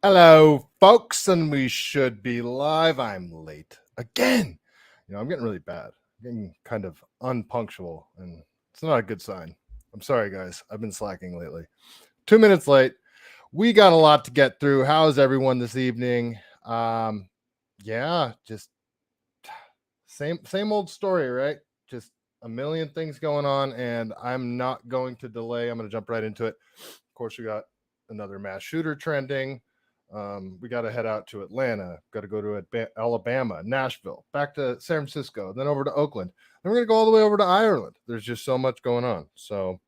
Hello, folks, and we should be live. I'm late again. I'm getting really bad. I'm getting kind of unpunctual, and it's not a good sign. I'm sorry, guys. I've been slacking lately. 2 minutes late. We got a lot to get through. How's everyone this evening? Yeah, just same old story, right? Just a million things going on, and I'm not going to delay. I'm going to jump right into it. Of course, we got another mass shooter trending. We got to head out to Atlanta, got to go to Alabama, Nashville, back to San Francisco, then over to Oakland. Then we're going to go all the way over to Ireland. There's just so much going on. So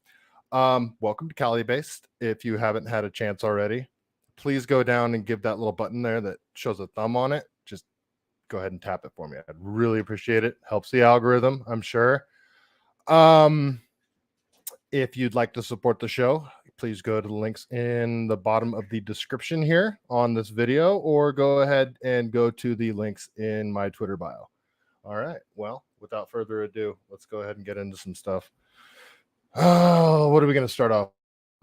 welcome to CaliBased. If you haven't had a chance already, please go down and give that little button there that shows a thumb on it. Just go ahead and tap it for me. I'd really appreciate it. Helps the algorithm, I'm sure. If you'd like to support the show, please go to the links in the bottom of the description here on this video, or go ahead and go to the links in my Twitter bio. All right. Well, without further ado, let's go ahead and get into some stuff. Oh, what are we going to start off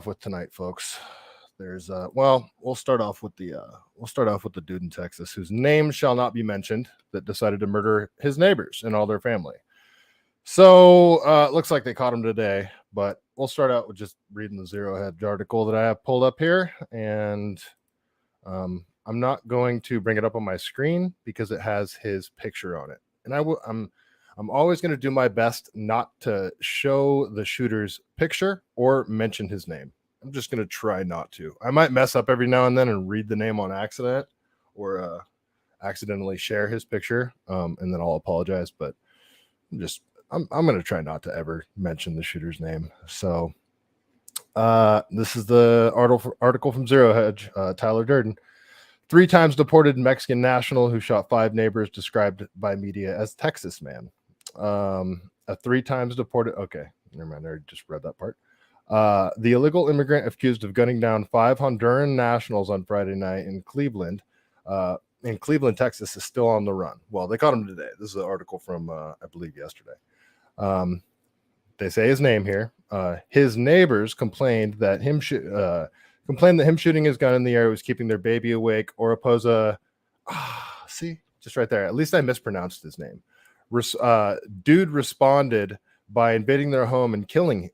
with tonight, folks? There's we'll start off with the dude in Texas whose name shall not be mentioned that decided to murder his neighbors and all their family. So looks like they caught him today, but we'll start out with just reading the Zero Hedge article that I have pulled up here, and I'm not going to bring it up on my screen because it has his picture on it, and I'm always going to do my best not to show the shooter's picture or mention his name. I'm just going to try not to. I might mess up every now and then and read the name on accident or accidentally share his picture, and then I'll apologize, but I'm going to try not to ever mention the shooter's name. So this is the article from Zero Hedge, Tyler Durden. 3 times deported Mexican national who shot 5 neighbors described by media as Texas man. A 3 times deported. Okay, never mind. I already just read that part. The illegal immigrant accused of gunning down 5 Honduran nationals on Friday night in Cleveland, Texas, is still on the run. Well, they caught him today. This is an article from, I believe, yesterday. They say his name here. His neighbors complained that him shooting his gun in the air was keeping their baby awake, or oppose a see, just right there. At least I mispronounced his name. Dude responded by invading their home and killing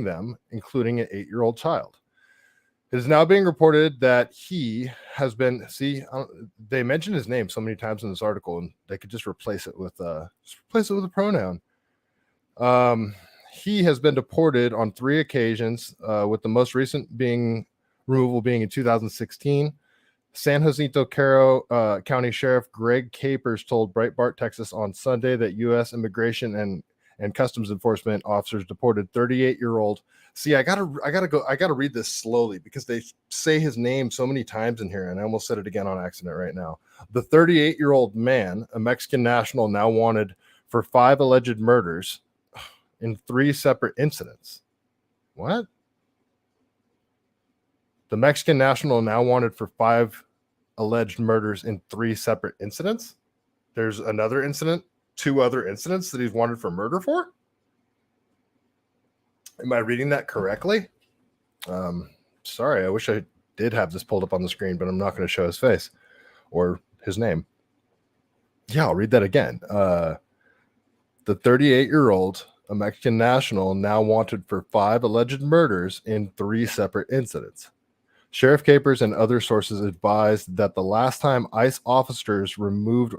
them, including an 8-year-old child. It is now being reported that he has been. They mentioned his name so many times in this article, and they could just replace it with a pronoun. He has been deported on 3 occasions, with the most recent removal being in 2016. San Jacinto County Sheriff Greg Capers told Breitbart, Texas on Sunday that U.S. Immigration and Customs Enforcement officers deported 38-year-old. See, I gotta read this slowly because they say his name so many times in here, and I almost said it again on accident right now. The 38-year-old man, a Mexican national now wanted for 5 alleged murders in 3 separate incidents. What? The Mexican national now wanted for 5 alleged murders in 3 separate incidents? There's another incident, 2 other incidents that he's wanted for murder for? Am I reading that correctly? Sorry, I wish I did have this pulled up on the screen, but I'm not going to show his face or his name. Yeah, I'll read that again. The 38-year-old, a Mexican national, now wanted for 5 alleged murders in 3 separate incidents. Sheriff Capers and other sources advised that the last time ICE officers removed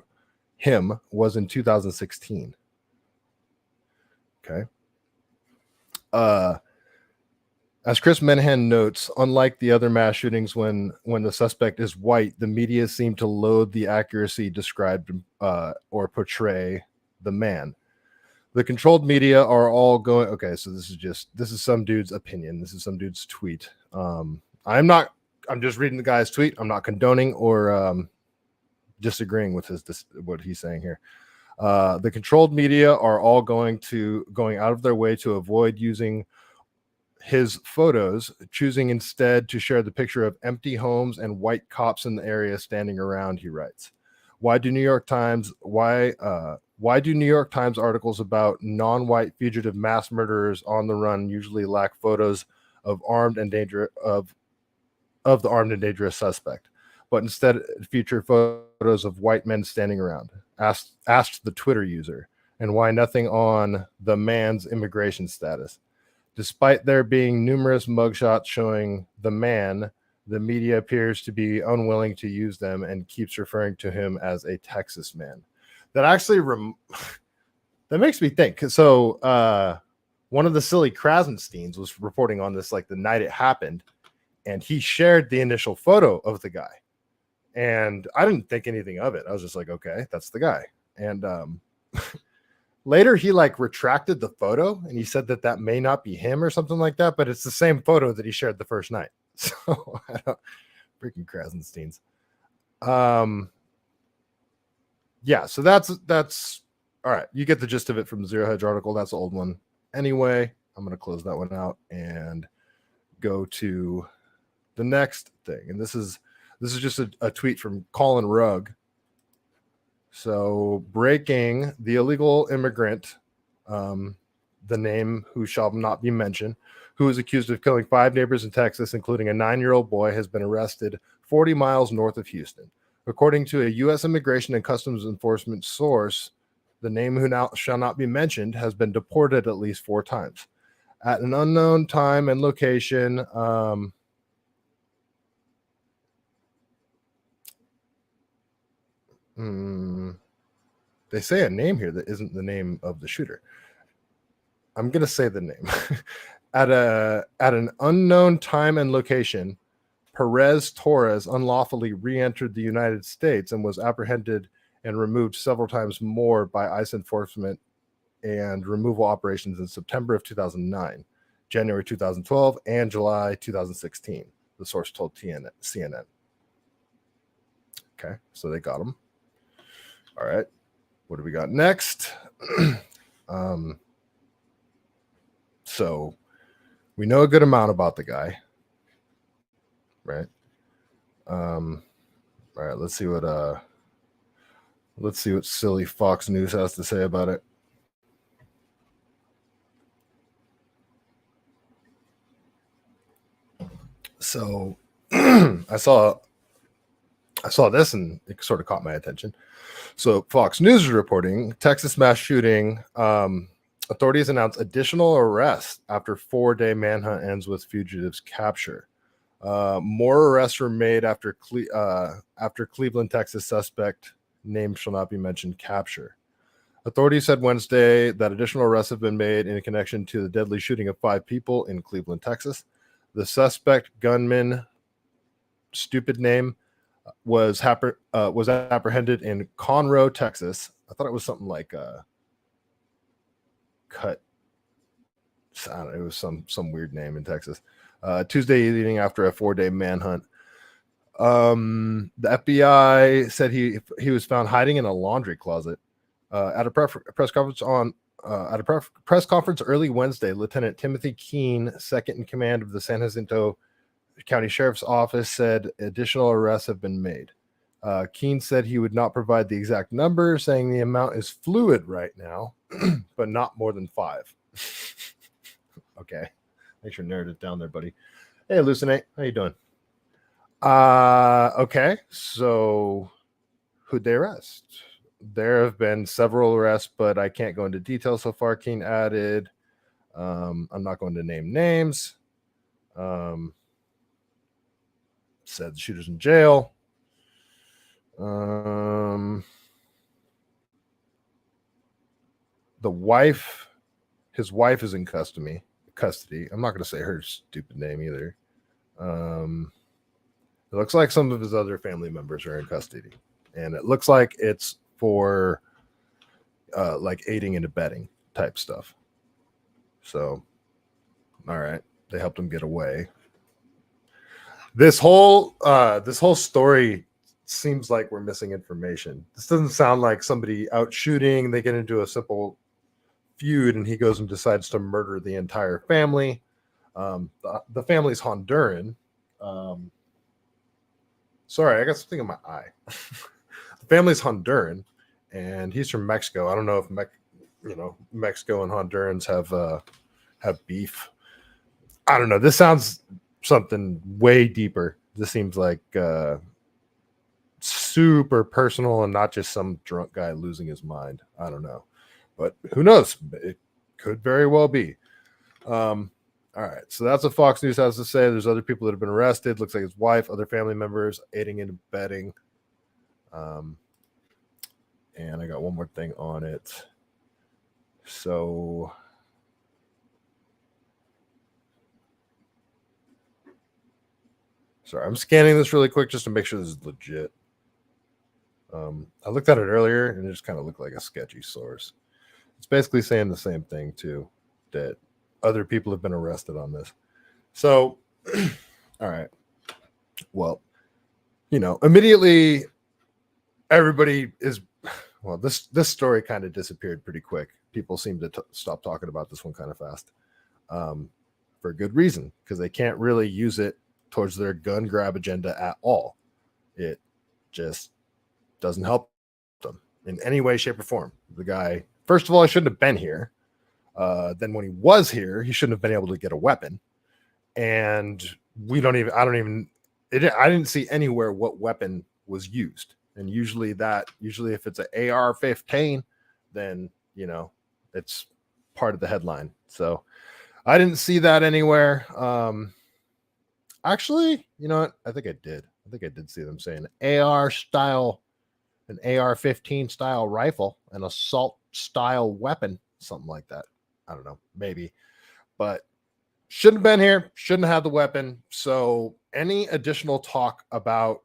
him was in 2016. Okay. As Chris Menahan notes, unlike the other mass shootings when the suspect is white, the media seem to loathe the accuracy described or portray the man. The controlled media are all going. Okay, so this is some dude's opinion. This is some dude's tweet. I'm just reading the guy's tweet. I'm not condoning or disagreeing with what he's saying here. The controlled media are all going out of their way to avoid using his photos, choosing instead to share the picture of empty homes and white cops in the area standing around, he writes. Why do New York Times articles about non-white fugitive mass murderers on the run usually lack photos of the armed and dangerous suspect? but instead featured photos of white men standing around. Asked the Twitter user, and why nothing on the man's immigration status. Despite there being numerous mugshots showing the man, the media appears to be unwilling to use them and keeps referring to him as a Texas man. That actually that makes me think. So one of the silly Krasensteins was reporting on this like the night it happened, and he shared the initial photo of the guy. And I didn't think anything of it. I was just like, okay, that's the guy. And later he like retracted the photo and he said that may not be him or something like that, but it's the same photo that he shared the first night. So I don't, freaking Krasensteins. Yeah, so that's all right. You get the gist of it from the Zero Hedge article. That's the old one. Anyway, I'm going to close that one out and go to the next thing. And this is just a tweet from Colin Rugg. So, breaking, the illegal immigrant, the name who shall not be mentioned, who is accused of killing 5 neighbors in Texas, including a 9-year-old boy, has been arrested 40 miles north of Houston. According to a U.S. Immigration and Customs Enforcement source, the name who now shall not be mentioned has been deported at least 4 times. At an unknown time and location, they say a name here that isn't the name of the shooter. I'm going to say the name. At an unknown time and location, Perez Torres unlawfully re-entered the United States and was apprehended and removed several times more by ICE enforcement and removal operations in September of 2009, January 2012, and July 2016, the source told CNN. Okay, so they got him. All right, what do we got next? So we know a good amount about the guy, right? All right, let's see what silly Fox News has to say about it. So I saw this and it sort of caught my attention. So Fox News is reporting Texas mass shooting. Authorities announce additional arrests after 4-day manhunt ends with fugitives capture. More arrests were made after Cleveland, Texas suspect, name shall not be mentioned, capture. Authorities said Wednesday that additional arrests have been made in connection to the deadly shooting of 5 people in Cleveland, Texas. The suspect gunman, stupid name, was apprehended in Conroe, Texas. I thought it was something like cut. I don't know, it was some weird name in Texas. Tuesday evening after a 4-day manhunt. The FBI said he was found hiding in a laundry closet. At a press conference early Wednesday, Lieutenant Timothy Keene, second in command of the San Jacinto County Sheriff's Office, said additional arrests have been made. Keene said he would not provide the exact number, saying the amount is fluid right now, but not more than 5. Okay. Make sure to narrow it down there, buddy. Hey, Hallucinate. How you doing? Okay. So who'd they arrest? There have been several arrests, but I can't go into detail so far. Keene added, I'm not going to name names. Said the shooter's in jail. His wife is in custody. I'm not going to say her stupid name either. It looks like some of his other family members are in custody, and it looks like it's for like aiding and abetting type stuff. So, all right, they helped him get away. This whole story seems like we're missing information. This doesn't sound like somebody out shooting. They get into a simple feud, and he goes and decides to murder the entire family. The family's Honduran. Sorry, I got something in my eye. The family's Honduran, and he's from Mexico. I don't know if Mexico and Hondurans have beef. I don't know. This sounds something way deeper. This seems like super personal and not just some drunk guy losing his mind. I don't know, but who knows? It could very well be. All right, so that's what Fox News has to say. There's other people that have been arrested. Looks like his wife, other family members, aiding and abetting. And I got one more thing on it. So sorry, I'm scanning this really quick just to make sure this is legit. I looked at it earlier and it just kind of looked like a sketchy source. It's basically saying the same thing too, that other people have been arrested on this. So, all right. Well, immediately everybody is, well, this story kind of disappeared pretty quick. People seem to stop talking about this one kind of fast, for good reason, because they can't really use it towards their gun grab agenda at all. It just doesn't help them in any way, shape, or form. The guy, first of all, he shouldn't have been here. Then when he was here, he shouldn't have been able to get a weapon. And I didn't see anywhere what weapon was used. And usually if it's an AR-15, then, it's part of the headline. So I didn't see that anywhere. Actually, you know what? I think I did see them saying an AR-15 style rifle, an assault style weapon, something like that. I don't know, maybe, but shouldn't have been here, shouldn't have the weapon. So any additional talk about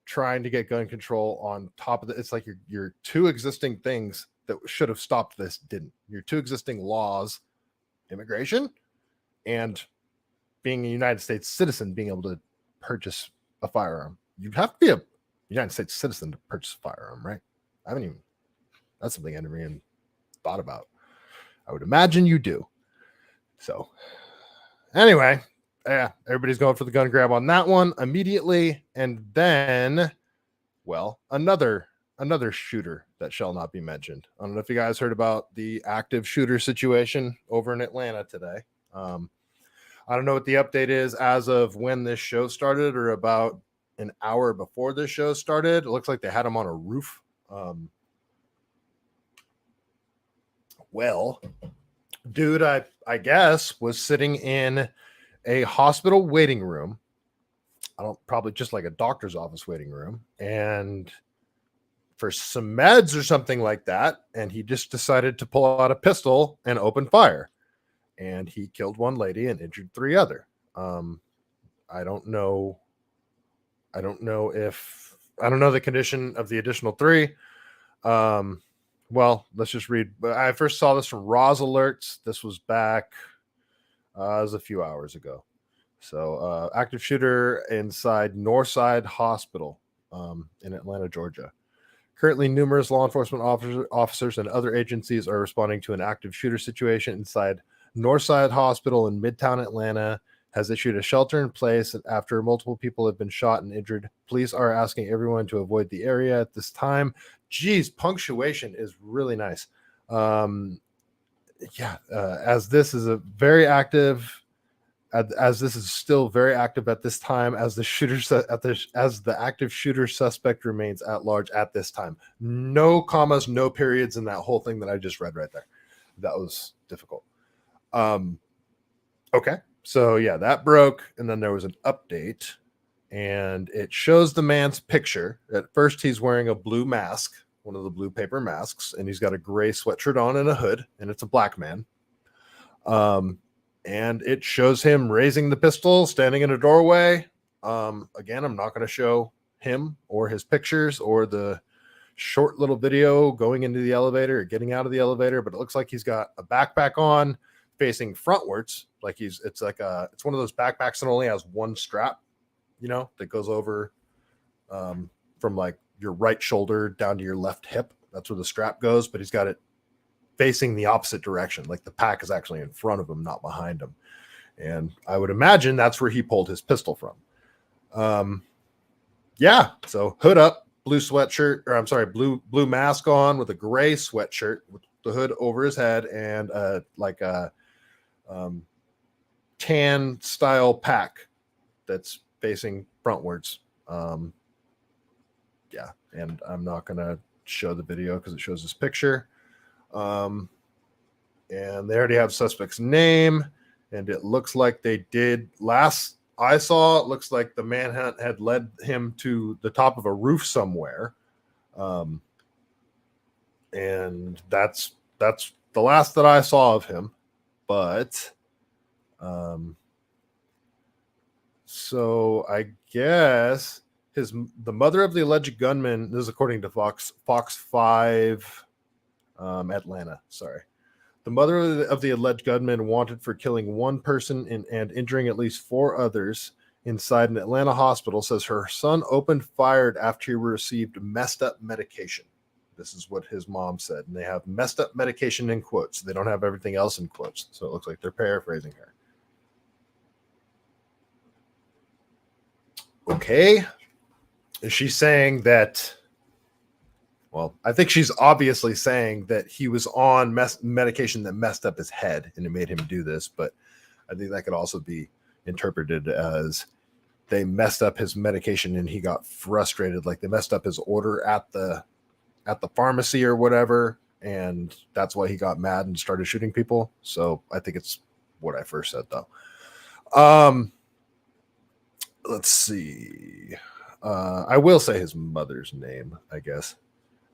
trying to get gun control on top of it, it's like your two existing things that should have stopped this didn't. Your two existing laws, immigration and being a United States citizen, being able to purchase a firearm. You have to be a United States citizen to purchase a firearm, right? That's something I never even thought about. I would imagine you do. So anyway, yeah, everybody's going for the gun grab on that one immediately. And then, well, another shooter that shall not be mentioned. I don't know if you guys heard about the active shooter situation over in Atlanta today. I don't know what the update is as of when this show started, or about an hour before this show started. It looks like they had him on a roof. Well, dude, I guess was sitting in a hospital waiting room. Probably just like a doctor's office waiting room, and for some meds or something like that. And he just decided to pull out a pistol and open fire. And he killed one lady and injured three other. I don't know the condition of the additional three. Well, let's just read. I first saw this from Raws Alerts. This was back, it was a few hours ago. So, active shooter inside Northside Hospital in Atlanta, Georgia. Currently, numerous law enforcement officers and other agencies are responding to an active shooter situation inside Northside Hospital in Midtown Atlanta. Has issued a shelter in place after multiple people have been shot and injured. Police are asking everyone to avoid the area at this time. Geez, punctuation is really nice. As this is a very active, as this is still very active at this time, as the active shooter suspect remains at large at this time. No commas, no periods in that whole thing that I just read right there. That was difficult. Okay. So yeah, that broke, and then there was an update, and it shows the man's picture. At first, he's wearing a blue mask, one of the blue paper masks, and he's got a gray sweatshirt on and a hood, and it's a black man. And it shows him raising the pistol, standing in a doorway. Again, I'm not going to show him or his pictures or the short little video going into the elevator or getting out of the elevator, but it looks like he's got a backpack on, facing frontwards, like it's one of those backpacks that only has one strap, that goes over from like your right shoulder down to your left hip. That's where the strap goes, but he's got it facing the opposite direction. Like the pack is actually in front of him, not behind him. And I would imagine that's where he pulled his pistol from. So hood up, blue mask on with a gray sweatshirt with the hood over his head, and a tan style pack that's facing frontwards. yeah, and I'm not gonna show the video because it shows his picture. And they already have suspect's name, and it looks like they did. Last I saw, it looks like the manhunt had led him to the top of a roof somewhere, and that's the last that I saw of him. But so I guess the mother of the alleged gunman, this is according to Fox 5 Atlanta, sorry. The mother of the alleged gunman wanted for killing one person and injuring at least 4 others inside an Atlanta hospital says her son opened fire after he received messed up medication. This is what his mom said. And they have messed up medication in quotes. They don't have everything else in quotes. So it looks like they're paraphrasing her. Okay. Is she saying that? Well, I think she's obviously saying that he was on medication that messed up his head and it made him do this. But I think that could also be interpreted as they messed up his medication and he got frustrated. Like they messed up his order at the pharmacy or whatever. And that's why he got mad and started shooting people. So I think it's what I first said, though. Let's see. I will say his mother's name, I guess.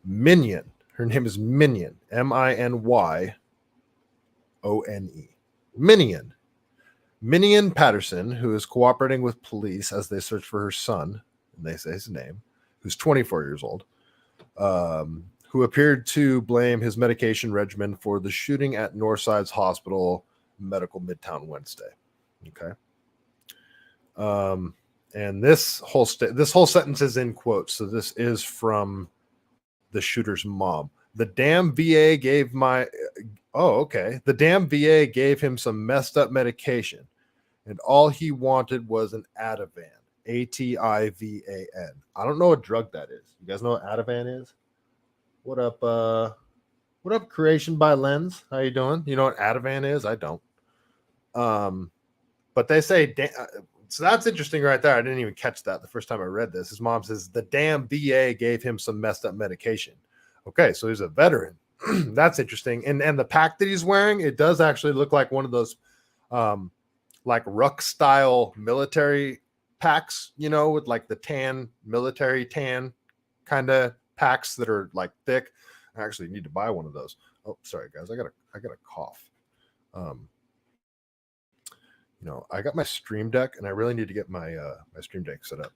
Minion. Her name is Minion. Minyone. Minion. Minion Patterson, who is cooperating with police as they search for her son, and they say his name, who's 24 years old, who appeared to blame his medication regimen for the shooting at Northside's Hospital Medical Midtown Wednesday. Okay. And this whole sentence is in quotes, so this is from the shooter's mom. The damn VA gave the damn VA gave him some messed up medication, and all he wanted was an Ativan. Ativan. I don't know what drug that is. You guys know what Ativan is? What up, Creation by Lens? How you doing? You know what Ativan is? I don't. But they say, so that's interesting right there. I didn't even catch that the first time I read this. His mom says the damn VA gave him some messed up medication. Okay, so he's a veteran. That's interesting. And the pack that he's wearing, it does actually look like one of those like ruck style military packs, you know, with like the military tan kind of packs that are like thick. I actually need to buy one of those. Oh, sorry guys, I got a cough. You know, I got my Stream Deck, and I really need to get my my Stream Deck set up.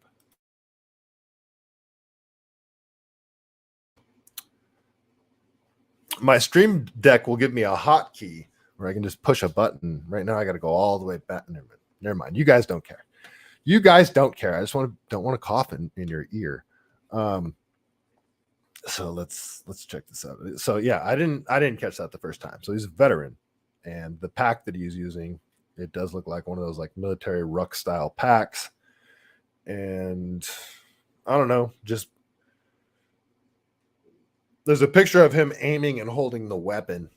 My Stream Deck will give me a hotkey where I can just push a button. Right now, I got to go all the way back. Never mind. You guys don't care. You guys don't care. I just don't want to cough in your ear. So let's check this out. So yeah, I didn't catch that the first time. So he's a veteran, and the pack that he's using, it does look like one of those like military ruck style packs. And I don't know, just there's a picture of him aiming and holding the weapon.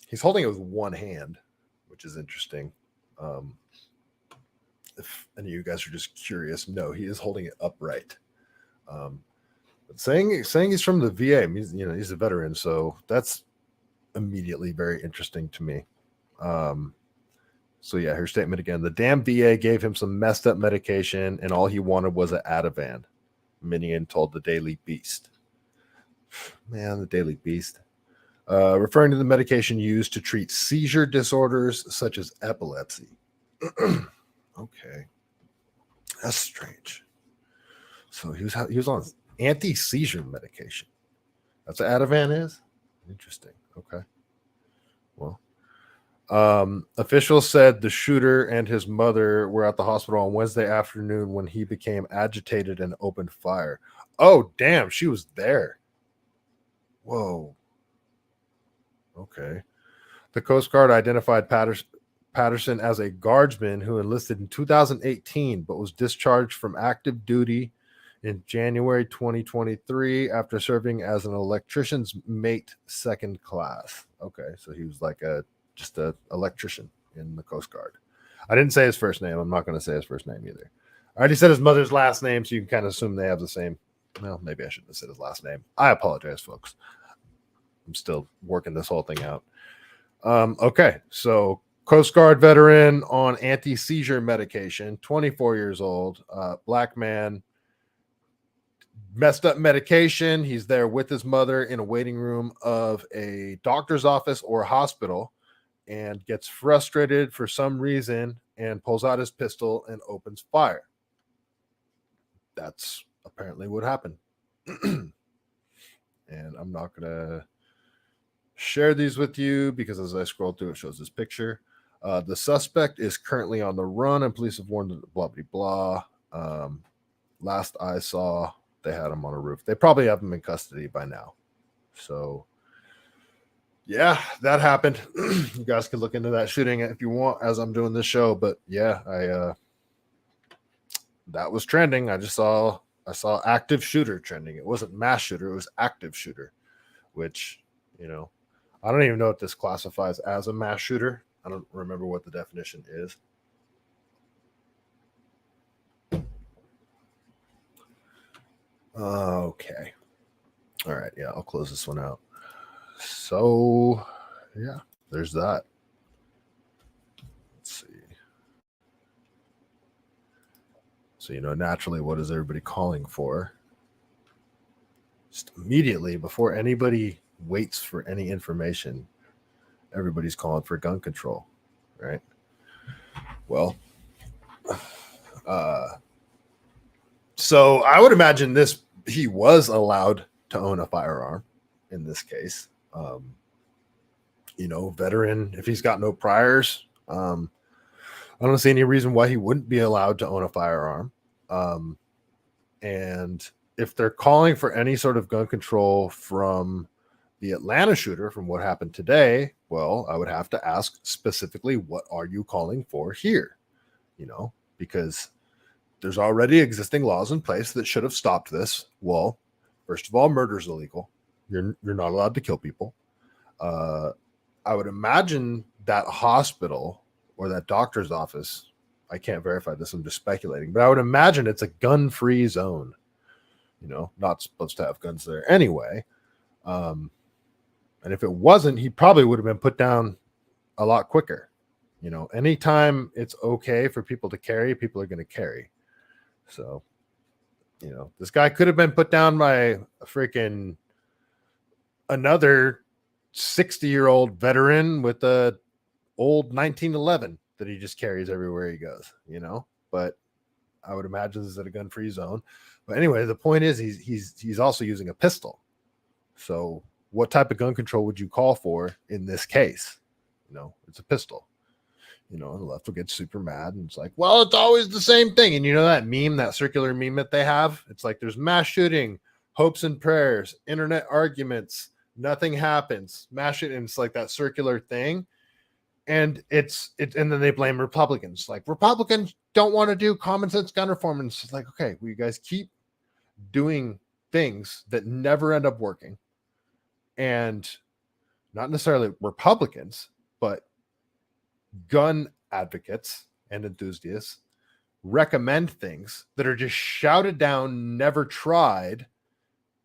He's holding it with one hand, which is interesting. If any of you guys are just curious, no, he is holding it upright. But saying he's from the VA, he's a veteran, so that's immediately very interesting to me. So yeah, her statement again. The damn VA gave him some messed up medication, and all he wanted was an Ativan. Minion told the Daily Beast. Man, the Daily Beast. Referring to the medication used to treat seizure disorders such as epilepsy. Okay. That's strange. So he was on anti-seizure medication. That's what Ativan is? Interesting. Okay. Well, officials said the shooter and his mother were at the hospital on Wednesday afternoon when he became agitated and opened fire. Oh, damn. She was there. Whoa. Okay. The Coast Guard identified Patterson as a guardsman who enlisted in 2018 but was discharged from active duty in January 2023 after serving as an electrician's mate second class. Okay, so he was like just an electrician in the Coast Guard. I didn't say his first name. I'm not going to say his first name either. I already said his mother's last name, so you can kind of assume they have the same. Well, maybe I shouldn't have said his last name. I apologize, folks. I'm still working this whole thing out. Okay, so Coast Guard veteran on anti-seizure medication, 24 years old, black man, messed up medication. He's there with his mother in a waiting room of a doctor's office or hospital and gets frustrated for some reason and pulls out his pistol and opens fire. That's apparently what happened. And I'm not going to share these with you because as I scroll through, it shows this picture. The suspect is currently on the run and police have warned blah, blah, blah. Last I saw, they had him on a roof. They probably have him in custody by now. So, yeah, that happened. You guys can look into that shooting if you want as I'm doing this show. But yeah, that was trending. I saw active shooter trending. It wasn't mass shooter. It was active shooter, which, you know, I don't even know if this classifies as a mass shooter. I don't remember what the definition is. Okay. All right. Yeah, I'll close this one out. So, yeah, there's that. Let's see. So, you know, naturally, what is everybody calling for? Just immediately, before anybody waits for any information, everybody's calling for gun control, right? Well, so I would imagine he was allowed to own a firearm in this case. You know, veteran, if he's got no priors, I don't see any reason why he wouldn't be allowed to own a firearm. And if they're calling for any sort of gun control from the Atlanta shooter, from what happened today, well, I would have to ask specifically, what are you calling for here? You know, because there's already existing laws in place that should have stopped this. Well, first of all, murder is illegal. You're not allowed to kill people. I would imagine that hospital or that doctor's office, I can't verify this, I'm just speculating, but I would imagine it's a gun-free zone. You know, not supposed to have guns there anyway. And if it wasn't, he probably would have been put down a lot quicker. You know, anytime it's okay for people to carry, people are going to carry. So, you know, this guy could have been put down by a freaking another 60-year-old veteran with a old 1911 that he just carries everywhere he goes, you know, but I would imagine this is at a gun-free zone. But anyway, the point is he's also using a pistol. So what type of gun control would you call for in this case? You know, it's a pistol. You know, the left will get super mad and it's like, well, it's always the same thing. And you know that meme, that circular meme that they have? It's like there's mass shooting, hopes and prayers, internet arguments, nothing happens, mass shooting. And it's like that circular thing. And and then they blame Republicans. Like, Republicans don't want to do common sense gun reform. And it's like, okay, well, you guys keep doing things that never end up working. And not necessarily Republicans, but gun advocates and enthusiasts recommend things that are just shouted down, never tried.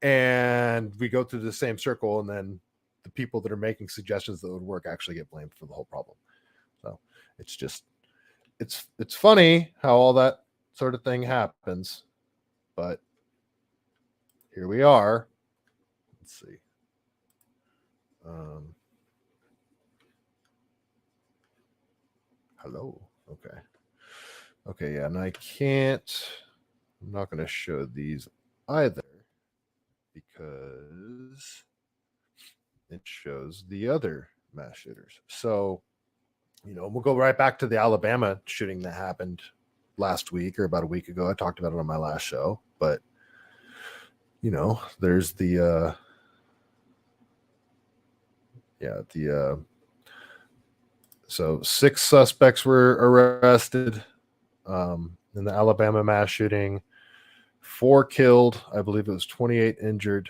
And we go through the same circle, and then the people that are making suggestions that would work actually get blamed for the whole problem. So it's just, it's funny how all that sort of thing happens, but here we are. Let's see. Hello. Okay. Yeah. And I'm not going to show these either because it shows the other mass shooters. So, you know, we'll go right back to the Alabama shooting that happened last week or about a week ago. I talked about it on my last show, but you know, there's so 6 suspects were arrested in the Alabama mass shooting, 4 killed. I believe it was 28 injured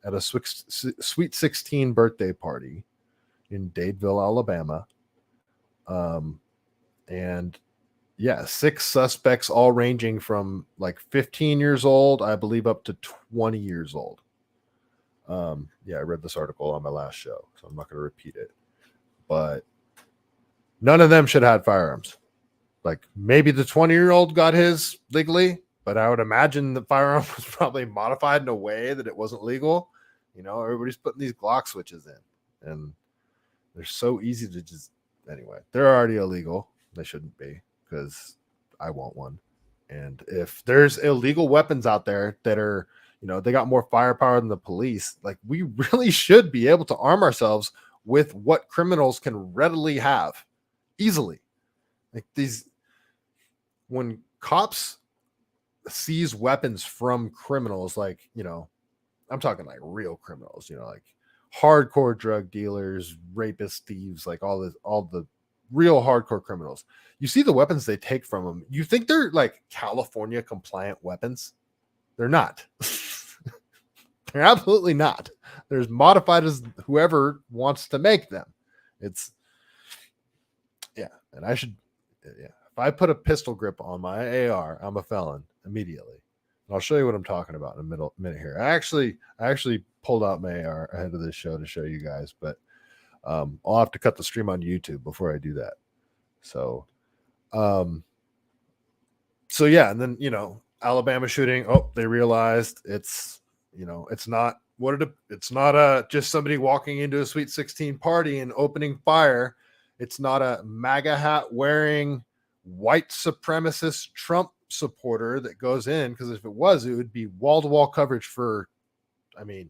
at a Sweet 16 birthday party in Dadeville, Alabama. And Yeah, 6 suspects, all ranging from like 15 years old, I believe, up to 20 years old. Yeah, I read this article on my last show, so I'm not going to repeat it. But none of them should have had firearms. Like maybe the 20-year-old got his legally, but I would imagine the firearm was probably modified in a way that it wasn't legal. You know, everybody's putting these Glock switches in, and they're so easy to just, anyway, they're already illegal. They shouldn't be, because I want one. And if there's illegal weapons out there that are, you know, they got more firepower than the police, like we really should be able to arm ourselves with what criminals can readily have easily. Like these, when cops seize weapons from criminals, like, you know, I'm talking like real criminals, you know, like hardcore drug dealers, rapists, thieves, like all the real hardcore criminals. You see the weapons they take from them. You think they're like California compliant weapons? They're not. They're absolutely not. They're as modified as whoever wants to make them. It's, yeah. And I should, yeah. If I put a pistol grip on my AR, I'm a felon immediately. And I'll show you what I'm talking about in a minute here. I actually pulled out my AR ahead of this show to show you guys, but I'll have to cut the stream on YouTube before I do that. So yeah, and then, you know, Alabama shooting. Oh, they realized it's, you know, it's not just somebody walking into a Sweet 16 party and opening fire. It's not a MAGA hat wearing white supremacist Trump supporter that goes in, because if it was, it would be wall-to-wall coverage for, I mean,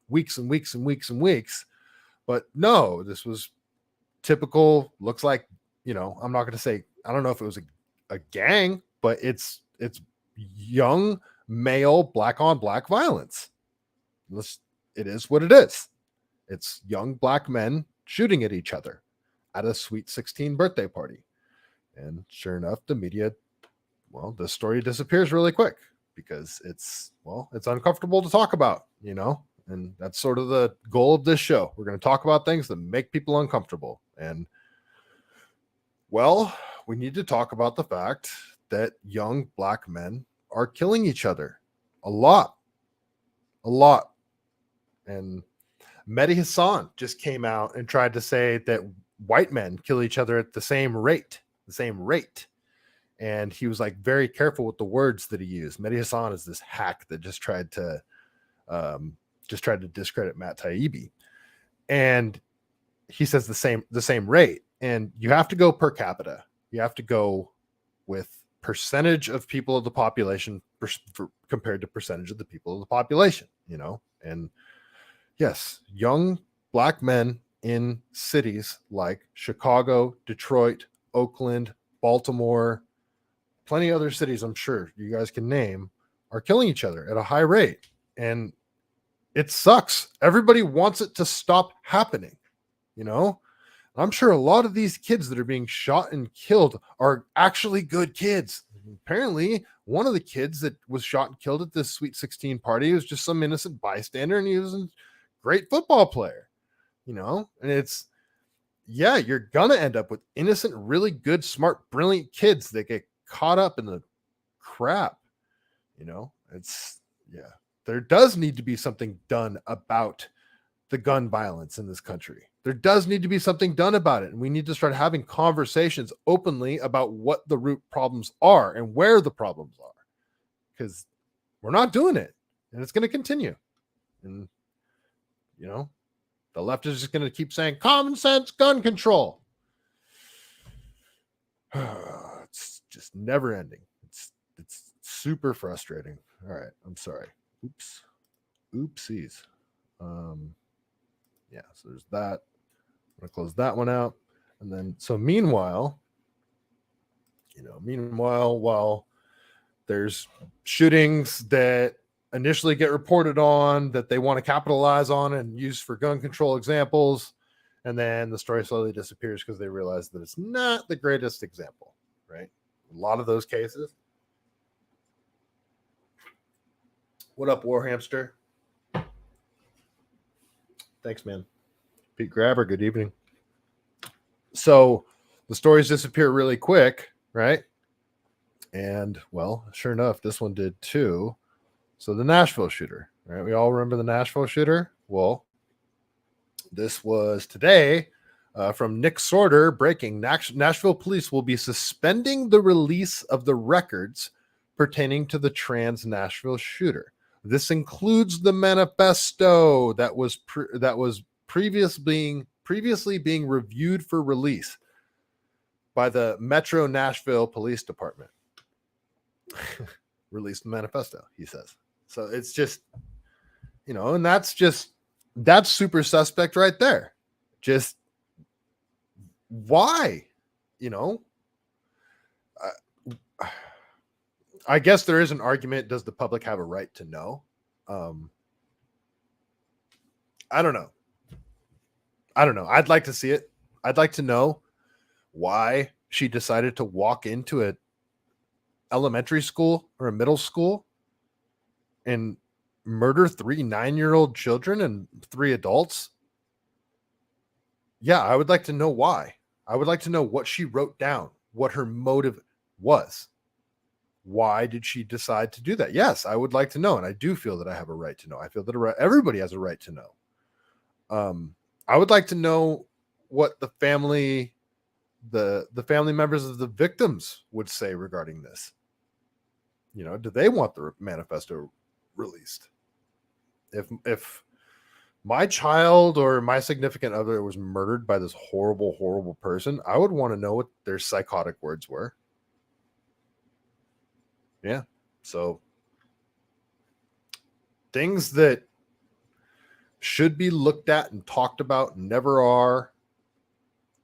weeks and weeks and weeks and weeks. But no, this was typical, looks like, you know, I'm not going to say, I don't know if it was a gang, but it's young male black on black violence. It is what it is. It's young black men shooting at each other at a Sweet 16 birthday party. And sure enough, the media, well, the story disappears really quick because it's uncomfortable to talk about, you know, and that's sort of the goal of this show. We're going to talk about things that make people uncomfortable. And, well, we need to talk about the fact that young black men are killing each other a lot. And Mehdi Hassan just came out and tried to say that white men kill each other at the same rate. And he was like very careful with the words that he used. Mehdi Hassan is this hack that just tried to discredit Matt Taibbi. And he says the same rate. And you have to go per capita. You have to go with percentage of people of the population compared to percentage of the people of the population, you know? And yes, young black men in cities like Chicago, Detroit, Oakland, Baltimore, plenty of other cities I'm sure you guys can name, are killing each other at a high rate. And it sucks. Everybody wants it to stop happening, you know? I'm sure a lot of these kids that are being shot and killed are actually good kids. Apparently, one of the kids that was shot and killed at this Sweet 16 party was just some innocent bystander, and he was a great football player, you know? And it's, yeah, you're going to end up with innocent, really good, smart, brilliant kids that get caught up in the crap, you know? It's, yeah, there does need to be something done about the gun violence in this country. There does need to be something done about it. And we need to start having conversations openly about what the root problems are and where the problems are, because we're not doing it, and it's going to continue. And, you know, the left is just going to keep saying common sense gun control. It's just never ending. It's super frustrating. All right. I'm sorry. Oopsies. Yeah, so there's that. I'm going to close that one out. And then, so meanwhile, while there's shootings that initially get reported on that they want to capitalize on and use for gun control examples, and then the story slowly disappears because they realize that it's not the greatest example, right? A lot of those cases. What up, Warhamster? Thanks, man. Pete Grabber, good evening. So the stories disappear really quick, right? And well, sure enough, this one did too. So the Nashville shooter, right? We all remember the Nashville shooter. Well, this was today from Nick Sorter breaking. Nashville police will be suspending the release of the records pertaining to the trans Nashville shooter. This includes the manifesto that was previously being reviewed for release by the Metro Nashville Police Department. Released the manifesto, he says. So it's just, and that's super suspect right there. Just why? I guess there is an argument. Does the public have a right to know? I don't know. I'd like to see it. I'd like to know why she decided to walk into an elementary school or a middle school and murder 3 9-year-old children and 3 adults. Yeah, I would like to know why. I would like to know what she wrote down, what her motive was. Why did she decide to do that? Yes, I would like to know. And I do feel that I have a right to know. I feel that everybody has a right to know. I would like to know what the family members of the victims would say regarding this. Do they want the manifesto released? If my child or my significant other was murdered by this horrible, horrible person, I would want to know what their psychotic words were. Yeah. So things that should be looked at and talked about never are,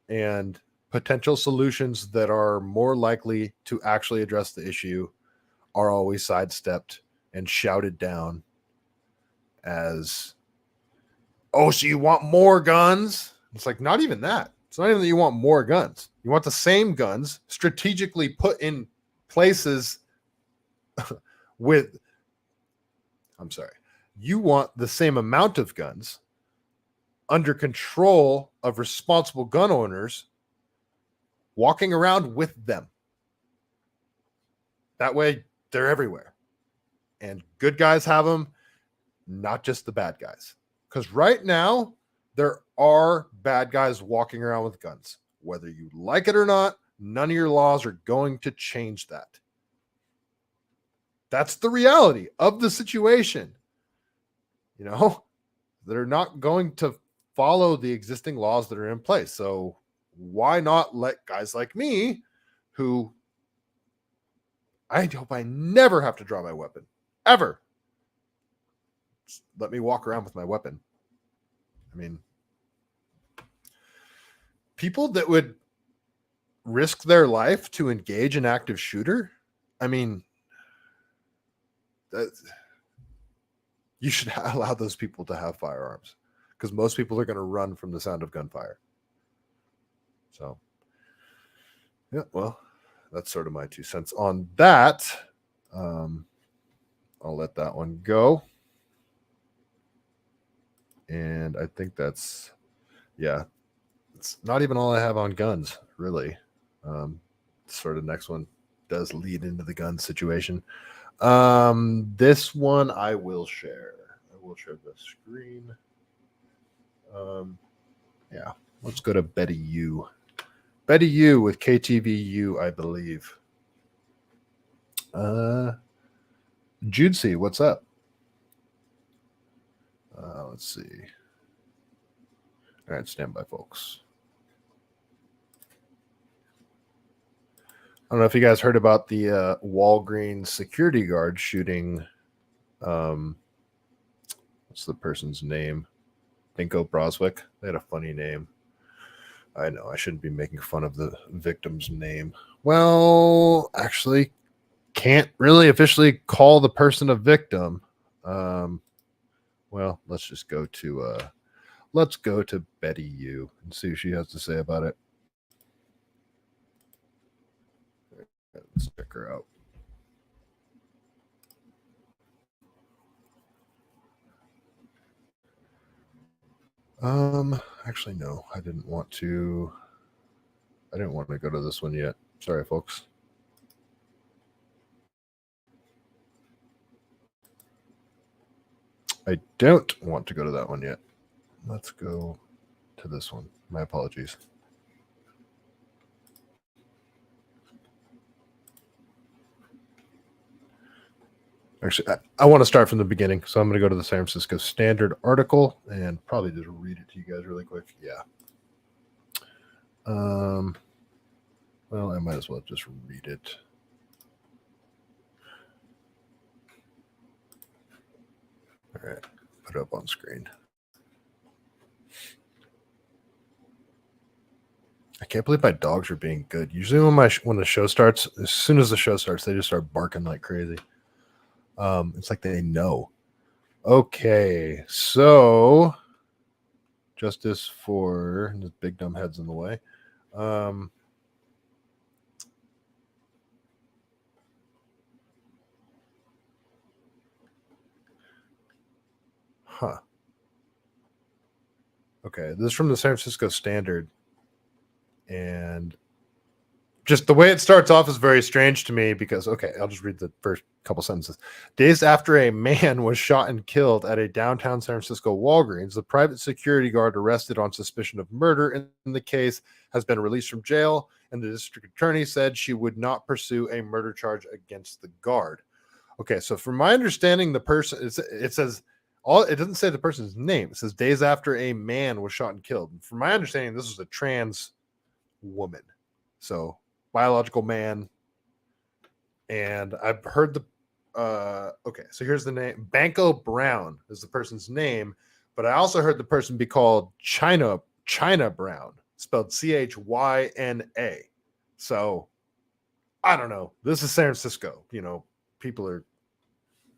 and potential solutions that are more likely to actually address the issue are always sidestepped and shouted down as, oh, so you want more guns? It's like, not even that. It's not even that you want more guns. You want the same guns strategically put in places you want the same amount of guns under control of responsible gun owners walking around with them. That way they're everywhere. And good guys have them, not just the bad guys. Because right now, there are bad guys walking around with guns. Whether you like it or not, none of your laws are going to change that. That's the reality of the situation. They're not going to follow the existing laws that are in place. So why not let guys like me, who I hope I never have to draw my weapon, ever, just let me walk around with my weapon. I mean, people that would risk their life to engage an active shooter, I mean, you should allow those people to have firearms, because most people are going to run from the sound of gunfire. So, yeah, well, that's sort of my 2 cents on that. I'll let that one go. And I think that's, yeah, it's not even all I have on guns, really. Sort of next one does lead into the gun situation. This one I will share. I will share the screen. Yeah, let's go to Betty U. Betty U with KTVU, I believe. Jude C, what's up? Let's see. All right, stand by, folks. I don't know if you guys heard about the Walgreens security guard shooting. What's the person's name? Dinko Broswick. They had a funny name. I know I shouldn't be making fun of the victim's name. Well, actually, can't really officially call the person a victim. Well, let's just go to Betty U and see what she has to say about it. Let's check her out. Actually, no, I didn't want to go to this one yet. Sorry, folks. I don't want to go to that one yet. Let's go to this one. My apologies. Actually, I want to start from the beginning, so I'm going to go to the San Francisco Standard article and probably just read it to you guys really quick. Yeah. Well, I might as well just read it. All right, put it up on screen. I can't believe my dogs are being good. Usually when the show starts, as soon as the show starts, they just start barking like crazy. It's like they know. Okay, so justice for the big dumb heads in the way. Huh. Okay, this is from the San Francisco Standard, and just the way it starts off is very strange to me because, okay, I'll just read the first couple sentences. Days after a man was shot and killed at a downtown San Francisco Walgreens, the private security guard arrested on suspicion of murder in the case has been released from jail, and the district attorney said she would not pursue a murder charge against the guard. Okay, so from my understanding, the person, it says, it doesn't say the person's name. It says days after a man was shot and killed. And from my understanding, this was a trans woman. So biological man. And I've heard okay, so here's the name. Banco Brown is the person's name, but I also heard the person be called China Brown, spelled Chyna. So I don't know. This is San Francisco. You know, people are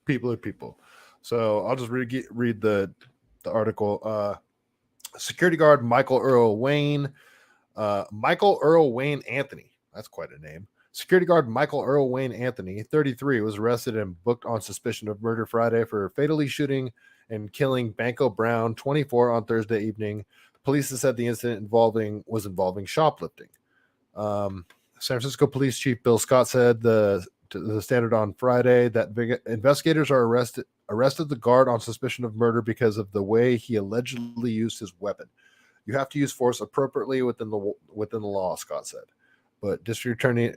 people. So I'll just read the article. Security guard Michael Earl Wayne Anthony. That's quite a name. Security guard Michael Earl Wayne Anthony, 33, was arrested and booked on suspicion of murder Friday for fatally shooting and killing Banco Brown, 24, on Thursday evening. Police have said the incident was involving shoplifting. San Francisco Police Chief Bill Scott said to the Standard on Friday that investigators are arrested the guard on suspicion of murder because of the way he allegedly used his weapon. You have to use force appropriately within the law, Scott said. But District Attorney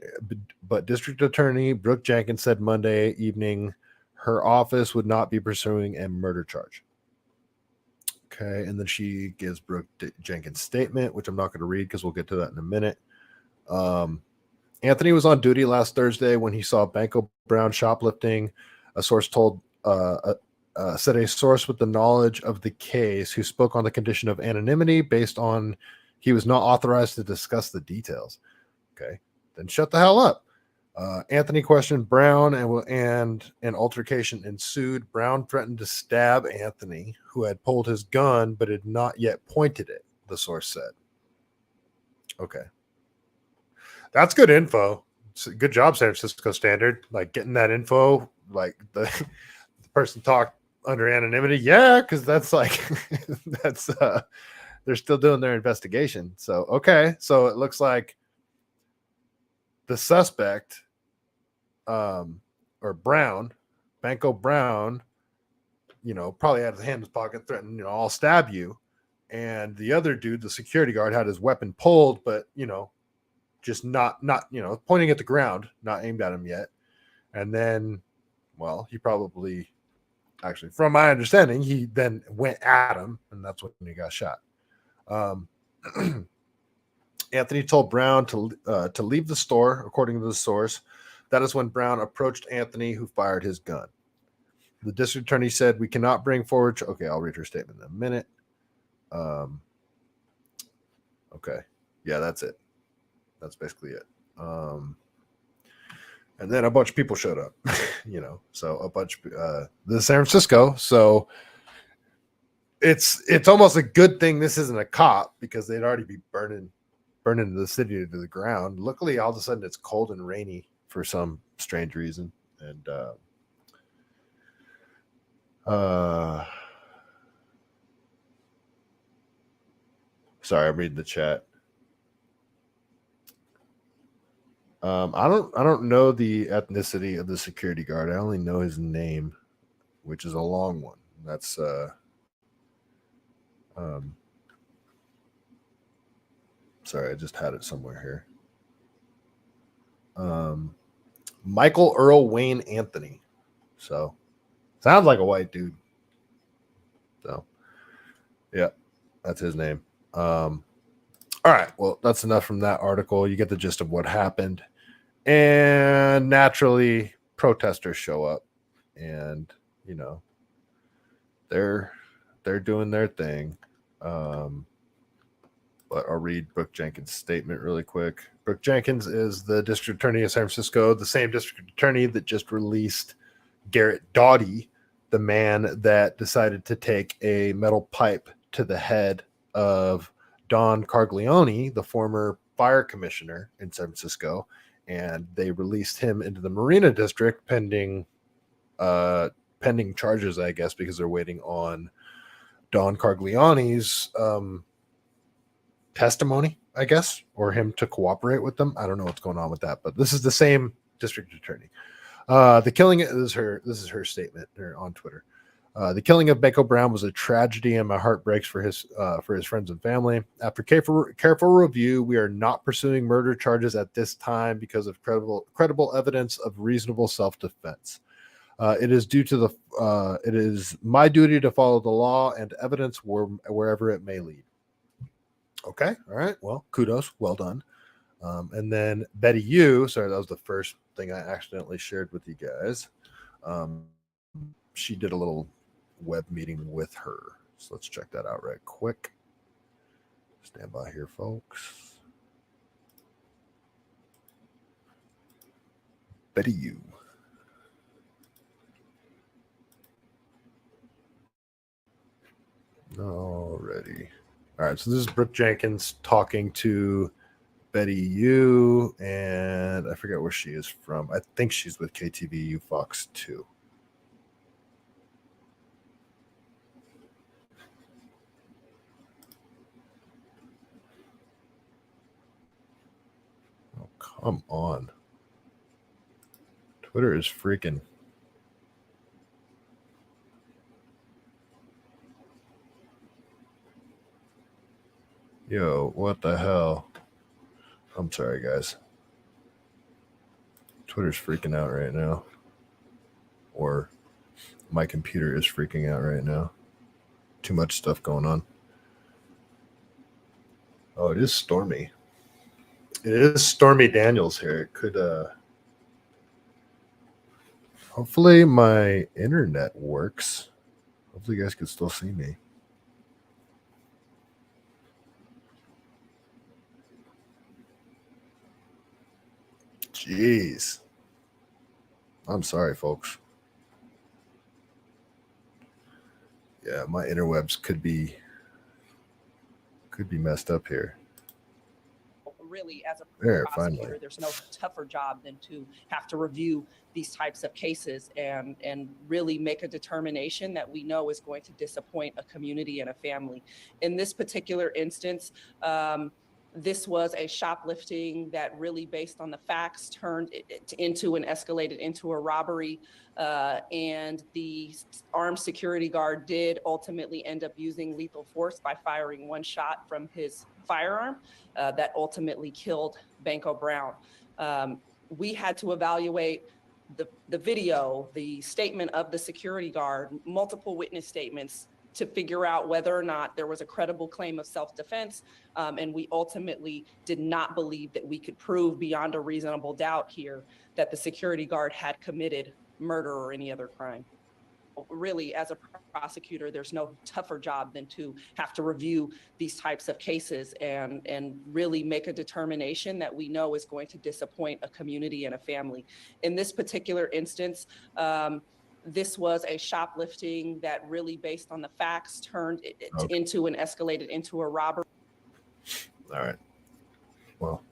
Brooke Jenkins said Monday evening her office would not be pursuing a murder charge. Okay, and then she gives Brooke Jenkins' statement, which I'm not going to read because we'll get to that in a minute. Anthony was on duty last Thursday when he saw Banco Brown shoplifting. A source said a source with the knowledge of the case who spoke on the condition of anonymity based on he was not authorized to discuss the details. Okay, then shut the hell up. Anthony questioned Brown and an altercation ensued. Brown threatened to stab Anthony, who had pulled his gun but had not yet pointed it, the source said. Okay. That's good info. Good job, San Francisco Standard. Like getting that info, like the person talked under anonymity. Yeah, because that's like they're still doing their investigation. So okay, so it looks like the suspect, or Brown, Banco Brown, probably had his hand in his pocket, threatened, I'll stab you. And the other dude, the security guard, had his weapon pulled, but just not pointing at the ground, not aimed at him yet. And then, well, he probably, actually, from my understanding, he then went at him, and that's when he got shot. Anthony told Brown to leave the store, according to the source. That is when Brown approached Anthony, who fired his gun. The district attorney said, "We cannot bring forward." Okay, I'll read her statement in a minute. Okay, yeah, that's it. That's basically it. And then a bunch of people showed up, so a bunch of the San Francisco. So it's almost a good thing this isn't a cop because they'd already be burning the city to the ground. Luckily, all of a sudden it's cold and rainy for some strange reason. And sorry, I'm reading the chat. I don't know the ethnicity of the security guard. I only know his name, which is a long one. That's sorry, I just had it somewhere here. Michael Earl Wayne Anthony. So sounds like a white dude. So yeah, that's his name. All right, well, that's enough from that article. You get the gist of what happened. And naturally, protesters show up, and you know, they're doing their thing. But I'll read Brooke Jenkins' statement really quick. Brooke Jenkins is the district attorney of San Francisco, the same district attorney that just released Garrett Doughty, the man that decided to take a metal pipe to the head of Don Carglione, the former fire commissioner in San Francisco, and they released him into the Marina District pending charges, I guess, because they're waiting on Don Carglione's testimony, I guess, or him to cooperate with them. I don't know what's going on with that, but this is the same district attorney. The killing, this is her statement on Twitter. The killing of Banko Brown was a tragedy, and my heart breaks for his friends and family. After careful review, we are not pursuing murder charges at this time because of credible evidence of reasonable self-defense. It is my duty to follow the law and evidence wherever it may lead. Okay, all right. Well, kudos, well done. And then Betty Yu, sorry, that was the first thing I accidentally shared with you guys. She did a little web meeting with her. So let's check that out right quick. Stand by here, folks. Betty Yu. Alrighty. All right, so this is Brooke Jenkins talking to Betty Yu, and I forget where she is from. I think she's with KTVU Fox 2. Oh, come on. Twitter is freaking. Yo, what the hell? I'm sorry, guys. Twitter's freaking out right now. Or my computer is freaking out right now. Too much stuff going on. Oh, it is Stormy. It is Stormy Daniels here. It could hopefully my internet works. Hopefully you guys can still see me. Jeez. I'm sorry, folks. Yeah, my interwebs could be messed up here. Really, as a prosecutor, there's no tougher job than to have to review these types of cases and really make a determination that we know is going to disappoint a community and a family. In this particular instance, this was a shoplifting that really, based on the facts, turned into and escalated into a robbery. And the armed security guard did ultimately end up using lethal force by firing one shot from his firearm that ultimately killed Banko Brown. We had to evaluate the video, the statement of the security guard, multiple witness statements, to figure out whether or not there was a credible claim of self-defense. And we ultimately did not believe that we could prove beyond a reasonable doubt here that the security guard had committed murder or any other crime. Really, as a prosecutor, there's no tougher job than to have to review these types of cases and really make a determination that we know is going to disappoint a community and a family. In this particular instance, this was a shoplifting that really, based on the facts, turned into and escalated into a robbery. All right. Well.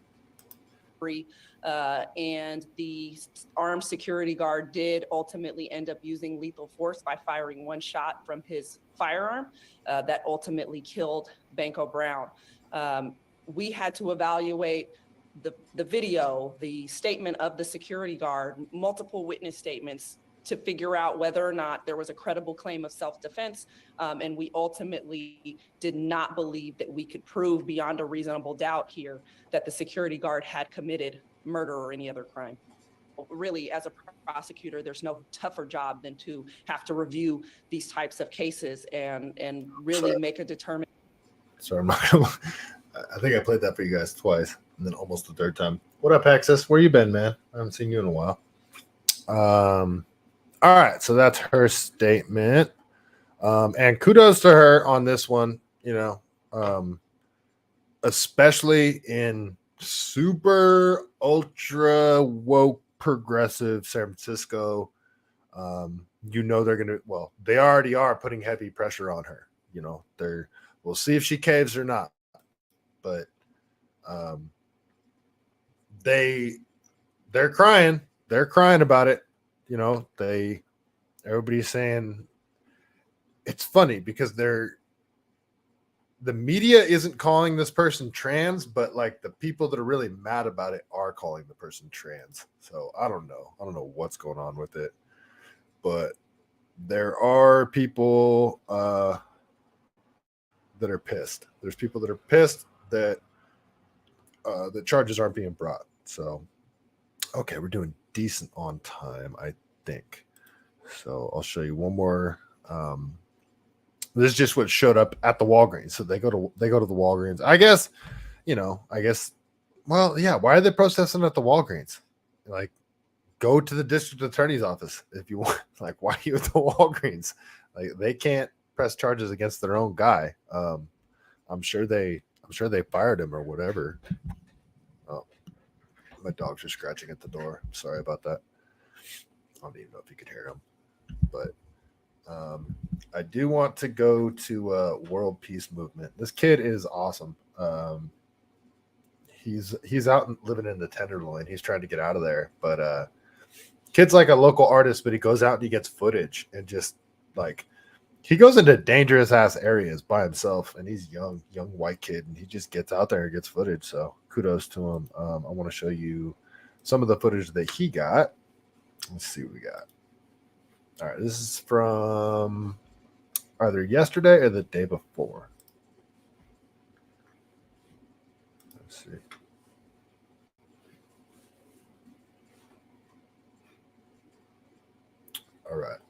And the armed security guard did ultimately end up using lethal force by firing one shot from his firearm that ultimately killed Banko Brown. We had to evaluate the video, the statement of the security guard, multiple witness statements, to figure out whether or not there was a credible claim of self-defense. And we ultimately did not believe that we could prove beyond a reasonable doubt here that the security guard had committed murder or any other crime. Really, as a prosecutor, there's no tougher job than to have to review these types of cases and really make a determination. Sorry, I think I played that for you guys twice, and then almost the third time. What up, Axis? Where you been, man? I haven't seen you in a while. All right, so that's her statement, and kudos to her on this one. You know, especially in super ultra woke progressive San Francisco. You know they're gonna. Well, they already are putting heavy pressure on her. You know, we'll see if she caves or not, but they're crying. They're crying about it. You know, everybody's saying it's funny because the media isn't calling this person trans, but like the people that are really mad about it are calling the person trans. So I don't know what's going on with it, but there are people that are pissed. There's people that are pissed that the charges aren't being brought. So, okay, we're doing decent on time, I think. So I'll show you one more. This is just what showed up at the Walgreens. So they go to the Walgreens. I guess, well, yeah. Why are they protesting at the Walgreens? Like, go to the district attorney's office if you want. Like, why are you at the Walgreens? Like, they can't press charges against their own guy. I'm sure they fired him or whatever. Oh, my dogs are scratching at the door. Sorry about that. I don't even know if you could hear them, but I do want to go to World Peace Movement. This kid is awesome. He's out living in the Tenderloin. He's trying to get out of there, but kid's like a local artist, but he goes out and he gets footage and just like he goes into dangerous ass areas by himself, and he's young white kid, and he just gets out there and gets footage. So kudos to him. I want to show you some of the footage that he got. Let's see what we got. All right, this is from either yesterday or the day before. Let's see. All right.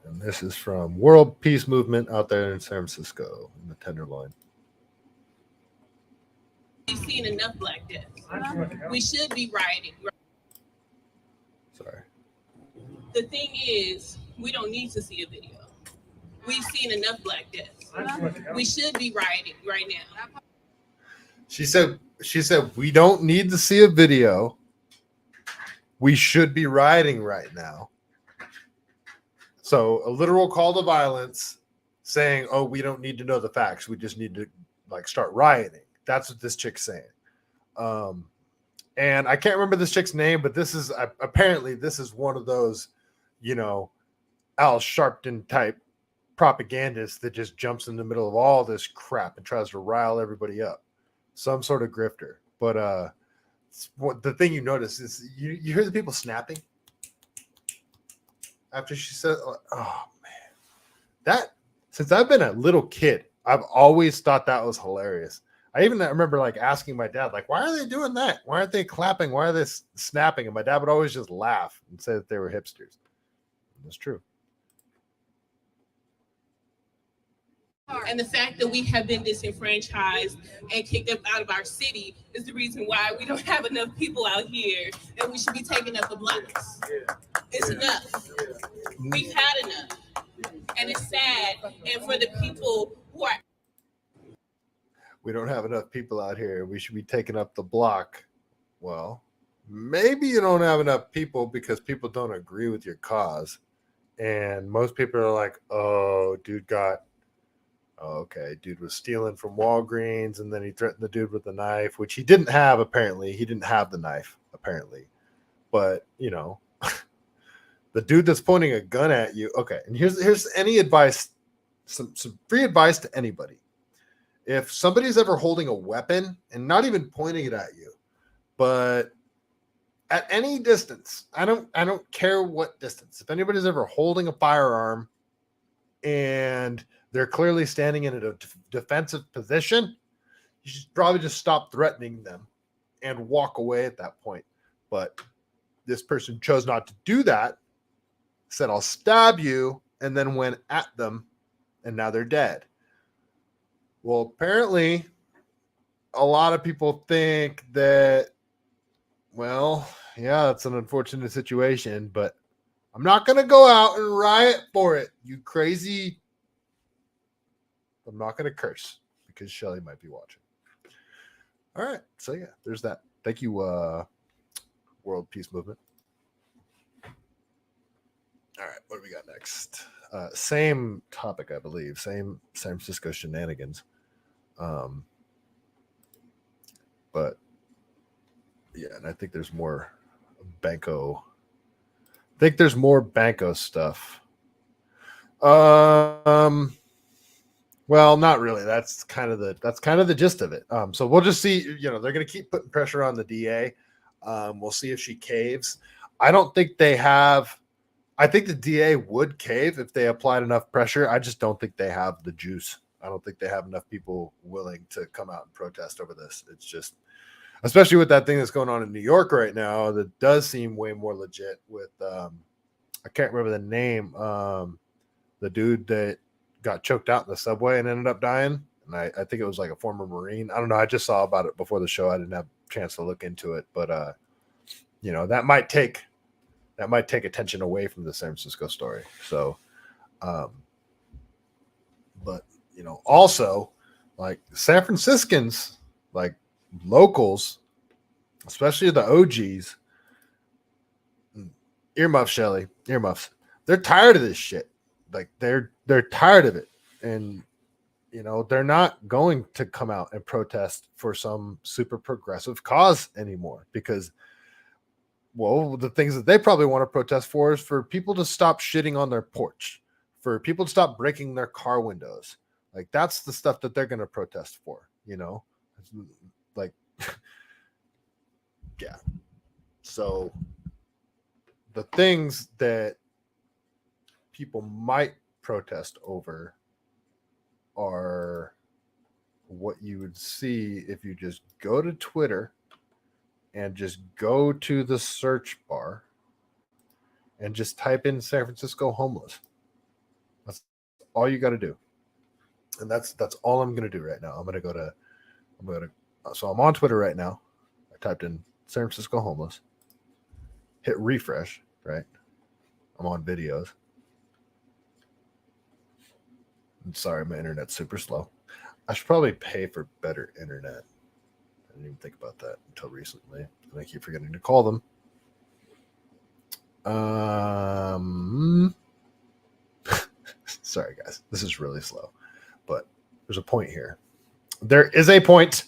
And this is from World Peace Movement out there in San Francisco in the Tenderloin. We've seen enough Black deaths. We should be rioting. Sorry. The thing is, we don't need to see a video. We've seen enough Black deaths. We should be rioting right now. She said we don't need to see a video. We should be rioting right now. So a literal call to violence saying, oh, we don't need to know the facts. We just need to like start rioting. That's what this chick's saying. And I can't remember this chick's name, but this is apparently this is one of those, you know, Al Sharpton type propagandists that just jumps in the middle of all this crap and tries to rile everybody up. Some sort of grifter. But the thing you notice is you hear the people snapping after she said, oh man, that since I've been a little kid, I've always thought that was hilarious. I remember like asking my dad, like, why are they doing that? Why aren't they clapping? Why are they snapping? And my dad would always just laugh and say that they were hipsters. That's true. And the fact that we have been disenfranchised and kicked up out of our city is the reason why we don't have enough people out here, and we should be taking up the blocks. It's enough. We've had enough. And it's sad. And for the people who are... We don't have enough people out here. We should be taking up the block. Well, maybe you don't have enough people because people don't agree with your cause. And most people are like, oh, dude was stealing from Walgreens, and then he threatened the dude with a knife, which he didn't have, apparently. He didn't have the knife, apparently. But, you know, the dude that's pointing a gun at you. Okay, and here's any advice, some free advice to anybody. If somebody's ever holding a weapon and not even pointing it at you, but at any distance, I don't care what distance. If anybody's ever holding a firearm and they're clearly standing in a defensive position, you should probably just stop threatening them and walk away at that point. But this person chose not to do that, said, I'll stab you, and then went at them, and now they're dead. Well, apparently, a lot of people think that, well, yeah, it's an unfortunate situation, but I'm not going to go out and riot for it, you crazy. I'm not going to curse because Shelly might be watching. All right. So, yeah, there's that. Thank you, World Peace Movement. All right. What do we got next? Same topic, I believe. Same San Francisco shenanigans. But, yeah, and I think there's more Banco. I think there's more Banco stuff. Well, not really. That's kind of the gist of it. So we'll just see. You know, they're going to keep putting pressure on the DA. We'll see if she caves. I don't think they have. I think the DA would cave if they applied enough pressure. I just don't think they have the juice. I don't think they have enough people willing to come out and protest over this. It's just, especially with that thing that's going on in New York right now, that does seem way more legit. With I can't remember the name. The dude that got choked out in the subway and ended up dying. And I think it was like a former Marine. I don't know. I just saw about it before the show. I didn't have a chance to look into it, but you know, that might take attention away from the San Francisco story. So, but you know, also like San Franciscans, like locals, especially the OGs, earmuffs, Shelly, earmuffs. They're tired of this shit. Like they're tired of it, and you know they're not going to come out and protest for some super progressive cause anymore because, well, the things that they probably want to protest for is for people to stop shitting on their porch, for people to stop breaking their car windows. Like that's the stuff that they're going to protest for, you know, like, yeah. So the things that people might protest over are what you would see if you just go to Twitter and just go to the search bar and just type in San Francisco homeless. That's all you got to do. And that's all I'm going to do right now. So I'm on Twitter right now. I typed in San Francisco homeless, hit refresh, right? I'm on videos. I'm sorry, my internet's super slow. I should probably pay for better internet. I didn't even think about that until recently. And I keep forgetting to call them. Sorry, guys. This is really slow. But there's a point here. There is a point.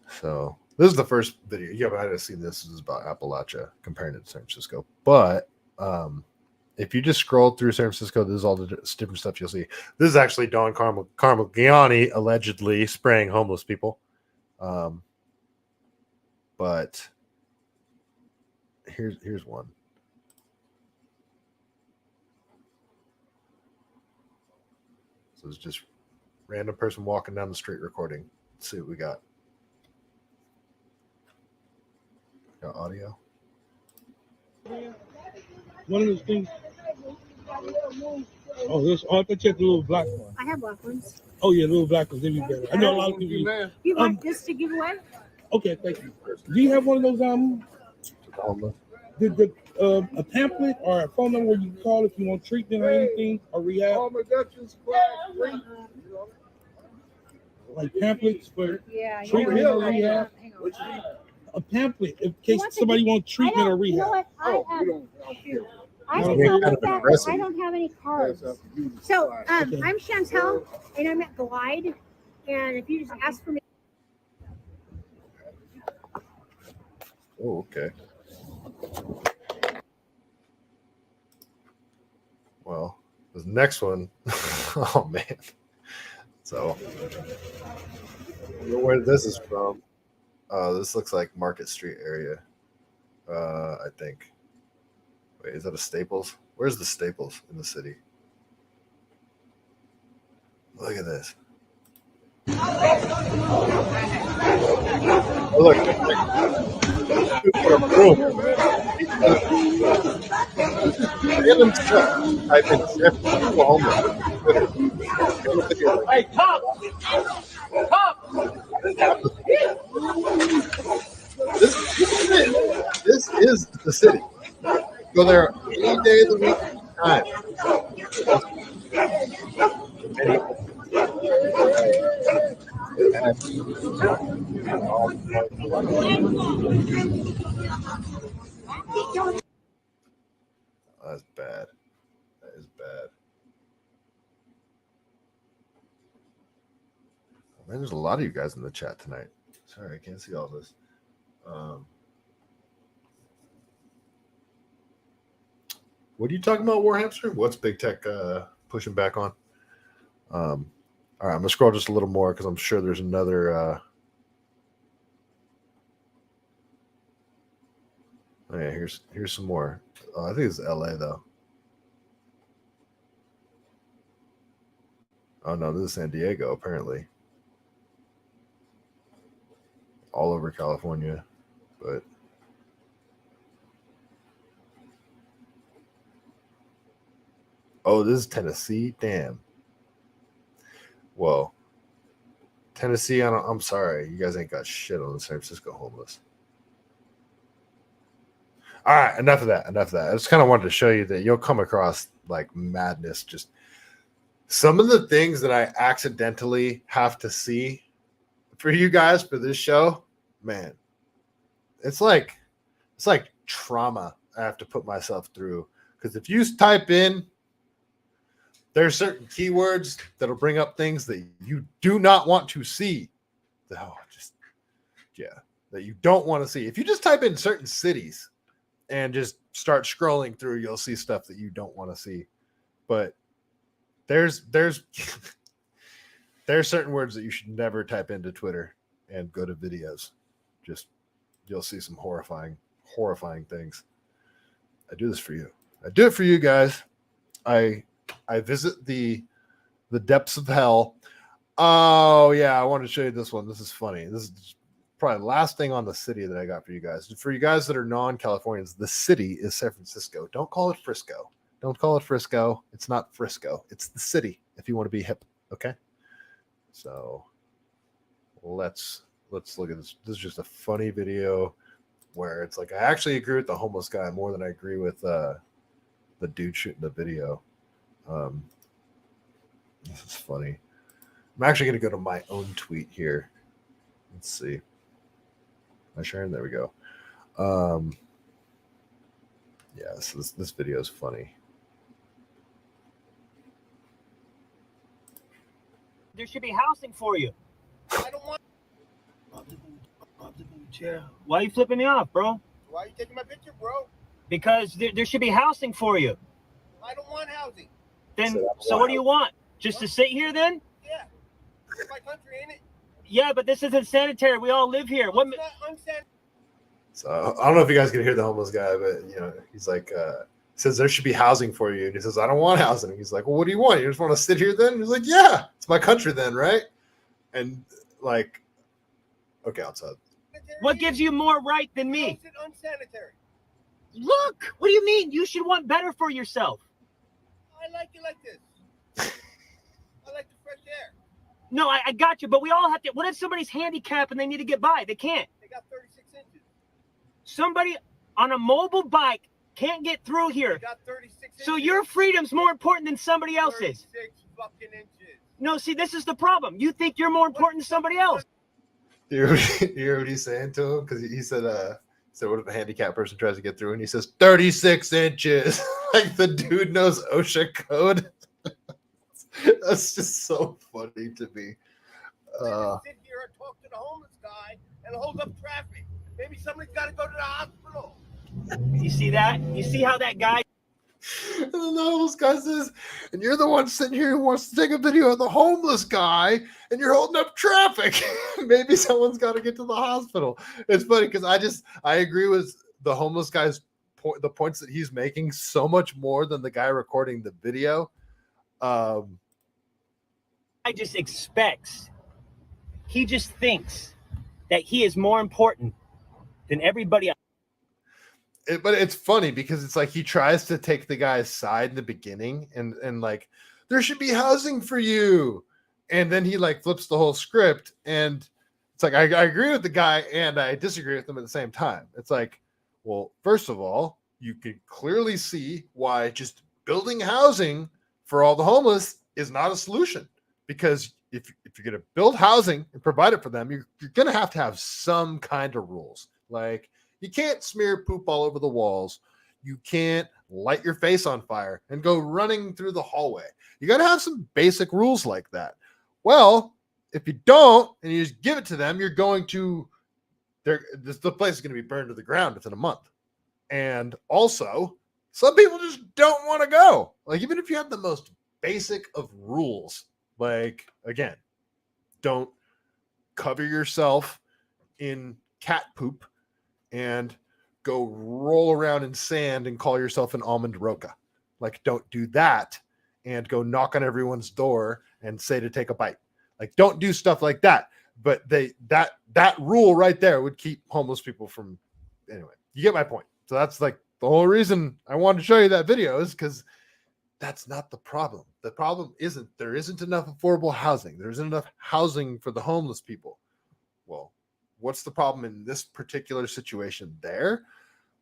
So this is the first video. You haven't seen this. This is about Appalachia comparing it to San Francisco. But if you just scroll through San Francisco, this is all the different stuff you'll see. This is actually Don Carmigliani allegedly spraying homeless people. But here's one. So it's just random person walking down the street recording. Let's see what we got. Got audio. One of those things. Oh, this. Oh, I thought you had the little black one. I have black ones. Oh yeah, little black ones. They'd be better. I know a lot of people. You want this to give away? Okay, thank you. Do you have one of those a pamphlet or a phone number where you can call if you want treatment or anything or rehab? Like pamphlets for treatment or rehab? A pamphlet in case somebody wants treatment or rehab. You know what? I don't have any cards. So I'm Chantel and I'm at Glide. And if you just ask for me. Oh, okay. Well, this next one, oh man. So, I don't know where this is from. Oh, this looks like Market Street area. I think. Wait, is that a Staples? Where's the Staples in the city? Look at this. Oh, look. I've been Oklahoma. Hey, cop! Cop! This is the city. Go there any day of the week, time. That's bad. That is bad. Man, there's a lot of you guys in the chat tonight. Sorry, I can't see all this. What are you talking about, Warhamster? What's big tech pushing back on? All right, I'm gonna scroll just a little more because I'm sure there's another. Oh yeah, here's some more. I think it's LA though. Oh no, this is San Diego apparently. All over California, but oh, this is Tennessee. Damn. Well, Tennessee. I'm sorry, you guys ain't got shit on the San Francisco homeless. All right, enough of that. Enough of that. I just kind of wanted to show you that you'll come across like madness. Just some of the things that I accidentally have to see for you guys for this show, man. It's like trauma I have to put myself through. Because if you type in, there are certain keywords that'll bring up things that you do not want to see. Oh, that you don't want to see. If you just type in certain cities and just start scrolling through, you'll see stuff that you don't want to see. But there's certain words that you should never type into Twitter and go to videos. Just you'll see some horrifying things. I do this for you. I do it for you guys. I visit the depths of hell. Oh yeah, I wanted to show you this one. This is funny. This is probably the last thing on the city that I got for you guys. For you guys that are non-Californians, the city is San Francisco. Don't call it Frisco. Don't call it Frisco. It's not Frisco. It's the city if you want to be hip. Okay. So let's look at this. This is just a funny video where it's like I actually agree with the homeless guy more than I agree with the dude shooting the video. This is funny. I'm actually going to go to my own tweet here. Let's see. Am I sharing? There we go. Yeah, so this video is funny. There should be housing for you. I don't want. Why are you flipping me off, bro? Why are you taking my picture, bro? Because there should be housing for you. I don't want housing. Then, so what do you want? Just to sit here then? Yeah. It's my country, ain't it? Yeah, but this isn't sanitary. We all live here. What? It's not unsanitary. So I don't know if you guys can hear the homeless guy, but he's like, says there should be housing for you. And he says, I don't want housing. He's like, well, what do you want? You just want to sit here then? He's like, yeah, it's my country then, right? And like, okay, outside. What gives you more right than me? It's unsanitary. Look, what do you mean? You should want better for yourself. I like it like this. I like the fresh air. No, I got you, but we all have to. What if somebody's handicapped and they need to get by? They can't. They got 36 inches. Somebody on a mobile bike can't get through here. They got 36 inches. So your freedom's more important than somebody else's. 36 fucking inches. No, see, this is the problem. You think you're more important than somebody else. You hear what he's saying to him? Because he said, what if a handicapped person tries to get through? And he says, 36 inches. Like the dude knows OSHA code. That's just so funny to me. Sit here and talk to the homeless guy and hold up traffic. Maybe somebody's got to go to the hospital. You see that? You see how that guy And then the homeless guy says, and you're the one sitting here who wants to take a video of the homeless guy, and you're holding up traffic. Maybe someone's got to get to the hospital. It's funny because I agree with the homeless guy's point, the points that he's making so much more than the guy recording the video. I just expects, he just thinks that he is more important than everybody else. But it's funny because it's like he tries to take the guy's side in the beginning and like, there should be housing for you. And then he like flips the whole script. And it's like, I agree with the guy and I disagree with him at the same time. It's like, well, first of all, you can clearly see why just building housing for all the homeless is not a solution. Because if you're going to build housing and provide it for them, you're going to have some kind of rules. Like, you can't smear poop all over the walls. You can't light your face on fire and go running through the hallway. You got to have some basic rules like that. Well, if you don't, and you just give it to them, you're going to, the place is going to be burned to the ground within a month. And also, some people just don't want to go. Like, even if you have the most basic of rules, like, again, don't cover yourself in cat poop and go roll around in sand and call yourself an almond roca. Like, don't do that and go knock on everyone's door and say to take a bite. Like, don't do stuff like that. But that rule right there would keep homeless people from, anyway, you get my point. So that's like the whole reason I wanted to show you that video is because that's not the problem. The problem isn't there isn't enough affordable housing. There isn't enough housing for the homeless people. Well, what's the problem in this particular situation there?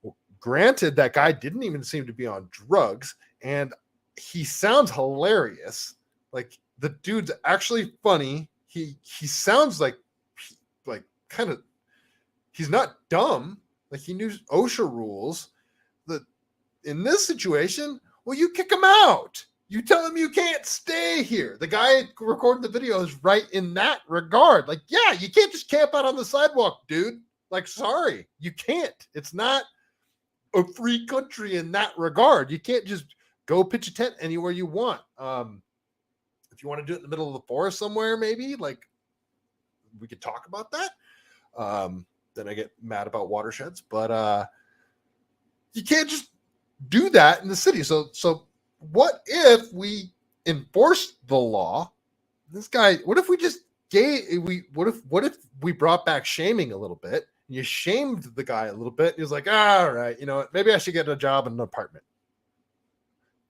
Well, granted, that guy didn't even seem to be on drugs, and he sounds hilarious. Like, the dude's actually funny. He sounds like kind of, he's not dumb. Like, he knew OSHA rules. That in this situation, well, you kick him out. You tell him you can't stay here. The guy recording the video is right in that regard. Like, yeah, you can't just camp out on the sidewalk, dude. Like, sorry, you can't. It's not a free country in that regard. You can't just go pitch a tent anywhere you want. If you want to do it in the middle of the forest somewhere, maybe, like, we could talk about that. Then I get mad about watersheds, but you can't just do that in the city. So what if we enforce the law? This guy, what if we just what if we brought back shaming a little bit? And you shamed the guy a little bit. And he was like, all right, you know what? Maybe I should get a job in an apartment.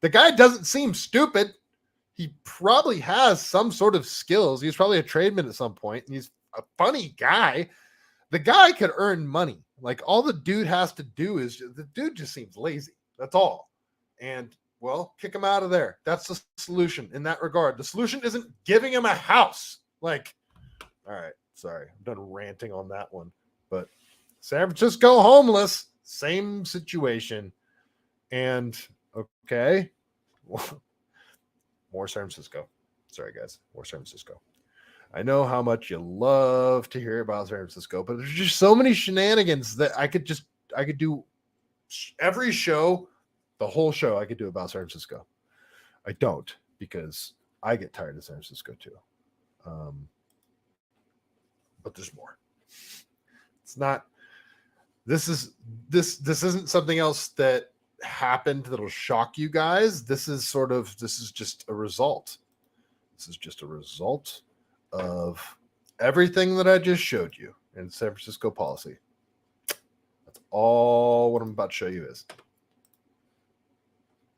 The guy doesn't seem stupid. He probably has some sort of skills. He's probably a tradesman at some point, and he's a funny guy. The guy could earn money. Like, all the dude has to do is, the dude just seems lazy. That's all. And, well, kick him out of there. That's the solution in that regard. The solution isn't giving him a house. Like, all right, sorry, I'm done ranting on that one. But San Francisco homeless, same situation. And, okay, more San Francisco. Sorry, guys, more San Francisco. I know how much you love to hear about San Francisco, but there's just so many shenanigans that I could do every show, the whole show I could do about San Francisco. I don't, because I get tired of San Francisco too. But there's more. It's not, this isn't something else that happened that'll shock you guys. This is just a result. This is just a result of everything that I just showed you in San Francisco policy. That's all what I'm about to show you is. I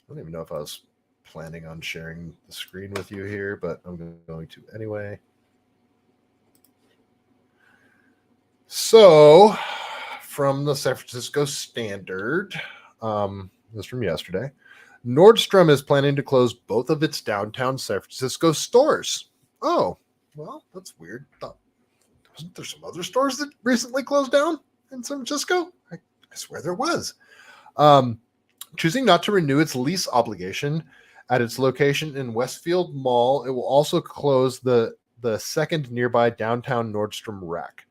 don't even know if I was planning on sharing the screen with you here, but I'm going to anyway. So, from the San Francisco Standard, this is from yesterday, Nordstrom is planning to close both of its downtown San Francisco stores. Oh, well, that's weird. Wasn't there some other stores that recently closed down in San Francisco? I swear there was. Choosing not to renew its lease obligation at its location in Westfield Mall, it will also close the second nearby downtown Nordstrom rack.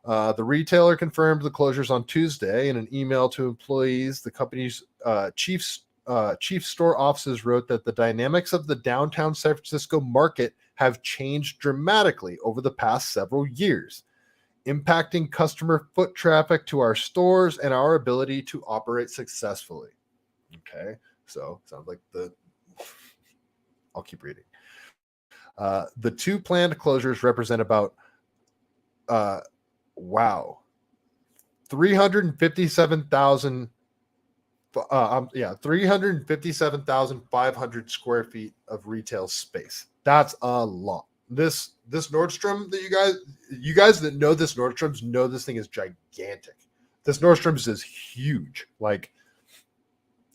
The retailer confirmed the closures on Tuesday in an email to employees. The company's chief chief store offices wrote that the dynamics of the downtown San Francisco market have changed dramatically over the past several years, impacting customer foot traffic to our stores and our ability to operate successfully. Okay, so sounds like I'll keep reading. The two planned closures represent about 357,000 357,500 square feet of retail space. That's a lot. This Nordstrom that you guys that know this Nordstrom's know this thing is gigantic. This Nordstrom's is huge. Like,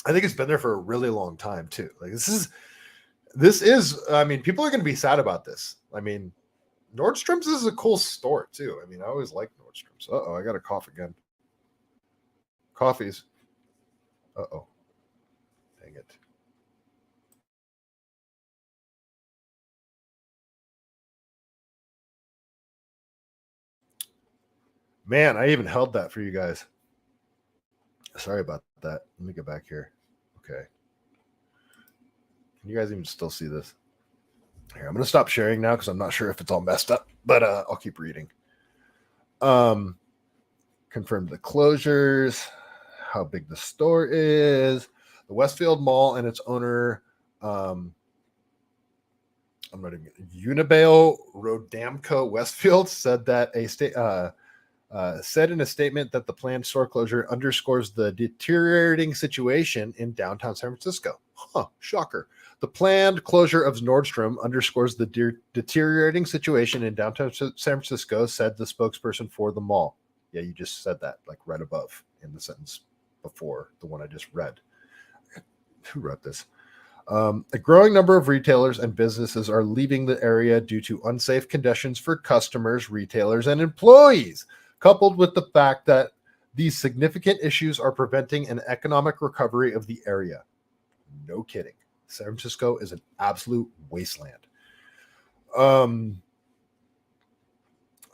I think it's been there for a really long time too. Like, this is I mean, people are going to be sad about this. I mean, Nordstrom's is a cool store too. I mean, I always like Nordstrom's. Uh-oh, I got a cough again. Coffees. Uh-oh. Dang it. Man, I even held that for you guys. Sorry about that. Let me get back here. Okay. Can you guys even still see this? Here, I'm going to stop sharing now because I'm not sure if it's all messed up, but I'll keep reading. Confirm the closures, how big the store is, the Westfield Mall and its owner, Unibail Rodamco Westfield said that said in a statement that the planned store closure underscores the deteriorating situation in downtown San Francisco. Shocker. The planned closure of Nordstrom underscores the deteriorating situation in downtown San Francisco, said the spokesperson for the mall. Yeah, you just said that, like right above in the sentence before the one I just read. Who wrote this? A growing number of retailers and businesses are leaving the area due to unsafe conditions for customers, retailers, and employees, coupled with the fact that these significant issues are preventing an economic recovery of the area. No kidding. San Francisco is an absolute wasteland. San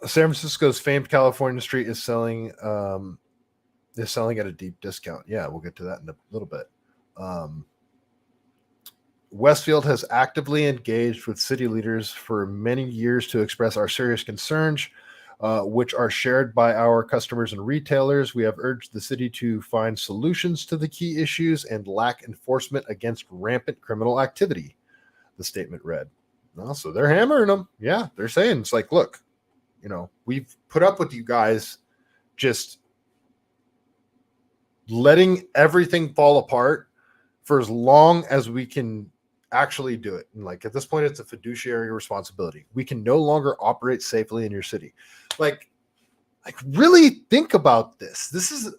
Francisco's famed California street is selling at a deep discount. Yeah, we'll get to that in a little bit. Westfield has actively engaged with city leaders for many years to express our serious concerns, which are shared by our customers and retailers. We have urged the city to find solutions to the key issues and lack enforcement against rampant criminal activity, the statement read. So they're hammering them. Yeah, they're saying, it's like, look, we've put up with you guys just letting everything fall apart for as long as we can actually do it. And like, at this point, it's a fiduciary responsibility. We can no longer operate safely in your city. Like really think about this. This is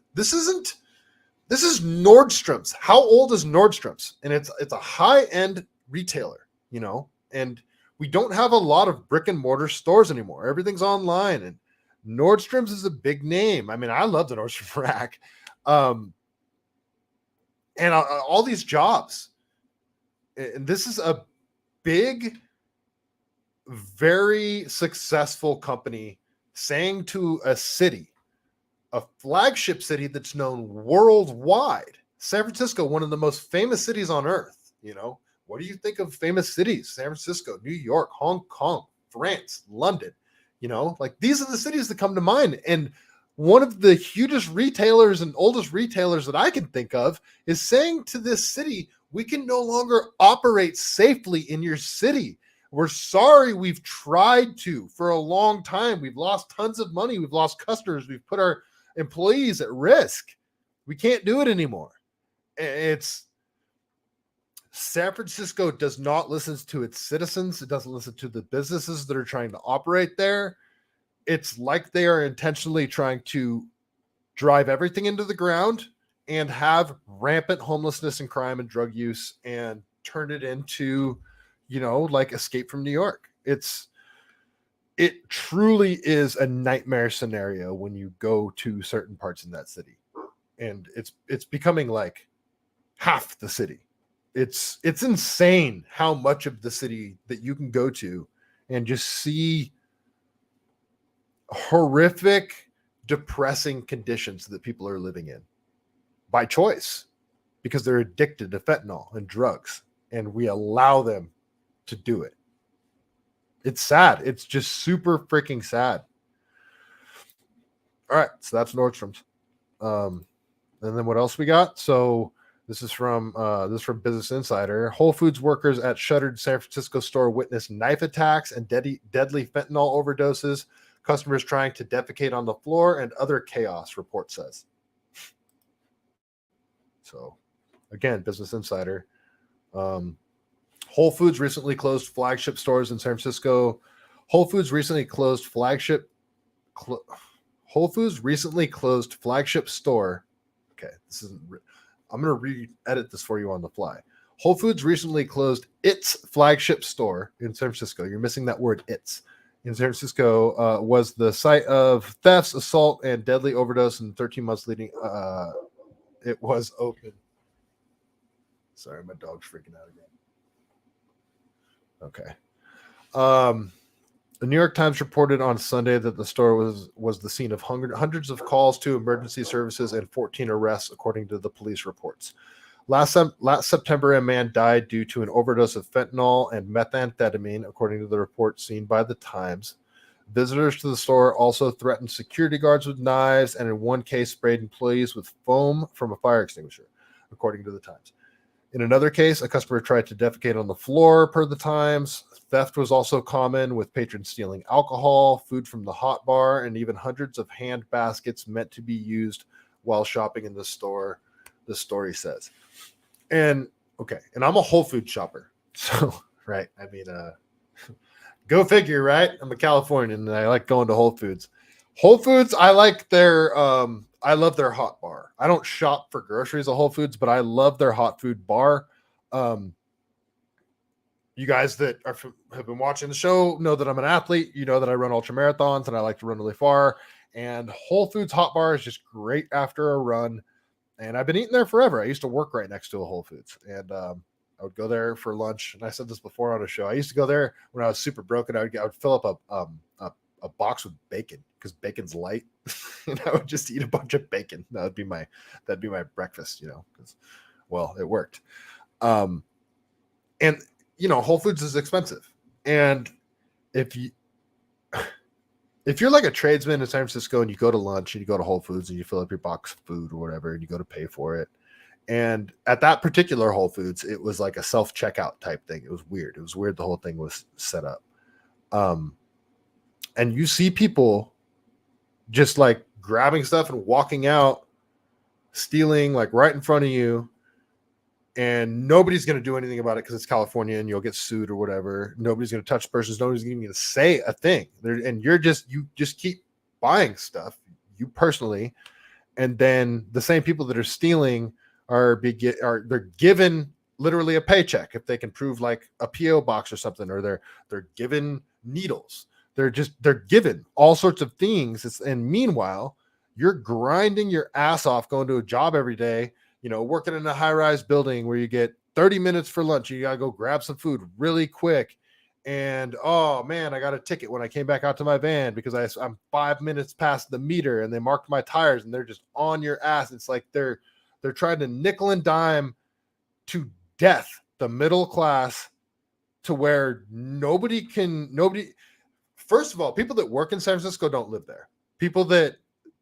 Nordstrom's. How old is Nordstrom's? And it's a high-end retailer, and we don't have a lot of brick and mortar stores anymore. Everything's online, and Nordstrom's is a big name. I mean, I love the Nordstrom Rack. And all these jobs. And this is a big, very successful company saying to a city, a flagship city that's known worldwide, San Francisco, one of the most famous cities on earth. What do you think of famous cities? San Francisco, New York, Hong Kong, France, London. Like, these are the cities that come to mind. And one of the hugest retailers and oldest retailers that I can think of is saying to this city, we can no longer operate safely in your city. We're sorry. We've tried to for a long time. We've lost tons of money. We've lost customers. We've put our employees at risk. We can't do it anymore. San Francisco does not listen to its citizens. It doesn't listen to the businesses that are trying to operate there. It's like they are intentionally trying to drive everything into the ground and have rampant homelessness and crime and drug use and turn it into, like Escape from New York. It truly is a nightmare scenario when you go to certain parts in that city. And it's becoming like half the city. It's insane how much of the city that you can go to and just see horrific, depressing conditions that people are living in by choice, because they're addicted to fentanyl and drugs, and we allow them to do it. It's sad. It's just super freaking sad. All right, so that's Nordstrom's. And then what else we got? So this is from Business Insider. Whole Foods workers at shuttered San Francisco store witnessed knife attacks and deadly fentanyl overdoses. Customers trying to defecate on the floor and other chaos, report says. So, again, Business Insider. Whole Foods recently closed flagship stores in San Francisco. Whole Foods recently closed flagship store. Okay, this isn't. I'm going to re-edit this for you on the fly. Whole Foods recently closed its flagship store in San Francisco. You're missing that word, its. In San Francisco, was the site of thefts, assault, and deadly overdose in 13 months leading. It was open. Sorry, my dog's freaking out again. Okay. The New York Times reported on Sunday that the store was the scene of hundreds of calls to emergency services and 14 arrests, according to the police reports. Last September, a man died due to an overdose of fentanyl and methamphetamine, according to the report seen by the Times. Visitors to the store also threatened security guards with knives and in one case sprayed employees with foam from a fire extinguisher, according to the Times. In another case, a customer tried to defecate on the floor, per the Times. Theft was also common, with patrons stealing alcohol, food from the hot bar, and even hundreds of hand baskets meant to be used while shopping in the store, the story says. And okay, and I'm a Whole Foods shopper. So, right, I mean, go figure, right? I'm a Californian and I like going to Whole Foods. Whole Foods, I like their I love their hot bar. I don't shop for groceries at Whole Foods, but I love their hot food bar. You guys that have been watching the show know that I'm an athlete. You know that I run ultra marathons and I like to run really far. And Whole Foods hot bar is just great after a run. And I've been eating there forever. I used to work right next to a Whole Foods, and I would go there for lunch. And I said this before on a show. I used to go there when I was super broken. I would fill up a box with bacon because bacon's light, and I would just eat a bunch of bacon. That'd be my breakfast, because, well, it worked. And Whole Foods is expensive, and if you're like a tradesman in San Francisco and you go to lunch and you go to Whole Foods and you fill up your box of food or whatever and you go to pay for it, and at that particular Whole Foods, it was like a self-checkout type thing. It was weird. The whole thing was set up. And you see people just like grabbing stuff and walking out, stealing like right in front of you. And nobody's going to do anything about it because it's California and you'll get sued or whatever. Nobody's going to touch persons. Nobody's even going to say a thing. And you just keep buying stuff, you personally. And then the same people that are stealing they're given literally a paycheck if they can prove like a PO box or something, or they're given needles. They're given all sorts of things. And meanwhile, you're grinding your ass off going to a job every day. Working in a high-rise building where you get 30 minutes for lunch. You got to go grab some food really quick. And, oh, man, I got a ticket when I came back out to my van because I'm 5 minutes past the meter and they marked my tires and they're just on your ass. It's like they're trying to nickel and dime to death the middle class to where nobody. First of all, people that work in San Francisco don't live there. People that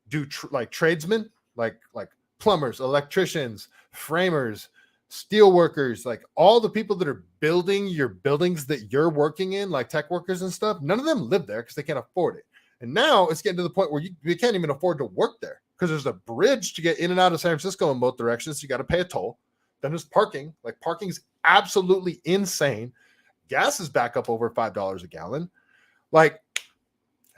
do like tradesmen, like plumbers, electricians, framers, steel workers, like all the people that are building your buildings that you're working in, like tech workers and stuff, none of them live there because they can't afford it. And now it's getting to the point where you can't even afford to work there because there's a bridge to get in and out of San Francisco in both directions. So you got to pay a toll. Then there's parking. Like parking's absolutely insane. Gas is back up over $5 a gallon. Like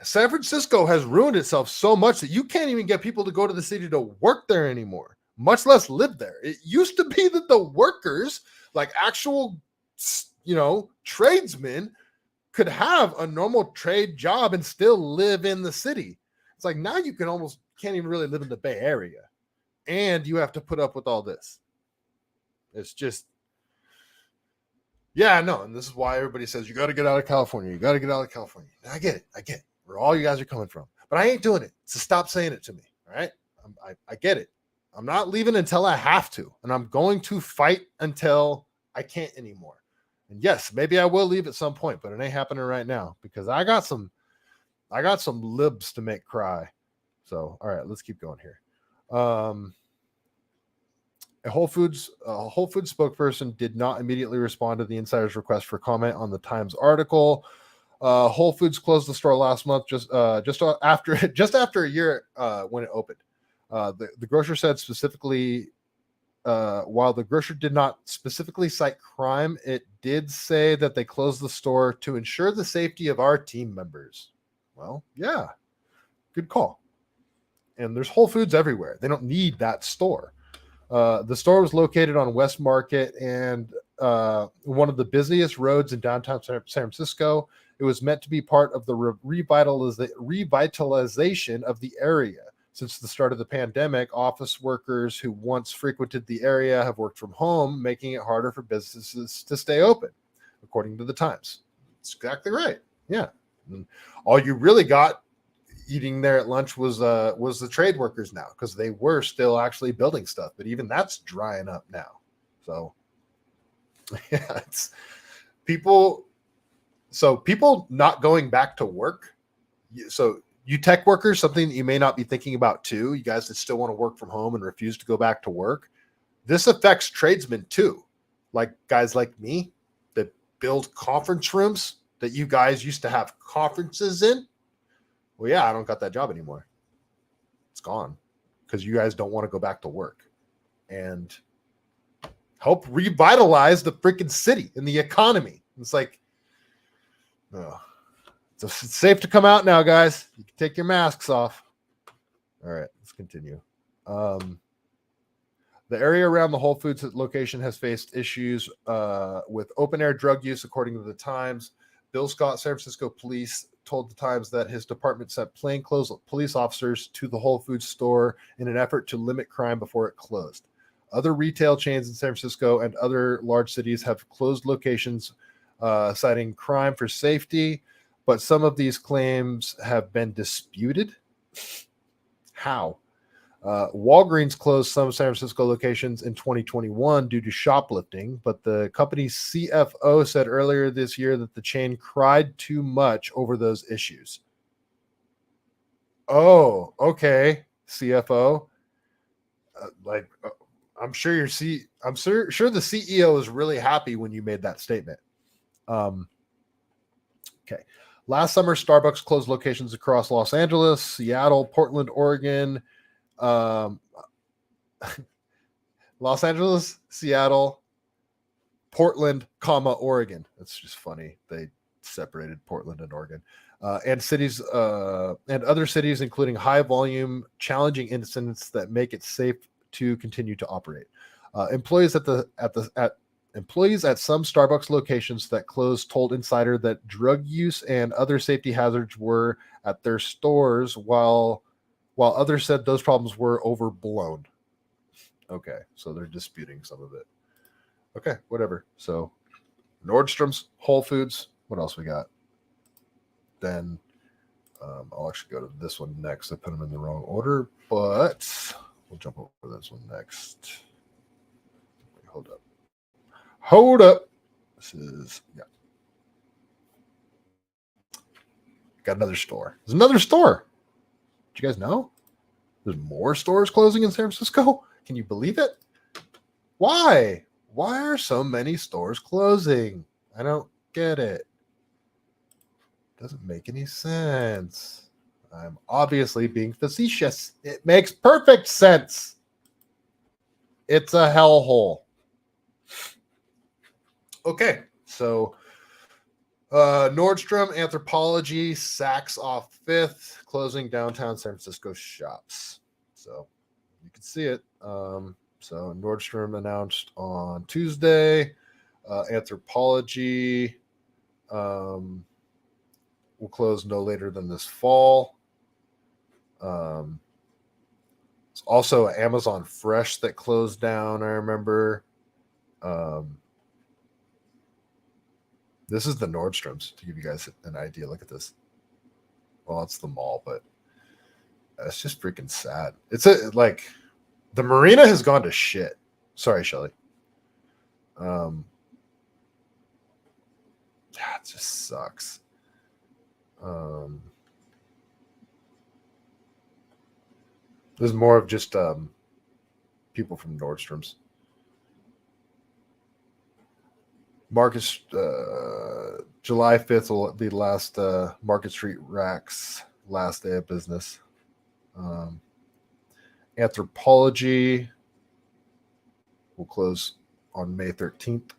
San Francisco has ruined itself so much that you can't even get people to go to the city to work there anymore, much less live there. It used to be that the workers, like actual, tradesmen, could have a normal trade job and still live in the city. It's like now you can't even really live in the Bay Area, and you have to put up with all this. It's just, yeah, no. And this is why everybody says you got to get out of California. You got to get out of California. I get it. Where all you guys are coming from, but I ain't doing it. So stop saying it to me. All right. I get it. I'm not leaving until I have to, and I'm going to fight until I can't anymore. And yes, maybe I will leave at some point, but it ain't happening right now because I got some libs to make cry. So, all right, let's keep going here. A Whole Foods spokesperson did not immediately respond to the insider's request for comment on the Times article. Whole Foods closed the store last month, just after a year when it opened. The grocer said specifically, while the grocer did not specifically cite crime, it did say that they closed the store to ensure the safety of our team members. Well, yeah, good call. And there's Whole Foods everywhere. They don't need that store. The store was located on West Market and one of the busiest roads in downtown San Francisco. It was meant to be part of the revitalization of the area. Since the start of the pandemic, office workers who once frequented the area have worked from home, making it harder for businesses to stay open, according to the Times. That's exactly right. Yeah. And all you really got eating there at lunch was the trade workers now, because they were still actually building stuff, but even that's drying up now. So yeah, it's people not going back to work. So you tech workers, something that you may not be thinking about too, you guys that still want to work from home and refuse to go back to work, this affects tradesmen too, like guys like me that build conference rooms that you guys used to have conferences in. Well, yeah, I don't got that job anymore. It's gone because you guys don't want to go back to work and help revitalize the freaking city and the economy. It's like, oh, it's safe to come out now, guys. You can take your masks off. All right, let's continue. The area around the Whole Foods location has faced issues with open-air drug use, according to the Times. Bill Scott, San Francisco police, told the Times that his department sent plainclothes police officers to the Whole Foods store in an effort to limit crime before it closed. Other retail chains in San Francisco and other large cities have closed locations, citing crime for safety, but some of these claims have been disputed. How? Walgreens closed some San Francisco locations in 2021 due to shoplifting, but the company's CFO said earlier this year that the chain cried too much over those issues. Oh, okay, CFO. I'm sure the CEO is really happy when you made that statement. Okay. Last summer, Starbucks closed locations across Los Angeles, Seattle, Portland, Oregon. Los Angeles, Seattle, Portland, Oregon. That's just funny. They separated Portland and Oregon, and cities and other cities, including high volume, challenging incidents that make it safe to continue to operate. Employees at some Starbucks locations that closed told Insider that drug use and other safety hazards were at their stores, while others said those problems were overblown. Okay, so they're disputing some of it. Okay, whatever. So Nordstrom's, Whole Foods, what else we got? Then I'll actually go to this one next. I put them in the wrong order, but we'll jump over this one next. Wait, hold up. This is, yeah. Got another store. There's another store. Did you guys know? There's more stores closing in San Francisco? Can you believe it? Why? Why are so many stores closing? I don't get it. Doesn't make any sense. I'm obviously being facetious. It makes perfect sense. It's a hellhole. Okay, so Nordstrom Anthropology sacks off 5th, closing downtown San Francisco shops. So you can see it. So Nordstrom announced on Tuesday, Anthropology will close no later than this fall. It's also Amazon Fresh that closed down, I remember. This is the Nordstroms to give you guys an idea. Look at this. Well, it's the mall, but it's just freaking sad. It's The marina has gone to shit. Sorry, Shelly. It just sucks. There's more of just people from Nordstrom's. Marcus, July 5th will be the last Market Street Racks last day of business. Anthropology will close on May 13th.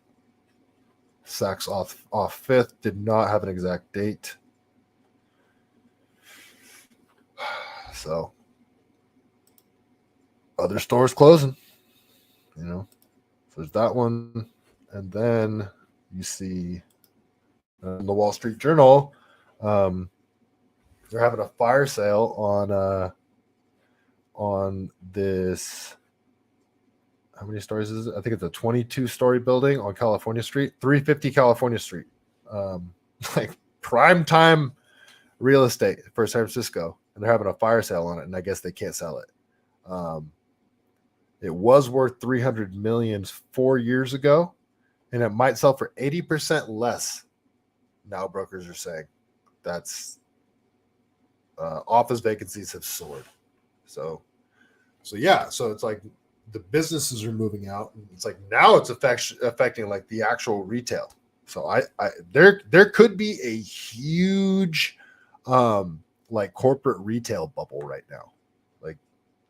Saks off 5th did not have an exact date. So other stores closing, you know. So there's that one. And then you see in the Wall Street Journal, they're having a fire sale on this. How many stories is it? I think it's a 22-story building on California Street, 350 California Street. Like prime time real estate for San Francisco. And they're having a fire sale on it, and I guess they can't sell it. It was worth $300 million 4 years ago, and it might sell for 80% less. Now brokers are saying that's office vacancies have soared. So yeah. So it's like the businesses are moving out. It's like now it's affecting like the actual retail. So there could be a huge like corporate retail bubble right now, like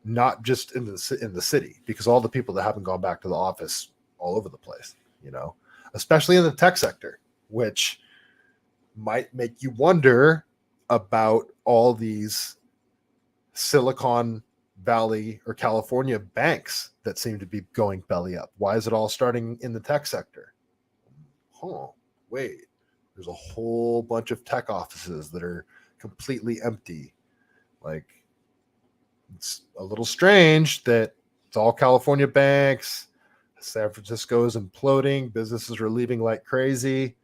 not just in the city, because all the people that haven't gone back to the office all over the place, you know, especially in the tech sector, which might make you wonder about all these Silicon Valley or California banks that seem to be going belly up. Why is it all starting in the tech sector? Wait, there's a whole bunch of tech offices that are completely empty. Like, it's a little strange that it's all California banks. San Francisco is imploding. Businesses are leaving like crazy.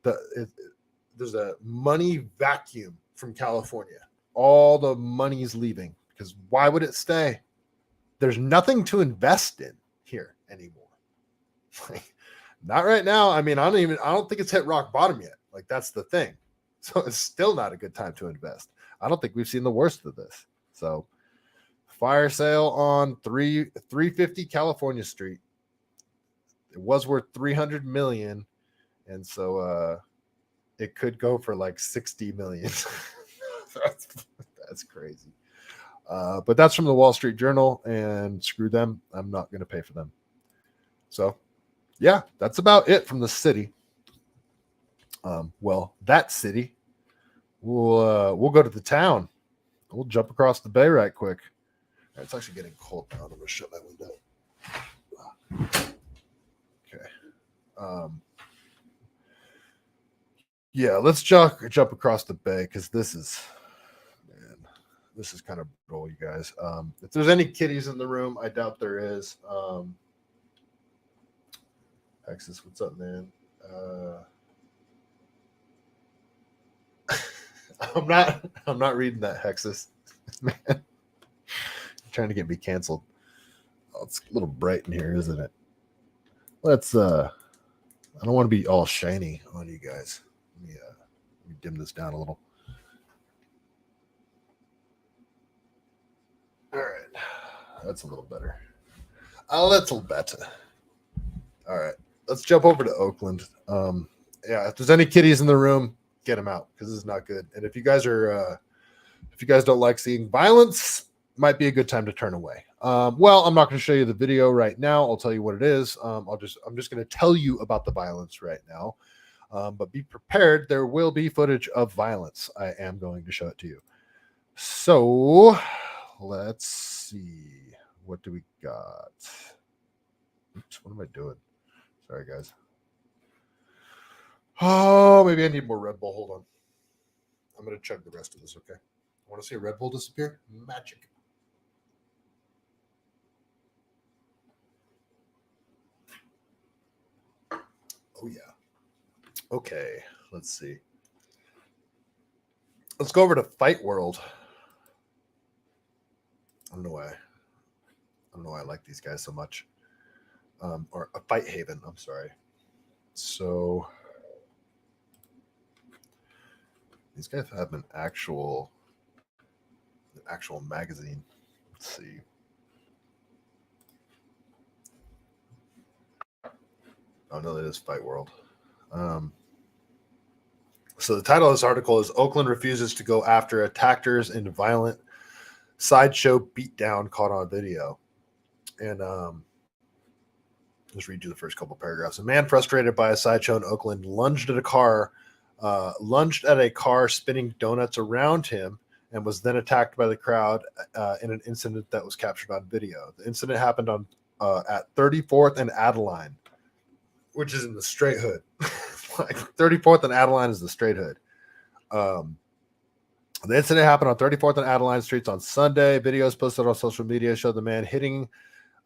There's a money vacuum from California. All the money's leaving, because why would it stay? There's nothing to invest in here anymore. Not right now. I mean, I don't think it's hit rock bottom yet. Like, that's the thing. So it's still not a good time to invest. I don't think we've seen the worst of this. So fire sale on 350 California Street. It was worth 300 million. And so it could go for like 60 million. That's crazy. But that's from the Wall Street Journal, and screw them. I'm not going to pay for them. So yeah, that's about it from the city. Well, that city, we'll go to the town. We'll jump across the bay right quick. It's actually getting cold now. I'm going to shut my window. Okay. Yeah, let's jump across the bay, because this is kind of brutal, you guys. If there's any kitties in the room, I doubt there is. Texas, what's up, man? I'm not reading that, Hexus. Man, you're trying to get me canceled. Oh, it's a little bright in here, isn't it? Let's I don't want to be all shiny on you guys. Let me dim this down a little. All right. That's a little better. A little better. All right. Let's jump over to Oakland. Yeah, if there's any kitties in the room, get them out, because this is not good. And if you guys don't like seeing violence, might be a good time to turn away. Well, I'm not going to show you the video right now. I'll tell you what it is. I'm just going to tell you about the violence right now. But be prepared. There will be footage of violence. I am going to show it to you. So let's see. What do we got? Oops, what am I doing? Sorry, guys. Oh, maybe I need more Red Bull. Hold on. I'm going to chug the rest of this, okay? I want to see a Red Bull disappear? Magic. Oh, yeah. Okay, let's see. Let's go over to Fight World. I don't know why don't know why I like these guys so much. Or a Fight Haven, I'm sorry. So these guys have an actual magazine. Let's see. Oh no, that is Fight World. So the title of this article is Oakland refuses to go after attackers in violent sideshow beatdown caught on video. And just read you the first couple paragraphs. A man frustrated by a sideshow in Oakland lunged at a car spinning donuts around him and was then attacked by the crowd in an incident that was captured on video. The incident happened on at 34th and Adeline, which is in the straight hood. Like 34th and Adeline is the straight hood. The incident happened on 34th and Adeline streets on Sunday. Videos posted on social media show the man hitting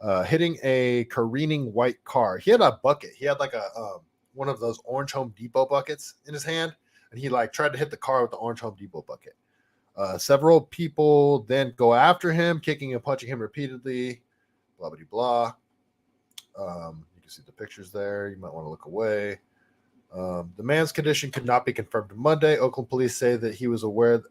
a careening white car. He had a bucket. He had like a one of those orange Home Depot buckets in his hand, and he like tried to hit the car with the orange Home Depot bucket. Several people then go after him, kicking and punching him repeatedly. Blah blah blah. You can see the pictures there. You might want to look away. The man's condition could not be confirmed Monday. Oakland police say that he was aware.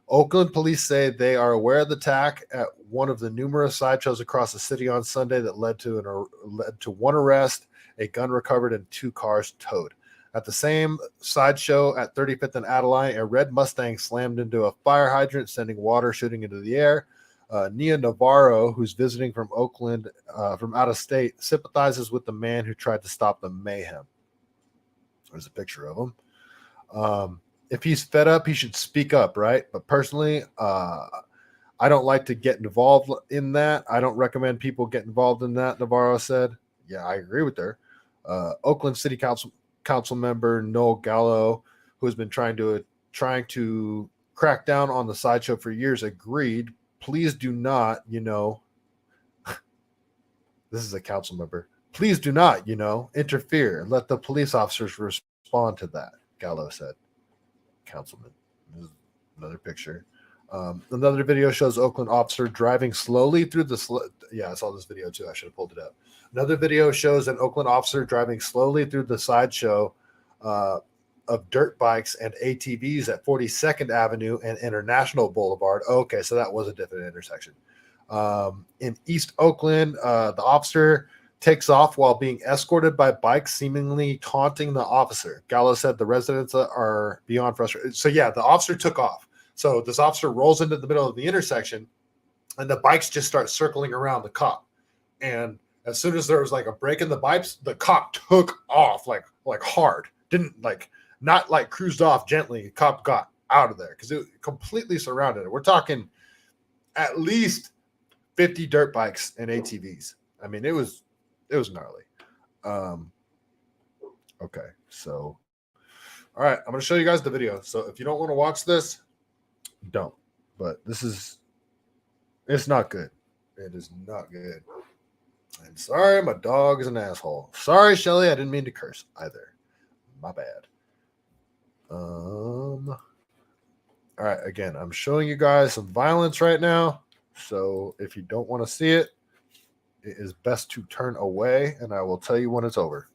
Oakland police say they are aware of the attack at one of the numerous sideshows across the city on Sunday that led to one arrest, a gun recovered, and 2 cars towed. At the same sideshow at 35th and Adeline, a red Mustang slammed into a fire hydrant, sending water shooting into the air. Nia Navarro, who's visiting from Oakland from out of state, sympathizes with the man who tried to stop the mayhem. There's a picture of him. If he's fed up, he should speak up, right? But personally, I don't like to get involved in that. I don't recommend people get involved in that, Navarro said. Yeah, I agree with her. Oakland City Council member Noel Gallo, who has been trying to crack down on the sideshow for years, agreed. Please do not, this is a council member. Please do not, interfere and let the police officers respond to that, Gallo said. Councilman. This is another picture. Another video shows Oakland officer driving slowly through the... I saw this video too. I should have pulled it up. Another video shows an Oakland officer driving slowly through the sideshow of dirt bikes and ATVs at 42nd Avenue and International Boulevard. Okay, so that was a different intersection. In East Oakland, the officer takes off while being escorted by bikes, seemingly taunting the officer. Gallo said the residents are beyond frustrated. So yeah, the officer took off. So this officer rolls into the middle of the intersection, and the bikes just start circling around the cop. And as soon as there was like a break in the bikes, the cop took off like hard. Not cruised off gently. The cop got out of there because it completely surrounded it. We're talking at least 50 dirt bikes and ATVs. I mean, it was gnarly. Okay, so all right, I'm going to show you guys the video. So if you don't want to watch this, don't. But it's not good. It is not good. I'm sorry, my dog is an asshole. Sorry, Shelly, I didn't mean to curse either. My bad. All right, again, I'm showing you guys some violence right now. So if you don't want to see it, it is best to turn away, and I will tell you when it's over.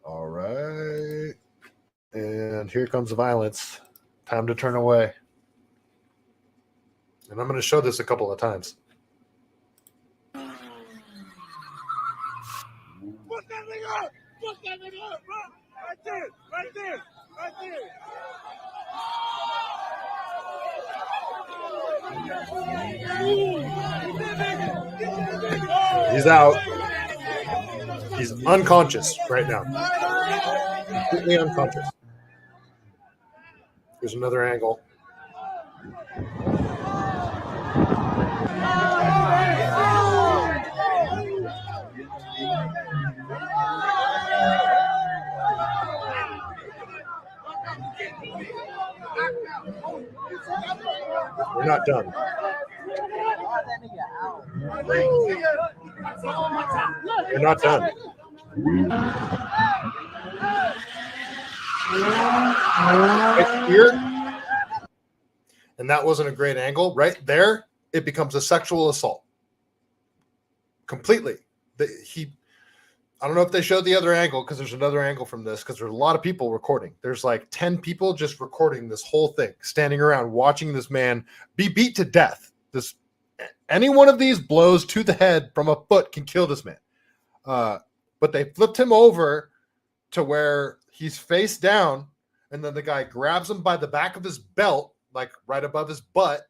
All right. And here comes the violence. Time to turn away. And I'm going to show this a couple of times. Fuck that nigga up! Fuck that nigga up, bro! Right there! Right there! Right there! He's out. He's unconscious right now. Completely unconscious. Here's another angle. We're not done. We're not done. Right here, and that wasn't a great angle. Right there it becomes a sexual assault. Completely. I don't know if they showed the other angle, because there's another angle from this, because there's a lot of people recording. There's like 10 people just recording this whole thing, standing around watching this man be beat to death. Any one of these blows to the head from a foot can kill this man. But they flipped him over to where he's face down, and then the guy grabs him by the back of his belt, like right above his butt,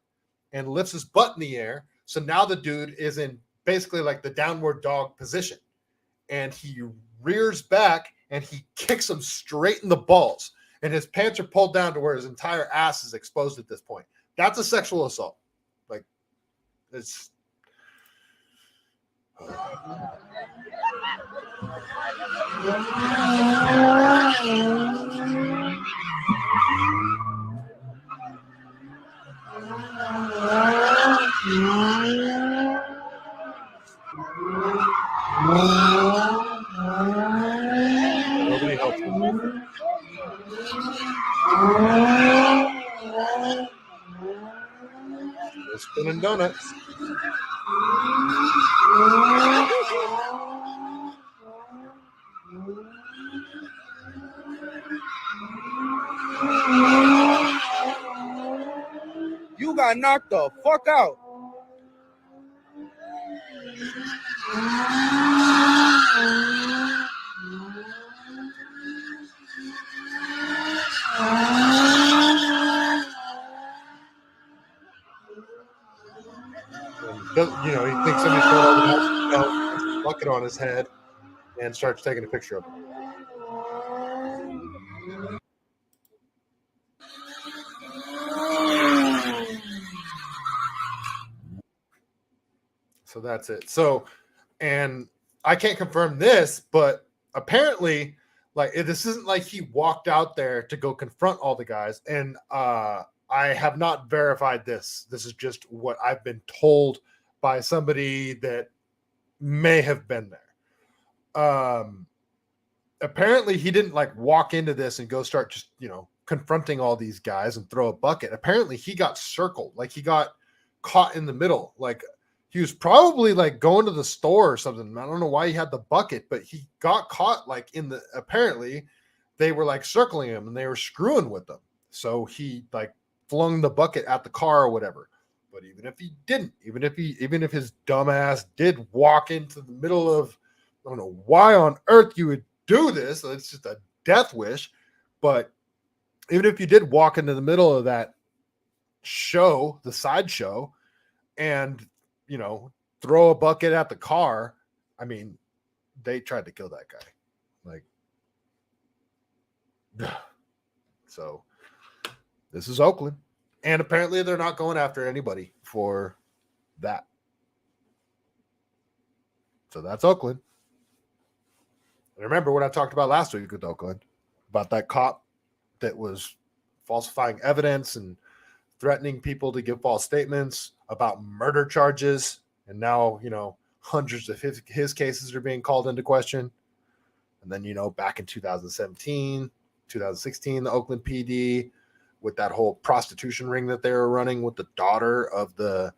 and lifts his butt in the air. So now the dude is in basically like the downward dog position. And he rears back and he kicks him straight in the balls. And his pants are pulled down to where his entire ass is exposed at this point. That's a sexual assault. Like, it's... Nobody helps him. It's spinning donuts. You got knocked the fuck out. You know, he thinks somebody's throwing a bucket on his head and starts taking a picture of him. So that's it. So, and I can't confirm this, but apparently, like, this isn't like he walked out there to go confront all the guys. And I have not verified this. This is just what I've been told by somebody that may have been there. Apparently he didn't like walk into this and go start just, you know, confronting all these guys and throw a bucket. Apparently he got circled, like he got caught in the middle. Like he was probably like going to the store or something. I don't know why he had the bucket, but he got caught like apparently they were like circling him and they were screwing with them. So he like flung the bucket at the car or whatever. But even if he didn't, even if his dumb ass did walk into the middle of, I don't know why on earth you would do this. It's just a death wish. But even if you did walk into the middle of that show, the sideshow, and, you know, throw a bucket at the car, I mean, they tried to kill that guy. Like, so this is Oakland. And apparently they're not going after anybody for that. So that's Oakland. And remember what I talked about last week with Oakland, about that cop that was falsifying evidence and threatening people to give false statements about murder charges. And now, you know, hundreds of his cases are being called into question. And then, you know, back in 2017, 2016, the Oakland PD, with that whole prostitution ring that they were running with the daughter of the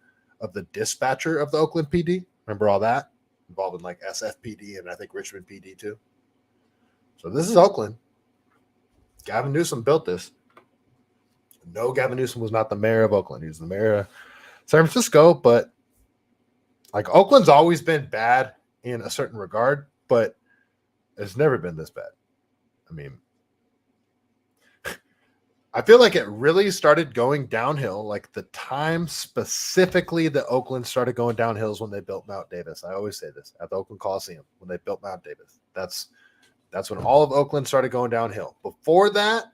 dispatcher of the Oakland PD. Remember all that? Involving like SFPD and I think Richmond PD too. So this is Oakland. Gavin Newsom built this. No, Gavin Newsom was not the mayor of Oakland. He was the mayor of San Francisco, but like Oakland's always been bad in a certain regard, but it's never been this bad. I mean, I feel like it really started going downhill. Like the time specifically that Oakland started going downhill is when they built Mount Davis. I always say this, at the Oakland Coliseum, when they built Mount Davis. That's when all of Oakland started going downhill. Before that,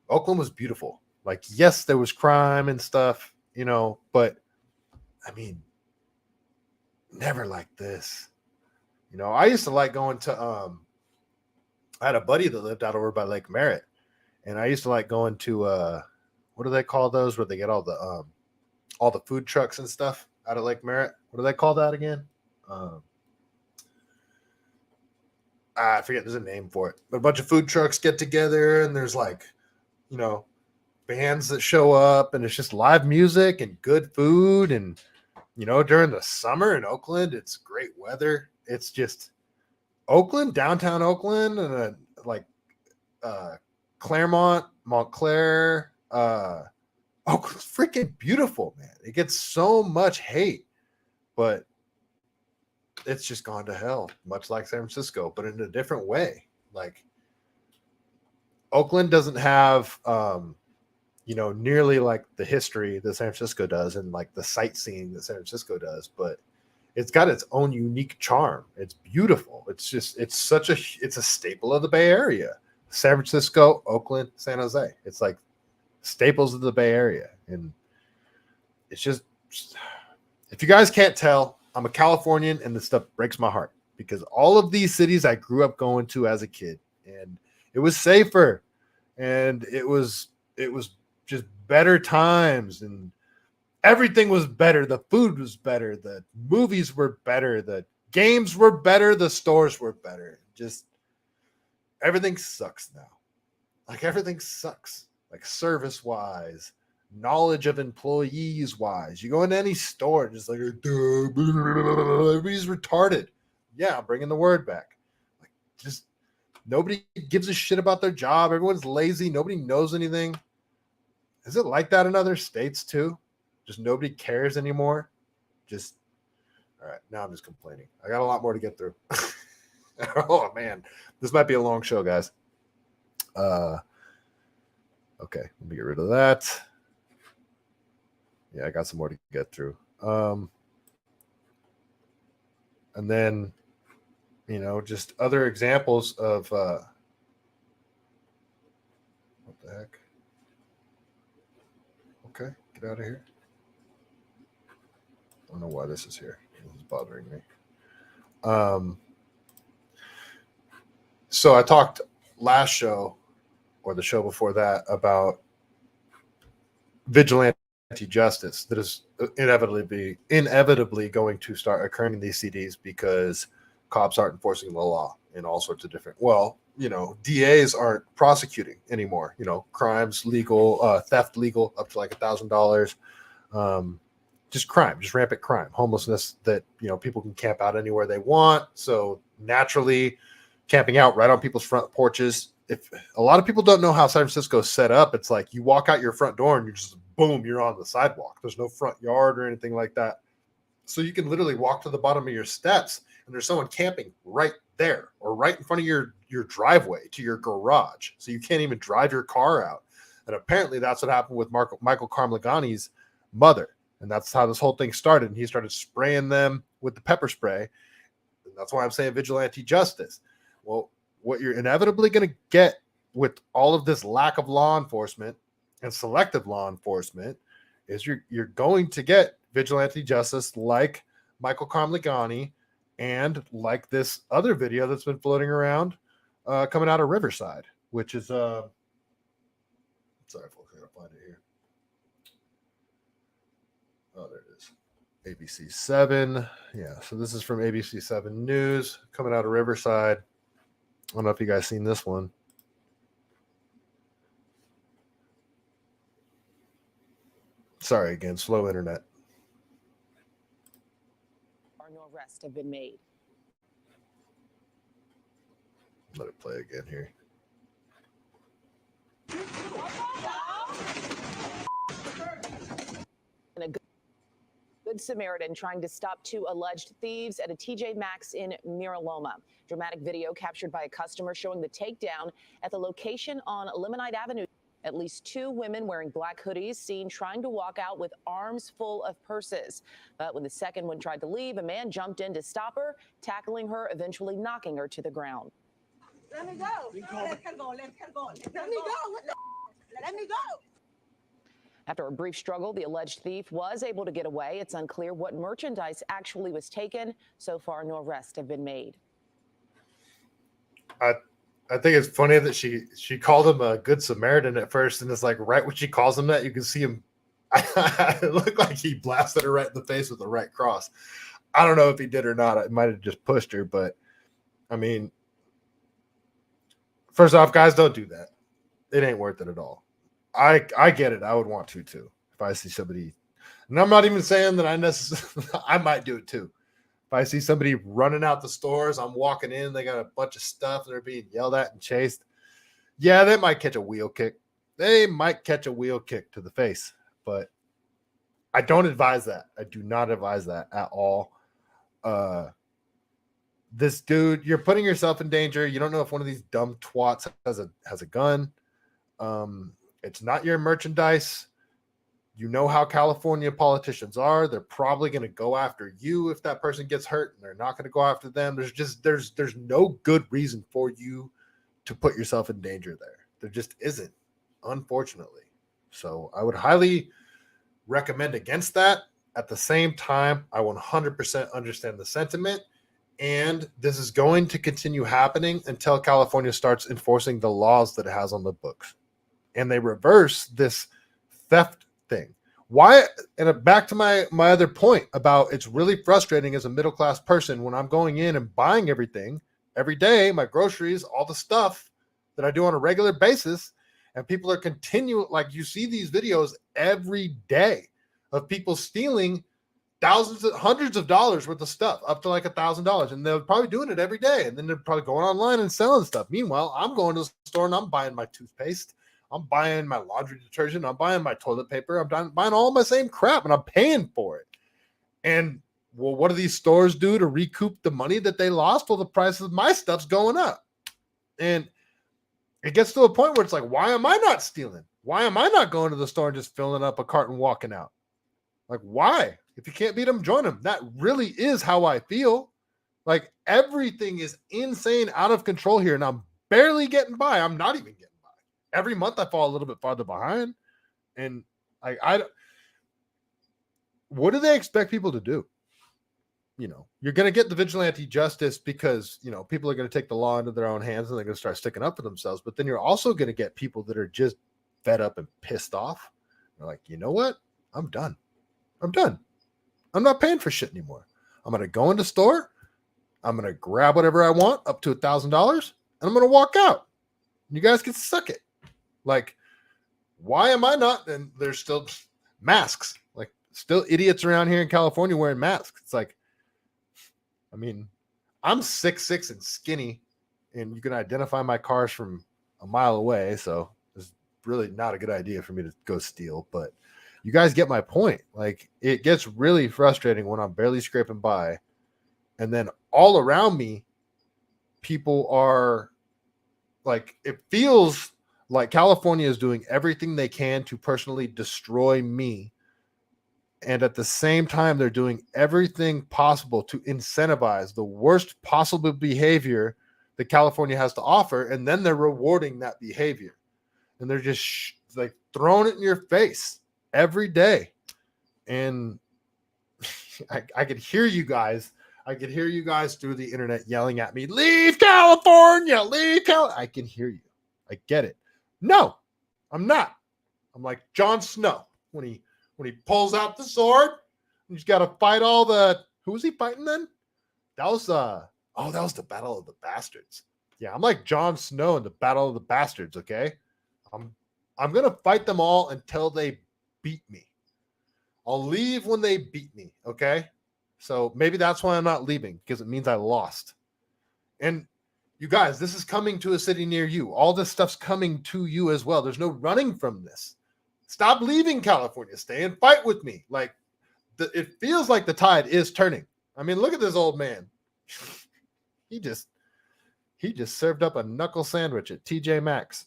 Oakland was beautiful. Like, yes, there was crime and stuff, you know, but I mean, never like this. You know, I used to like going to, I had a buddy that lived out over by Lake Merritt. And I used to like going to what do they call those where they get all the food trucks and stuff out of Lake Merritt? What do they call that again? I forget. There's a name for it. But a bunch of food trucks get together and there's like, you know, bands that show up, and it's just live music and good food. And, you know, during the summer in Oakland, it's great weather. It's just Oakland, downtown Oakland, and Claremont, Montclair, Oakland's freaking beautiful, man. It gets so much hate, but it's just gone to hell, much like San Francisco, but in a different way. Like, Oakland doesn't have, nearly like the history that San Francisco does and like the sightseeing that San Francisco does, but it's got its own unique charm. It's beautiful. It's a staple of the Bay Area. San Francisco, Oakland, San Jose. It's like staples of the Bay Area. And it's just, if you guys can't tell, I'm a Californian, and this stuff breaks my heart because all of these cities I grew up going to as a kid, and it was safer, and it was just better times, and everything was better. The food was better. The movies were better. The games were better. The stores were better. Just everything sucks now. Like, everything sucks. Like, service-wise, knowledge of employees-wise. You go into any store, just like, everybody's retarded. Yeah, I'm bringing the word back. Like, just nobody gives a shit about their job. Everyone's lazy. Nobody knows anything. Is it like that in other states too? Just nobody cares anymore? Just, all right, now I'm just complaining. I got a lot more to get through. Oh, man. This might be a long show, guys. Okay, let me get rid of that. Yeah, I got some more to get through. And then, just other examples of what the heck? Okay, get out of here. I don't know why this is here. This is bothering me. So I talked last show or the show before that about vigilante justice that is inevitably going to start occurring in these CDs because cops aren't enforcing the law in all sorts of different, DAs aren't prosecuting anymore, crimes legal, theft legal up to like $1,000, just crime, just rampant crime, homelessness that, people can camp out anywhere they want. So naturally camping out right on people's front porches. If a lot of people don't know how San Francisco is set up, it's like you walk out your front door and you're just boom, you're on the sidewalk. There's no front yard or anything like that. So you can literally walk to the bottom of your steps and there's someone camping right there or right in front of your driveway to your garage. So you can't even drive your car out. And apparently that's what happened with Michael Carmelagani's mother. And that's how this whole thing started. And he started spraying them with the pepper spray. And that's why I'm saying vigilante justice. Well, what you're inevitably going to get with all of this lack of law enforcement and selective law enforcement is you're going to get vigilante justice like Michael Carmelagani and like this other video that's been floating around coming out of Riverside, which is sorry folks, I gotta find it here. Oh, there it is. ABC 7. Yeah, so this is from ABC 7 News coming out of Riverside. I don't know if you guys seen this one. Sorry again, slow internet. No arrests have been made. Let it play again here. And a Good Samaritan trying to stop two alleged thieves at a TJ Maxx in Miraloma. Dramatic video captured by a customer showing the takedown at the location on Limonite Avenue. At least two women wearing black hoodies seen trying to walk out with arms full of purses. But when the second one tried to leave, a man jumped in to stop her, tackling her, eventually knocking her to the ground. Let me go. Let her go. Let her go. Let me go. Let me go. After a brief struggle, the alleged thief was able to get away. It's unclear what merchandise actually was taken. So far, no arrests have been made. I think it's funny that she called him a good Samaritan at first, and it's like right when she calls him that, you can see him. It looked like he blasted her right in the face with the right cross. I don't know if he did or not. It might have just pushed her, but I mean, first off, guys, don't do that. It ain't worth it at all. I get it. I would want to too if I see somebody, and I'm not even saying that I necessarily I might do it too. If I see somebody running out the stores, I'm walking in, they got a bunch of stuff, and they're being yelled at and chased. Yeah, they might catch a wheel kick. They might catch a wheel kick to the face, but I don't advise that. I do not advise that at all. This dude, you're putting yourself in danger. You don't know if one of these dumb twats has a gun. It's not your merchandise. You know how California politicians are. They're probably going to go after you if that person gets hurt, and they're not going to go after them. There's no good reason for you to put yourself in danger there. There just isn't, unfortunately. So I would highly recommend against that. At the same time, I 100% understand the sentiment, and this is going to continue happening until California starts enforcing the laws that it has on the books, and they reverse this theft thing. Why? And back to my other point about it's really frustrating as a middle-class person when I'm going in and buying everything every day, my groceries, all the stuff that I do on a regular basis, and people are continuing, like you see these videos every day of people stealing hundreds of dollars worth of stuff, up to like $1,000, and they're probably doing it every day, and then they're probably going online and selling stuff. Meanwhile, I'm going to the store and I'm buying my toothpaste, I'm buying my laundry detergent, I'm buying my toilet paper, I'm buying all my same crap, and I'm paying for it. And well, what do these stores do to recoup the money that they lost? Well, the price of my stuff's going up. And it gets to a point where it's like, why am I not stealing? Why am I not going to the store and just filling up a cart and walking out? Like, why? If you can't beat them, join them. That really is how I feel. Like, everything is insane, out of control here, and I'm barely getting by. I'm not even getting by. Every month I fall a little bit farther behind. And what do they expect people to do? You know, you're going to get the vigilante justice because, you know, people are going to take the law into their own hands and they're going to start sticking up for themselves. But then you're also going to get people that are just fed up and pissed off. They're like, you know what? I'm done. I'm done. I'm not paying for shit anymore. I'm going to go in the store. I'm going to grab whatever I want up to $1,000 and I'm going to walk out. You guys can suck it. Like, why am I not? And there's still masks, like still idiots around here in California wearing masks. It's like, I mean, I'm 6'6" and skinny, and you can identify my cars from a mile away. So it's really not a good idea for me to go steal, but you guys get my point. Like, it gets really frustrating when I'm barely scraping by, and then all around me, people are like, it feels like California is doing everything they can to personally destroy me. And at the same time, they're doing everything possible to incentivize the worst possible behavior that California has to offer. And then they're rewarding that behavior. And they're just like throwing it in your face every day. And I could hear you guys. I could hear you guys through the internet yelling at me, leave California, leave California. I can hear you. I get it. No, I'm not. I'm like Jon Snow when he pulls out the sword, he's got to fight all the, who was he fighting then? That was that was the Battle of the Bastards. Yeah, I'm like Jon Snow in the Battle of the Bastards, okay? I'm going to fight them all until they beat me. I'll leave when they beat me, okay? So maybe that's why I'm not leaving, because it means I lost. And you guys, this is coming to a city near you. All this stuff's coming to you as well. There's no running from this. Stop leaving California. Stay and fight with me. Like, it feels like the tide is turning. I mean, look at this old man. He just served up a knuckle sandwich at TJ Maxx.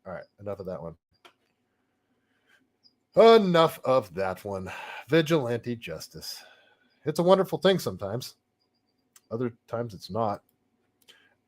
All right, enough of that one. Enough of that one. Vigilante justice. It's a wonderful thing sometimes. Other times it's not.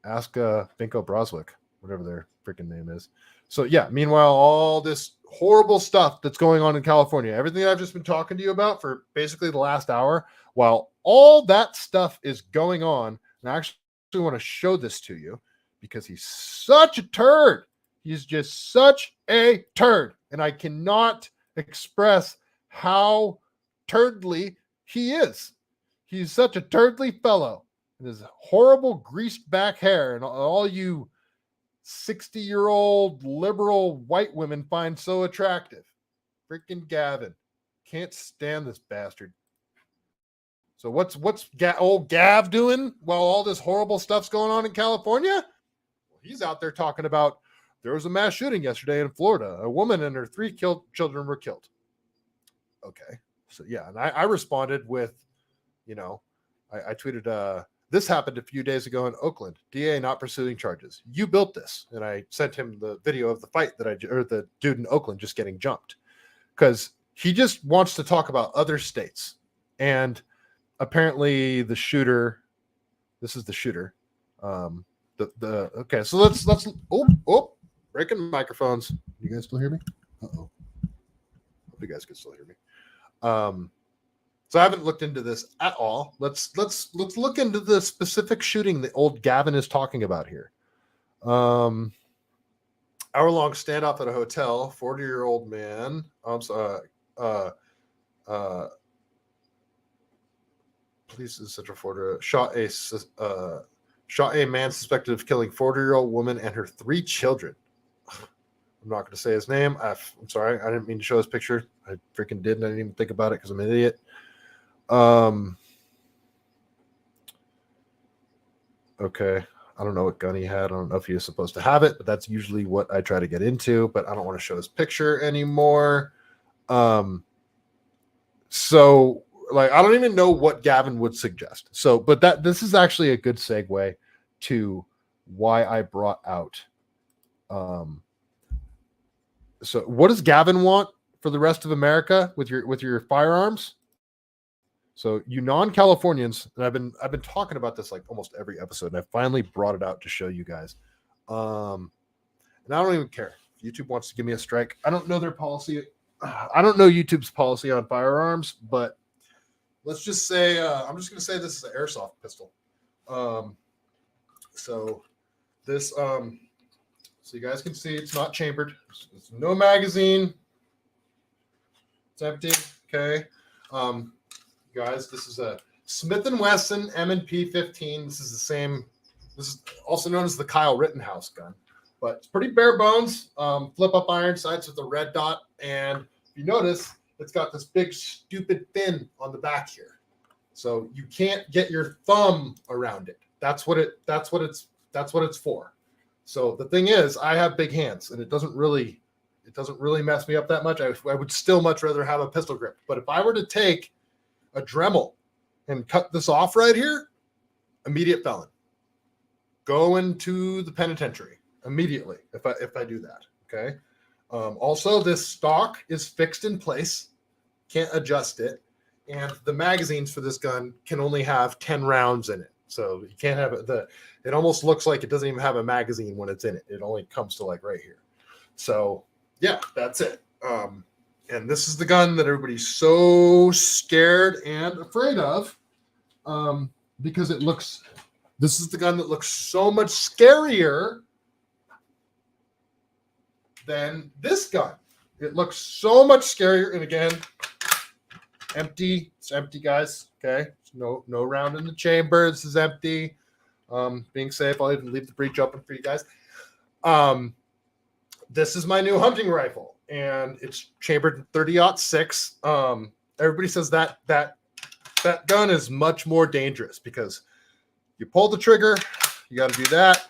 Ask Binko Broswick, whatever their freaking name is. So yeah, meanwhile, all this horrible stuff that's going on in California, everything I've just been talking to you about for basically the last hour, while all that stuff is going on, and I actually want to show this to you because he's such a turd. He's just such a turd. And I cannot express how turdly he is. He's such a turdly fellow. And his horrible greased back hair, and all you 60-year-old liberal white women find so attractive. Freaking Gavin. Can't stand this bastard. So what's old Gav doing while all this horrible stuff's going on in California? Well, he's out there talking about there was a mass shooting yesterday in Florida. A woman and her 3 children were killed. Okay. So yeah, and I responded with, I tweeted, this happened a few days ago in Oakland. DA not pursuing charges. You built this. And I sent him the video of the fight or the dude in Oakland just getting jumped. Because he just wants to talk about other states. And apparently the shooter, this is the shooter. Okay, so let's breaking microphones. You guys still hear me? Uh-oh. Hope you guys can still hear me. So I haven't looked into this at all. Let's look into the specific shooting that old Gavin is talking about here. Hour-long standoff at a hotel. 40-year-old man. Police in Central Florida shot a man suspected of killing 40-year-old woman and her 3 children. I'm not going to say his name. I'm sorry. I didn't mean to show his picture. I freaking did, and I didn't even think about it because I'm an idiot. Okay. I don't know what gun he had. I don't know if he was supposed to have it, but that's usually what I try to get into, but I don't want to show his picture anymore. So like, I don't even know what Gavin would suggest. So, but this is actually a good segue to why I brought out, so what does Gavin want for the rest of America with your firearms? So you non-Californians, and I've been talking about this like almost every episode, and I finally brought it out to show you guys. And I don't even care if YouTube wants to give me a strike. I don't know their policy. I don't know YouTube's policy on firearms, but let's just say I'm just going to say this is an airsoft pistol. So this, so you guys can see it's not chambered. There's no magazine. It's empty. Okay. Guys, this is a Smith & Wesson M&P 15. This is the same. This is also known as the Kyle Rittenhouse gun, but it's pretty bare bones. Flip up iron sights with a red dot, and if you notice, it's got this big stupid fin on the back here, so you can't get your thumb around it. That's what it's for. So the thing is, I have big hands, and it doesn't really mess me up that much. I would still much rather have a pistol grip. But if I were to take a Dremel and cut this off right here, immediate felon. Going to the penitentiary immediately if I do that. Okay. Also, this stock is fixed in place. Can't adjust it. And the magazines for this gun can only have 10 rounds in it. So you can't have it almost looks like it doesn't even have a magazine when it's in it. It only comes to like right here. So yeah, that's it. And this is the gun that everybody's so scared and afraid of, because this is the gun that looks so much scarier than this gun. It looks so much scarier. And again, empty. It's empty, guys. Okay. No round in the chamber. This is empty. Being safe, I'll even leave the breech open for you guys. This is my new hunting rifle. And it's chambered in 30-06. Everybody says that gun is much more dangerous because you pull the trigger, you got to do that,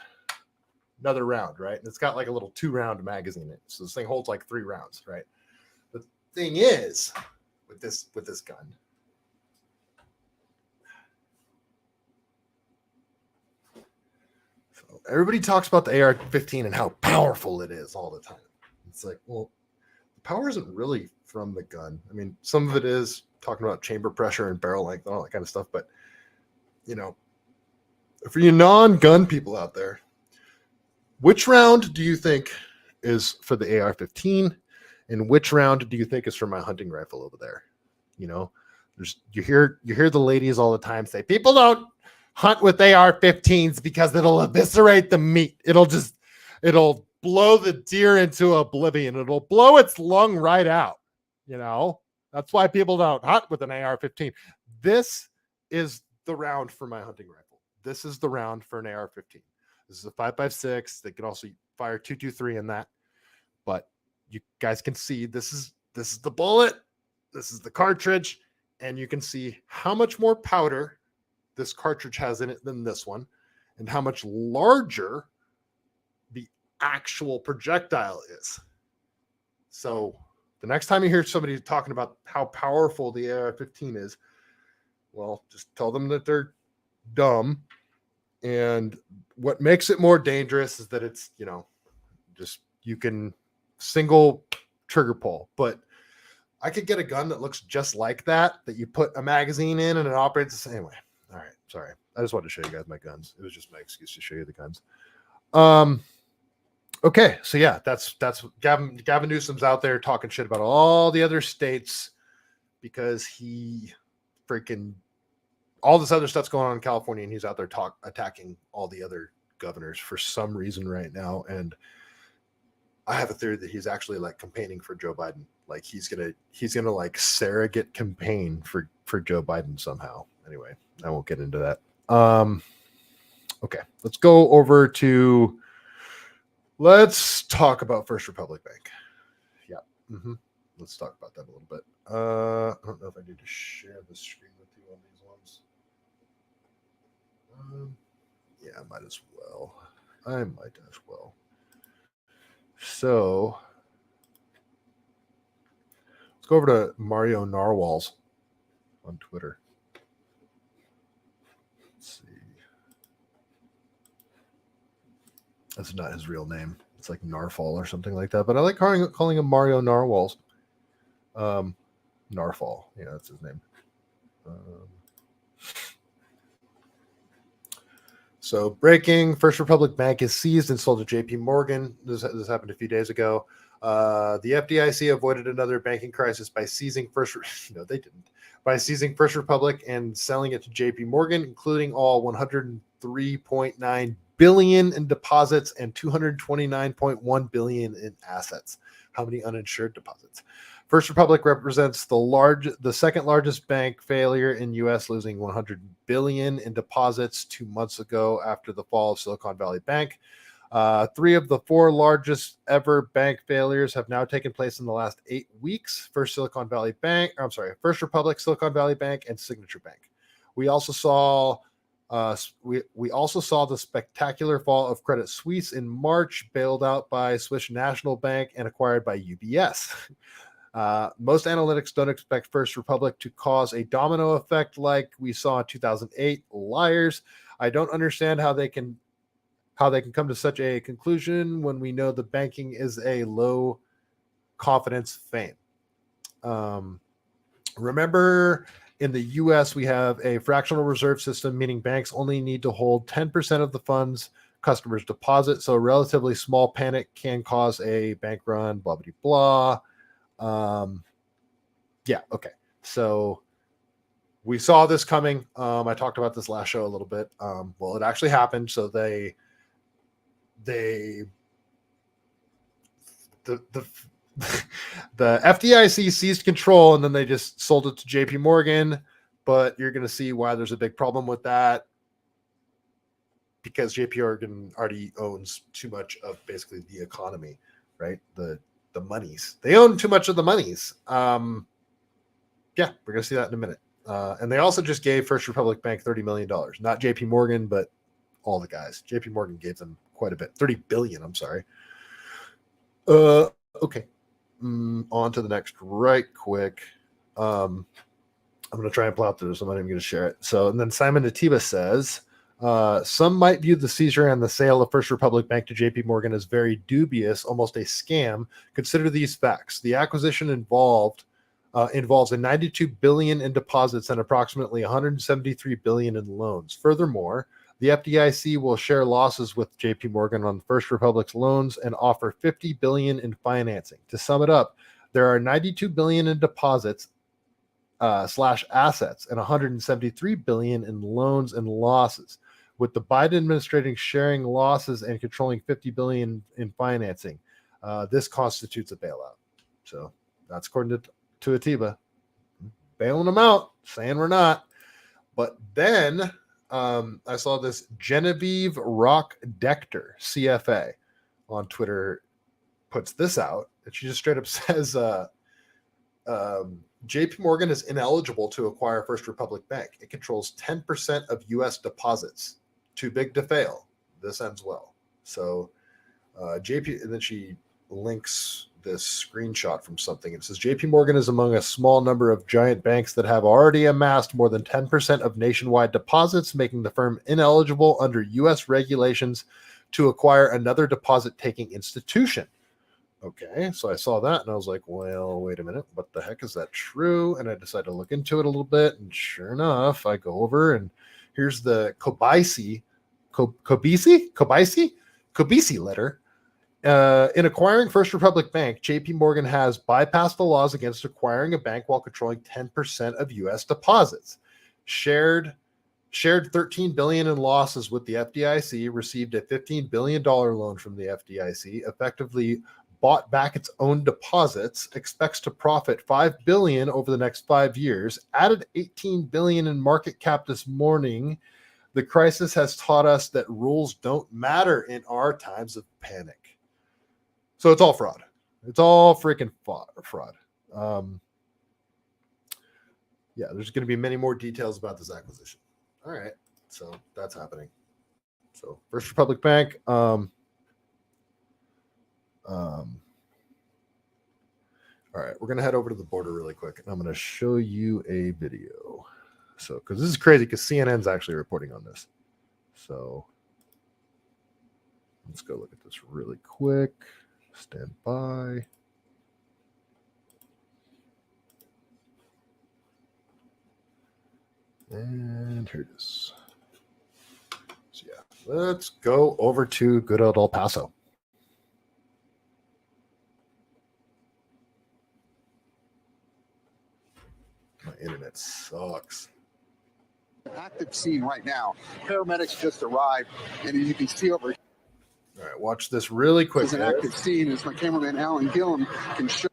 another round, right? And it's got like a little 2-round magazine in it, so this thing holds like 3 rounds, right? The thing is, with this gun, so everybody talks about the AR-15 and how powerful it is all the time. It's like, well, power isn't really from the gun. I mean, some of it is talking about chamber pressure and barrel length and all that kind of stuff. But, for you non-gun people out there, which round do you think is for the AR-15? And which round do you think is for my hunting rifle over there? You hear the ladies all the time say, people don't hunt with AR-15s because it'll eviscerate the meat. It'll blow the deer into oblivion. It'll blow its lung right out. That's why people don't hunt with an AR-15. This is the round for my hunting rifle. This is the round for an AR-15. This is a 5.56. They can also fire 2.23 in that. But you guys can see this is the bullet. This is the cartridge. And you can see how much more powder this cartridge has in it than this one, and how much larger the actual projectile is. So the next time you hear somebody talking about how powerful the AR-15 is, well, just tell them that they're dumb. And what makes it more dangerous is that it's, just you can single trigger pull. But I could get a gun that looks just like that you put a magazine in and it operates the same way. All right, sorry. I just wanted to show you guys my guns. It was just my excuse to show you the guns. Okay, so yeah, that's Gavin Newsom's out there talking shit about all the other states because he freaking all this other stuff's going on in California, and he's out there attacking all the other governors for some reason right now. And I have a theory that he's actually like campaigning for Joe Biden. Like he's gonna like surrogate campaign for Joe Biden somehow. Anyway, I won't get into that. Okay, let's go over to. Let's talk about First Republic Bank. Yeah, let's talk about that a little bit. I don't know if I need to share the screen with you on these ones. Yeah, I might as well. So let's go over to Mario Narwhals on Twitter. Let's see. That's not his real name. It's like Narfall or something like that. But I like calling him Mario Narwhals. Narfall. Yeah, that's his name. So breaking, First Republic Bank is seized and sold to JP Morgan. This happened a few days ago. The FDIC avoided another banking crisis by seizing by seizing First Republic and selling it to JP Morgan, including all 103.9 billion in deposits and 229.1 billion in assets. How many uninsured deposits? First Republic represents the second largest bank failure in U.S., losing 100 billion in deposits 2 months ago after the fall of Silicon Valley Bank. 3 of the 4 largest ever bank failures have now taken place in the last 8 weeks. First Republic, Silicon Valley Bank, and Signature Bank. We also saw the spectacular fall of Credit Suisse in March, bailed out by Swiss National Bank and acquired by UBS. Most analytics don't expect First Republic to cause a domino effect like we saw in 2008. Liars. I don't understand how they can come to such a conclusion when we know the banking is a low confidence fame. Remember, in the US, we have a fractional reserve system, meaning banks only need to hold 10% of the funds customers deposit. So a relatively small panic can cause a bank run, blah, blah, blah. Yeah, okay. So we saw this coming. I talked about this last show a little bit. Well, it actually happened. So the FDIC seized control, and then they just sold it to JP Morgan. But you're going to see why there's a big problem with that, because JP Morgan already owns too much of basically the economy, right? The monies. They own too much of the monies. Yeah, we're going to see that in a minute. And they also just gave First Republic Bank $30 million. Not JP Morgan, but all the guys. JP Morgan gave them quite a bit. 30 billion, I'm sorry. Okay. On to the next right quick. I'm going to try and plow through this. I'm not even going to share it. So, and then Simon Atiba says, some might view the seizure and the sale of First Republic Bank to JP Morgan as very dubious, almost a scam. Consider these facts. The acquisition involves a 92 billion in deposits and approximately 173 billion in loans. Furthermore, the FDIC will share losses with JP Morgan on First Republic's loans and offer 50 billion in financing. To sum it up, there are 92 billion in deposits / assets and 173 billion in loans and losses. With the Biden administration sharing losses and controlling 50 billion in financing, this constitutes a bailout. So that's according to Atiba. Bailing them out, saying we're not. But then I saw this Genevieve Rock Dector, CFA, on Twitter puts this out, and she just straight up says, JP Morgan is ineligible to acquire First Republic Bank. It controls 10% of U.S. deposits. Too big to fail. This ends well. So JP, and then she links this screenshot from something. It says JP Morgan is among a small number of giant banks that have already amassed more than 10% of nationwide deposits, making the firm ineligible under U.S. regulations to acquire another deposit-taking institution. Okay, so I saw that and I was like, well, wait a minute, what the heck, is that true? And I decided to look into it a little bit, and sure enough, I go over and here's the Kobisi letter. In acquiring First Republic Bank, JP Morgan has bypassed the laws against acquiring a bank while controlling 10% of U.S. deposits. Shared $13 billion in losses with the FDIC, received a $15 billion loan from the FDIC, effectively bought back its own deposits, expects to profit $5 billion over the next 5 years, added $18 billion in market cap this morning. The crisis has taught us that rules don't matter in our times of panic. So it's all fraud. It's all freaking fraud. Yeah, there's going to be many more details about this acquisition. All right, so that's happening. So First Republic Bank. All right, we're going to head over to the border really quick, and I'm going to show you a video. So, because this is crazy, because CNN's actually reporting on this. So let's go look at this really quick. Stand by. And here it is. So yeah, let's go over to good old El Paso. My internet sucks. Active scene right now. Paramedics just arrived, and as you can see over here. All right, watch this really quick. It's an active scene, as my cameraman Alan Gillum can show.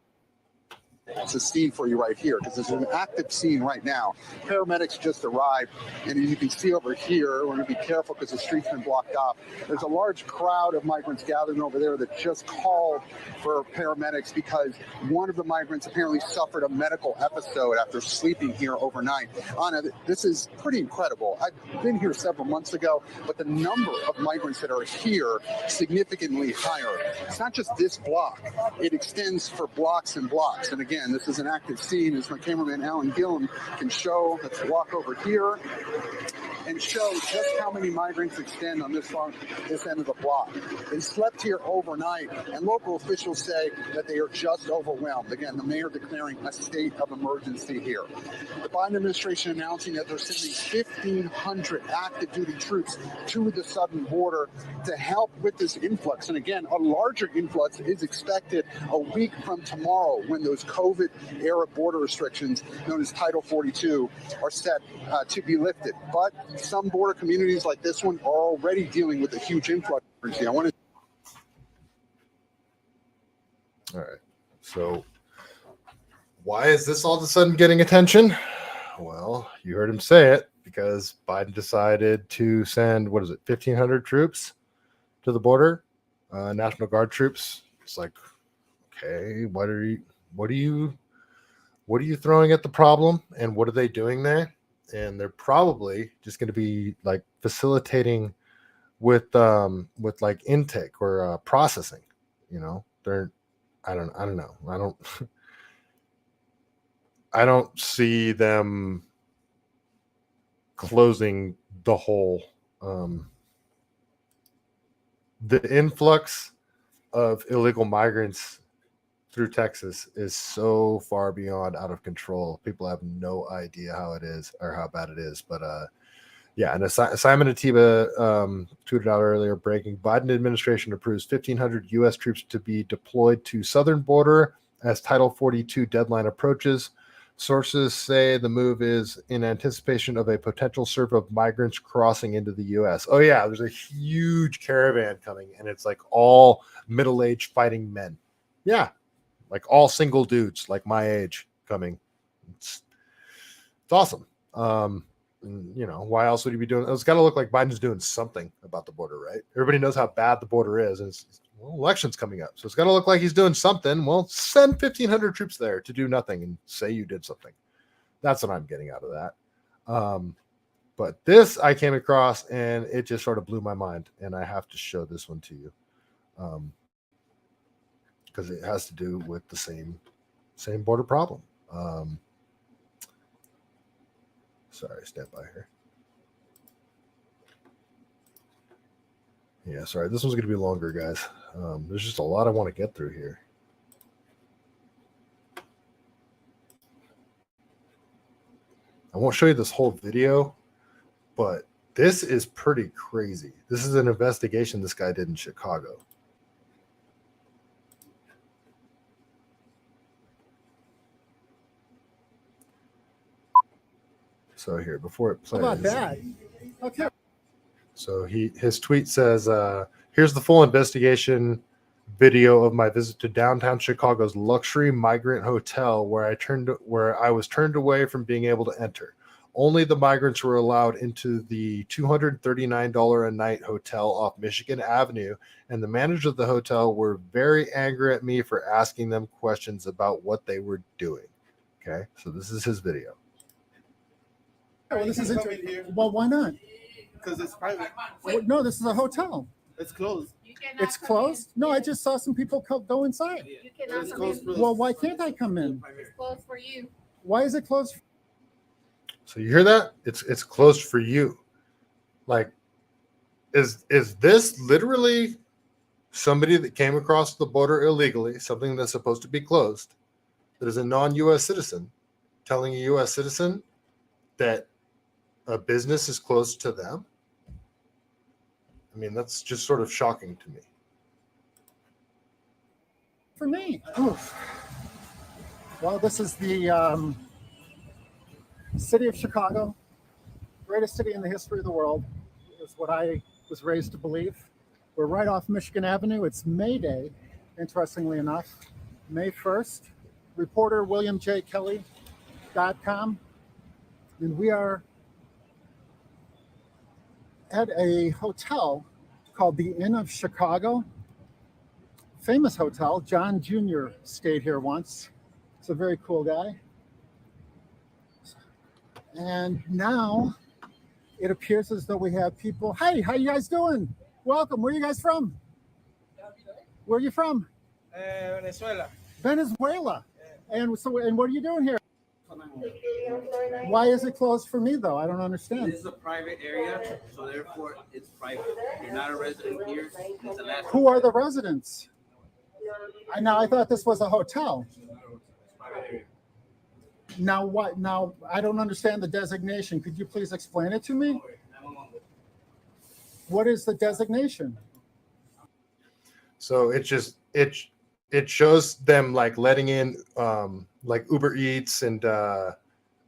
It's a scene for you right here, because it's an active scene right now. Paramedics just arrived, and as you can see over here, we're going to be careful because the street's been blocked off. There's a large crowd of migrants gathering over there that just called for paramedics because one of the migrants apparently suffered a medical episode after sleeping here overnight. Anna, this is pretty incredible. I've been here several months ago, but the number of migrants that are here significantly higher. It's not just this block. It extends for blocks and blocks. And again, this is an active scene, as my cameraman Alan Gillum can show. Let's walk over here and show just how many migrants extend on this end of the block. They slept here overnight, and local officials say that they are just overwhelmed. Again, the mayor declaring a state of emergency here. The Biden administration announcing that they're sending 1,500 active duty troops to the southern border to help with this influx. And again, a larger influx is expected a week from tomorrow, when those COVID-era border restrictions, known as Title 42, are set to be lifted. But some border communities like this one are already dealing with a huge influx. I want to. All right. So why is this all of a sudden getting attention? Well, you heard him say it, because Biden decided to send, 1,500 troops to the border, National Guard troops. It's like, okay, what are you throwing at the problem, and what are they doing there? And they're probably just going to be like facilitating with like intake or processing. You know, I don't know. I don't see them closing the whole. The influx of illegal migrants through Texas is so far beyond out of control. People have no idea how it is or how bad it is. But yeah, and Simon Atiba tweeted out earlier, breaking: Biden administration approves 1,500 U.S. troops to be deployed to southern border as Title 42 deadline approaches. Sources say the move is in anticipation of a potential surge of migrants crossing into the U.S. Oh yeah, there's a huge caravan coming, and it's like all middle-aged fighting men. Yeah. Like all single dudes like my age coming. It's awesome. And, why else would he be doing? It's got to look like Biden's doing something about the border, right? Everybody knows how bad the border is, and election's coming up, so it's got to look like he's doing something. Well, send 1,500 troops there to do nothing and say you did something. That's what I'm getting out of that. But this I came across, and it just sort of blew my mind, and I have to show this one to you, because it has to do with the same border problem. Sorry, stand by here. Yeah, sorry. This one's going to be longer, guys. There's just a lot I want to get through here. I won't show you this whole video, but this is pretty crazy. This is an investigation this guy did in Chicago. So here, before it plays. How about that? Okay. So his tweet says, here's the full investigation video of my visit to downtown Chicago's luxury migrant hotel where I was turned away from being able to enter. Only the migrants were allowed into the $239 a night hotel off Michigan Avenue, and the manager of the hotel were very angry at me for asking them questions about what they were doing. Okay, so this is his video. Well, this is interesting. Well, why not? Because it's private. No, this is a hotel. It's closed. It's closed? No, I just saw some people go inside. You cannot come in. Well, why can't I come in? It's closed for you. Why is it closed? So you hear that? It's closed for you. Like, is this literally somebody that came across the border illegally, something that's supposed to be closed, that is a non-U.S. citizen, telling a U.S. citizen that a business is closed to them? I mean, that's just sort of shocking to me. For me. Oof. Well, this is the city of Chicago, greatest city in the history of the world, is what I was raised to believe. We're right off Michigan Avenue. It's May Day, interestingly enough, May 1st. Reporter WilliamJKelly.com. And we are at a hotel called the Inn of Chicago. Famous hotel. John Jr. stayed here once. It's a very cool guy. And now it appears as though we have people. Hey, how you guys doing? Welcome. Where are you guys from? Where are you from? Venezuela. Venezuela. And what are you doing here? Why is it closed for me, though? I don't understand. This is a private area, so therefore it's private. You're not a resident here. It's a last Who are the residents? I thought this was a hotel. Now what? Now I don't understand the designation. Could you please explain it to me? What is the designation? So it shows them like letting in like Uber Eats and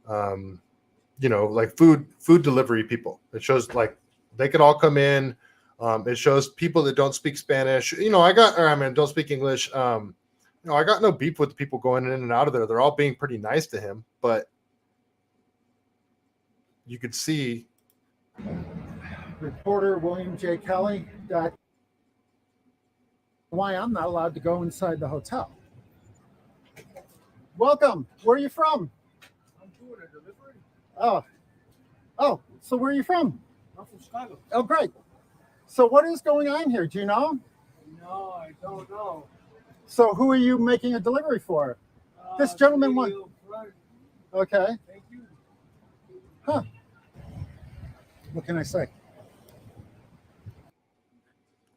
like food delivery people. It shows like they could all come in. It shows people that don't speak Spanish. Don't speak English. I got no beef with the people going in and out of there. They're all being pretty nice to him, but you could see. Reporter WilliamJKelly. Why I'm not allowed to go inside the hotel. Welcome. Where are you from? I'm doing a delivery. Oh, so where are you from? I'm from Chicago. Oh, great. So what is going on here? Do you know? No, I don't know. So who are you making a delivery for? This gentleman wants. Okay. Thank you. Huh. What can I say?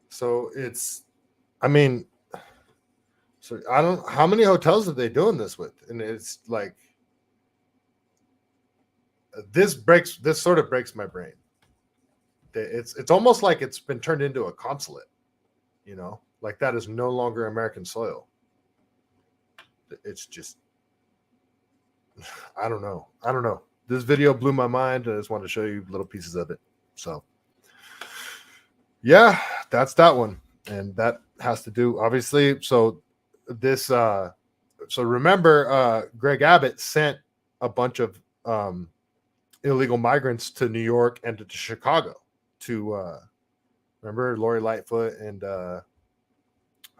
So how many hotels are they doing this with? And it's like, this sort of breaks my brain. It's almost like it's been turned into a consulate, like that is no longer American soil. It's just, I don't know. This video blew my mind. I just wanted to show you little pieces of it. So yeah, that's that one. And that has to do, obviously. So this, remember, Greg Abbott sent a bunch of illegal migrants to New York and to Chicago. To remember Lori Lightfoot and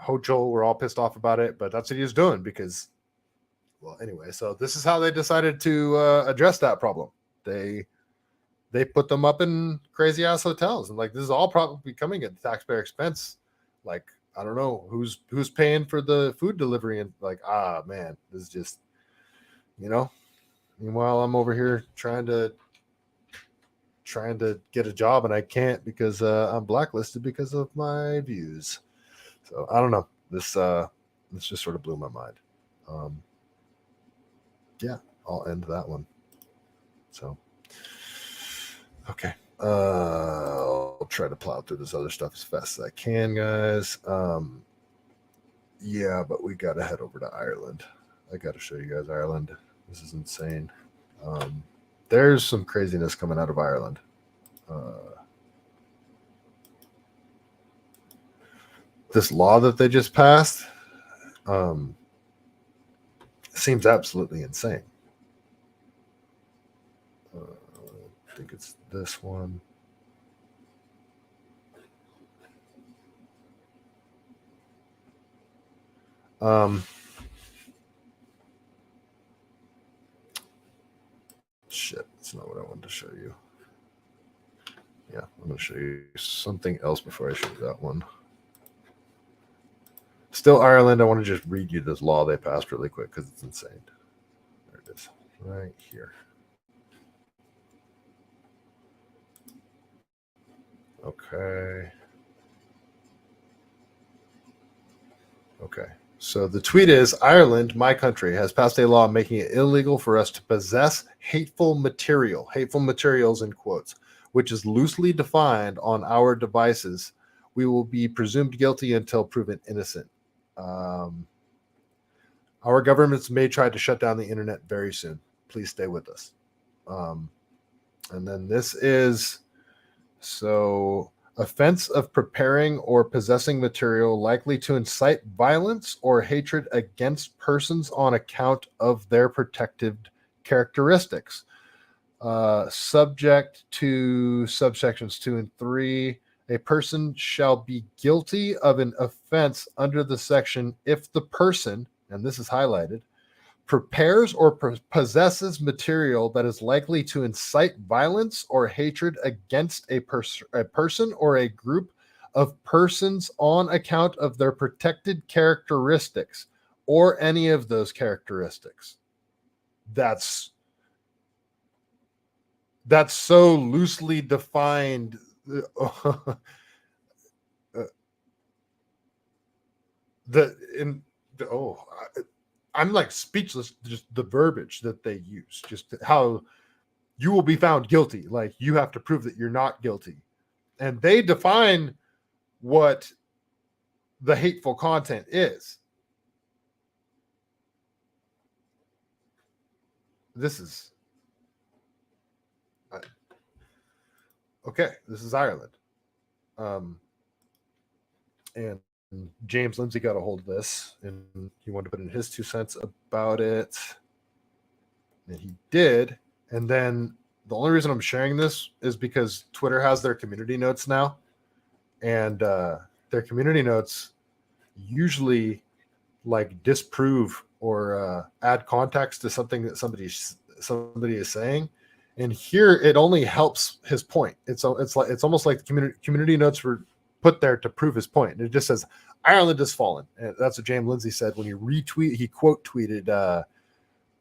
Hochul were all pissed off about it, but that's what he was doing because, well, anyway. So this is how they decided to address that problem. They put them up in crazy ass hotels, and like this is all probably coming at the taxpayer expense. Like I don't know who's paying for the food delivery, and like man, this is just, you know. Meanwhile, I'm over here trying to get a job, and I can't because I'm blacklisted because of my views. So I don't know. This just sort of blew my mind. Yeah, I'll end that one. So okay. I'll try to plow through this other stuff as fast as I can, guys. Yeah, but we gotta head over to Ireland. I gotta show you guys Ireland. This is insane. There's some craziness coming out of Ireland. This law that they just passed seems absolutely insane. I think it's this one. Shit, that's not what I wanted to show you. Yeah, I'm going to show you something else before I show you that one. Still Ireland. I want to just read you this law they passed really quick because it's insane. There it is, right here. Okay. Okay. So the tweet is, Ireland, my country, has passed a law making it illegal for us to possess hateful materials in quotes, which is loosely defined on our devices. We will be presumed guilty until proven innocent. Our governments may try to shut down the internet very soon. Please stay with us. And then this is, so offense of preparing or possessing material likely to incite violence or hatred against persons on account of their protected characteristics. Subject to subsections 2 and 3, a person shall be guilty of an offense under the section if the person, and this is highlighted, prepares or possesses material that is likely to incite violence or hatred against a person or a group of persons on account of their protected characteristics or any of those characteristics. That's so loosely defined. I'm like speechless, just the verbiage that they use, just how you will be found guilty. Like you have to prove that you're not guilty. And they define what the hateful content is. This is okay. This is Ireland. And James Lindsay got a hold of this and he wanted to put in his 2 cents about it. And he did. And then the only reason I'm sharing this is because Twitter has their community notes now. And their community notes usually like disprove or add context to something that somebody is saying. And here it only helps his point. It's almost like the community notes were put there to prove his point. And it just says Ireland has fallen. And that's what James Lindsay said when he quote tweeted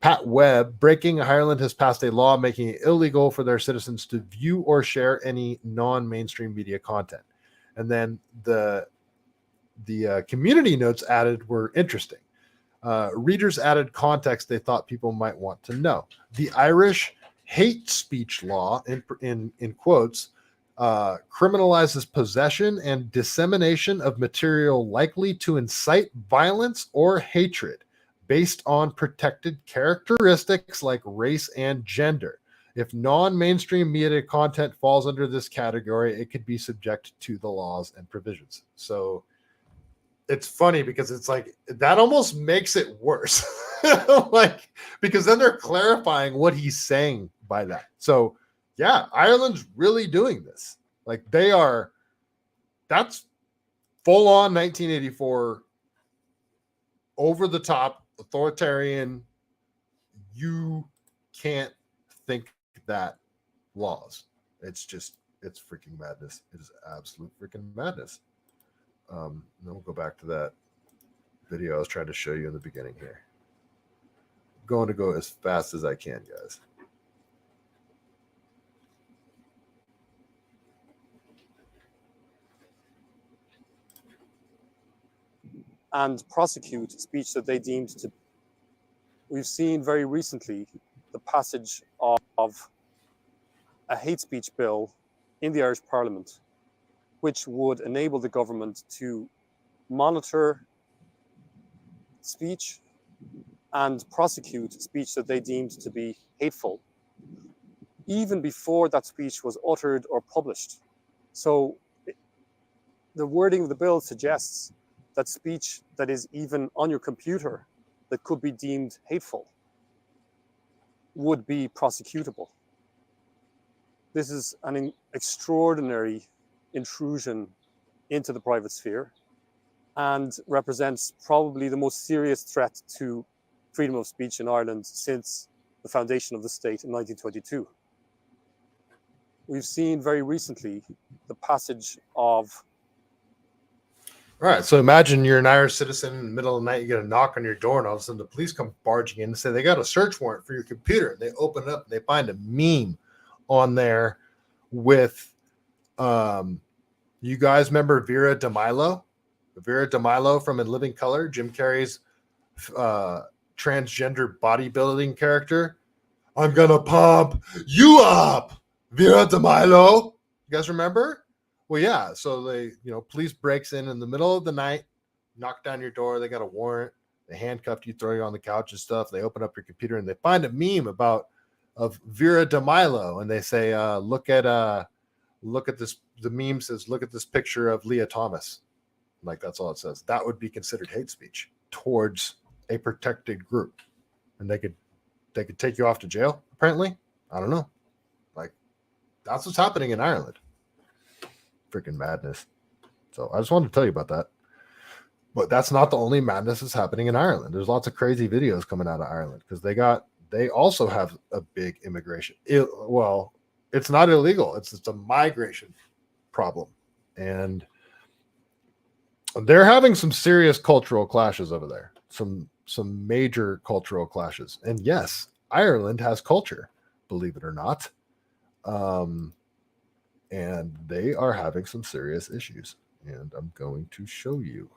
Pat Webb, breaking Ireland has passed a law making it illegal for their citizens to view or share any non-mainstream media content. And then the community notes added were interesting. Readers added context they thought people might want to know. The Irish hate speech law, in quotes, criminalizes possession and dissemination of material likely to incite violence or hatred based on protected characteristics like race and gender. If non-mainstream media content falls under this category, it could be subject to the laws and provisions. So it's funny because it's like that almost makes it worse. Like, because then they're clarifying what he's saying by that. So yeah, Ireland's really doing this. Like that's full on 1984, over the top, authoritarian. You can't think that laws. It's freaking madness. It is absolute freaking madness. Then we'll go back to that video I was trying to show you in the beginning here. I'm going to go as fast as I can, guys. And prosecute speech that they deemed to. We've seen very recently the passage of a hate speech bill in the Irish Parliament, which would enable the government to monitor speech and prosecute speech that they deemed to be hateful, even before that speech was uttered or published. So the wording of the bill suggests that speech that is even on your computer that could be deemed hateful would be prosecutable. This is an extraordinary intrusion into the private sphere and represents probably the most serious threat to freedom of speech in Ireland since the foundation of the state in 1922. We've seen very recently the passage of. All right, so imagine you're an Irish citizen in the middle of the night, you get a knock on your door, and all of a sudden the police come barging in and say they got a search warrant for your computer. They open it up and they find a meme on there with, you guys remember Vera DeMilo? Vera DeMilo from In Living Color, Jim Carrey's transgender bodybuilding character. I'm gonna pump you up, Vera DeMilo. You guys remember? Well, yeah. So they, police breaks in the middle of the night, knock down your door. They got a warrant. They handcuffed you, throw you on the couch and stuff. They open up your computer and they find a meme of Vera DeMilo, and they say, look at this. The meme says, look at this picture of Leah Thomas. Like, that's all it says. That would be considered hate speech towards a protected group, and they could take you off to jail. Apparently, I don't know. Like, that's what's happening in Ireland. Freaking madness. So I just wanted to tell you about that. But that's not the only madness that's happening in Ireland. There's lots of crazy videos coming out of Ireland because they also have a big immigration. It's not illegal. It's a migration problem. And they're having some serious cultural clashes over there. Some major cultural clashes. And yes, Ireland has culture, believe it or not. And they are having some serious issues. And I'm going to show you.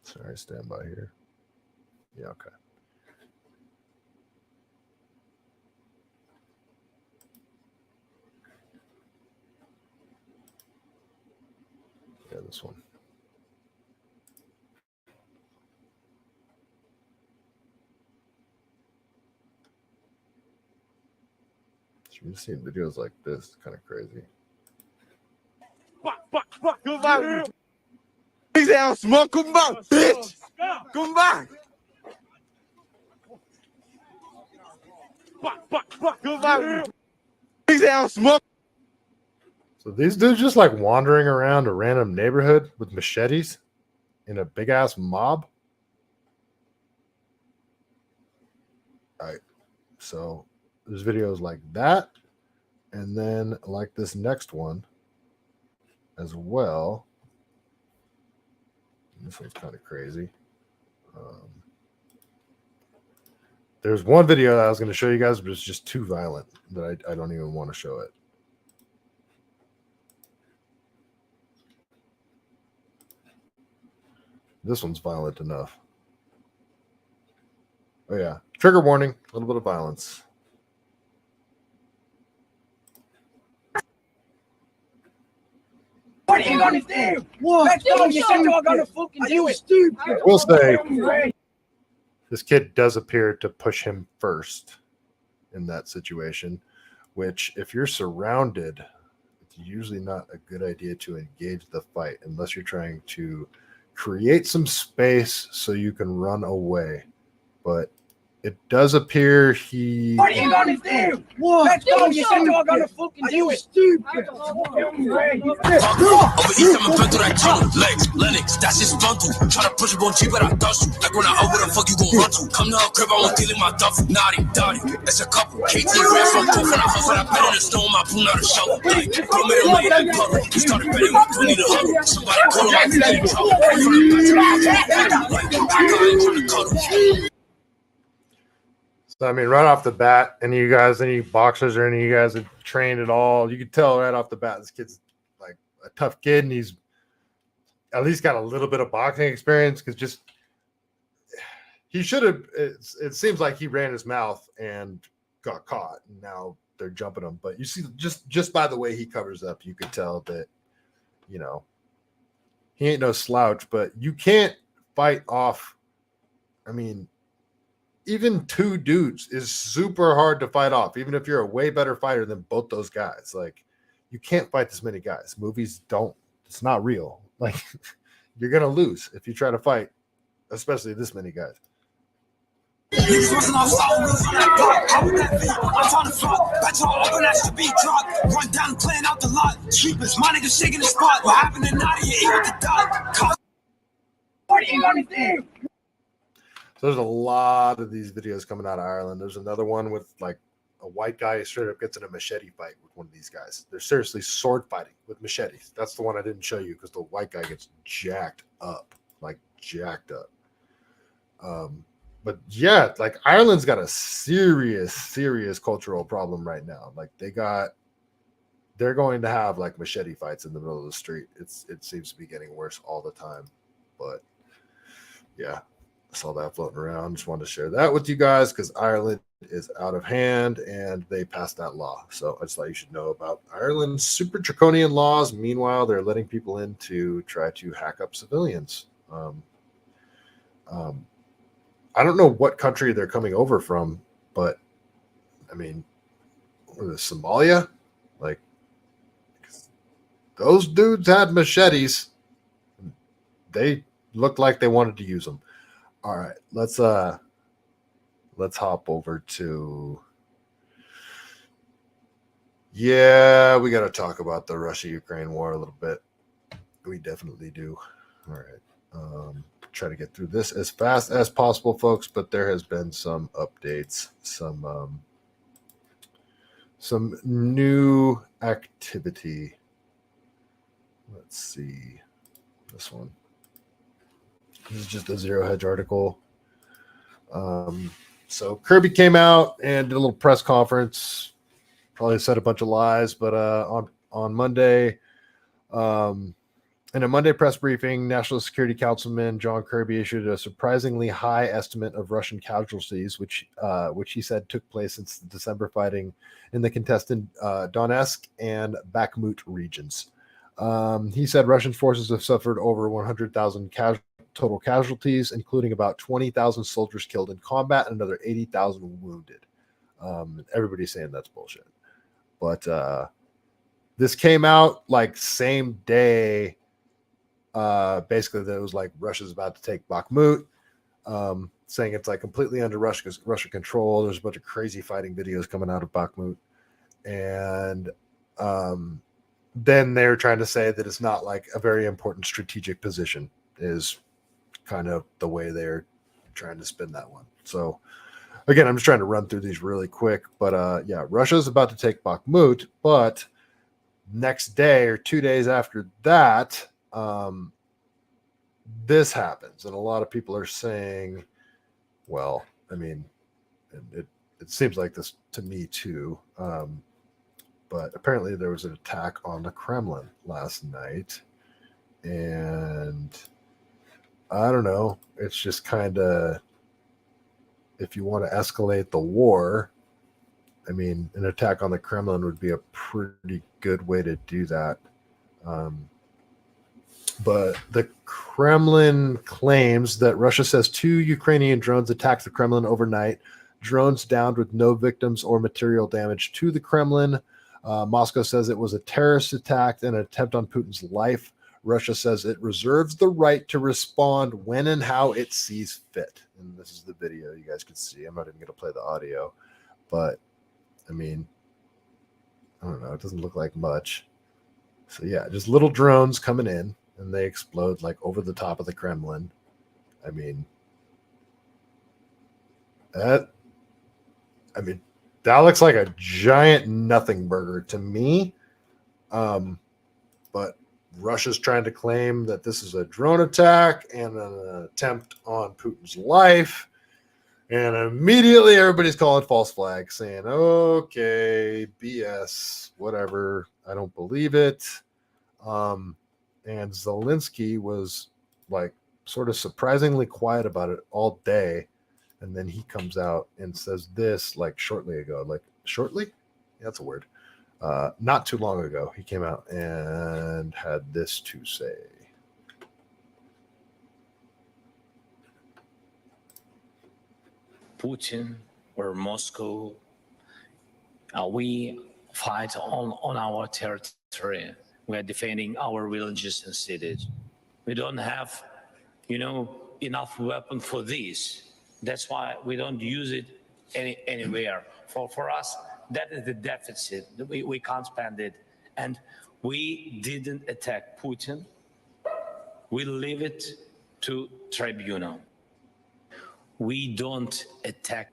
Sorry, stand by here. Yeah, okay. Yeah, this one. You've seen videos like this. It's kind of crazy. Fuck, come back. He's out, smoke, come back, bitch. Come back. Fuck, come back. He's out, smoke. So these dudes just like wandering around a random neighborhood with machetes in a big ass mob. All right. So there's videos like that. And then like this next one as well. This one's kind of crazy. There's one video that I was going to show you guys, but it's just too violent that I don't even want to show it. This one's violent enough. Oh, yeah. Trigger warning. A little bit of violence. What are you gonna do? What? Let's go. You said you were gonna fucking do it. Stupid. I will say, this kid does appear to push him first in that situation, which if you're surrounded, it's usually not a good idea to engage the fight unless you're trying to create some space so you can run away. But it does appear he... What are you gonna do? What? Let's go. You said you were gonna fucking do it. Stupid. Over East, I'ma burn through that tunnel. Legs, Lennox, that's his bundle. Try to push it on G, but I dust you. Like when I where the fuck you gon' run to? Come to her crib, I won't deal in my duffel. Naughty, Dotty, that's a couple. KT ran from proof when I hustle. I bet on the stone, my pool not a shovel. Like, bro made a money like puddle. You started betting with Tony the huddle. Somebody call him, I can get in trouble. From the back to the like, I got in from the cuddle. So, I mean, right off the bat, any boxers or any of you guys that trained at all, you could tell right off the bat this kid's like a tough kid, and he's at least got a little bit of boxing experience, because he should have. It seems like he ran his mouth and got caught, and now they're jumping him. But you see, just by the way he covers up, you could tell that, he ain't no slouch. But you can't fight off. I mean, even two dudes is super hard to fight off, even if you're a way better fighter than both those guys. Like, you can't fight this many guys. Movies don't, it's not real. Like, you're going to lose if you try to fight, especially this many guys. Niggas wasn't off solid on that block. How would that be? I'm trying to flop. Bet y'all open that should be dropped. Run down, playing out the lot. Cheapest, my niggas shaking the spot. What happened to Nadia? You eat with the dot. What are you gonna do? So there's a lot of these videos coming out of Ireland. There's another one with like a white guy straight up gets in a machete fight with one of these guys. They're seriously sword fighting with machetes. That's the one I didn't show you because the white guy gets jacked up, like jacked up. But yeah, like Ireland's got a serious cultural problem right now. Like they're going to have like machete fights in the middle of the street. It seems to be getting worse all the time. But yeah. I saw that floating around. Just wanted to share that with you guys because Ireland is out of hand and they passed that law. So I just thought you should know about Ireland's super draconian laws. Meanwhile, they're letting people in to try to hack up civilians. I don't know what country they're coming over from, but I mean, what is this, Somalia? Like, those dudes had machetes. They looked like they wanted to use them. All right, let's hop over to, yeah, we got to talk about the Russia-Ukraine war a little bit. We definitely do. All right, try to get through this as fast as possible, folks, but there has been some updates, some new activity. Let's see this one. This is just a Zero Hedge article. So Kirby came out and did a little press conference. Probably said a bunch of lies, but on Monday, in a Monday press briefing, National Security Councilman John Kirby issued a surprisingly high estimate of Russian casualties, which he said took place since the December fighting in the contested Donetsk and Bakhmut regions. He said Russian forces have suffered over 100,000 total casualties, including about 20,000 soldiers killed in combat and another 80,000 wounded. Everybody's saying that's bullshit. But this came out like same day. Basically, that it was like Russia's about to take Bakhmut, saying it's like completely under Russia control. There's a bunch of crazy fighting videos coming out of Bakhmut. And then they're trying to say that it's not like a very important strategic position is kind of the way they're trying to spin that one. So again, I'm just trying to run through these really quick, but yeah, Russia's about to take Bakhmut, but next day or 2 days after that, this happens. And a lot of people are saying, well, I mean, it seems like this to me too. But apparently there was an attack on the Kremlin last night, and I don't know. It's just kind of, if you want to escalate the war, I mean, an attack on the Kremlin would be a pretty good way to do that. But the Kremlin claims that Russia says 2 Ukrainian drones attacked the Kremlin overnight. Drones downed with no victims or material damage to the Kremlin. Moscow says it was a terrorist attack and an attempt on Putin's life. Russia says it reserves the right to respond when and how it sees fit. And this is the video you guys can see. I'm not even going to play the audio, but I mean, I don't know. It doesn't look like much. So yeah, just little drones coming in and they explode like over the top of the Kremlin. I mean, that looks like a giant nothing burger to me. But Russia's trying to claim that this is a drone attack and an attempt on Putin's life. And immediately everybody's calling false flag, saying, okay, BS, whatever. I don't believe it. And Zelensky was like sort of surprisingly quiet about it all day. And then he comes out and says this like shortly ago, like shortly? Yeah, that's a word. Not too long ago, he came out and had this to say. Putin or Moscow, we fight on our territory. We are defending our villages and cities. We don't have, enough weapon for this. That's why we don't use it anywhere. For us, that is the deficit. We can't spend it. And we didn't attack Putin. We leave it to tribunal. We don't attack.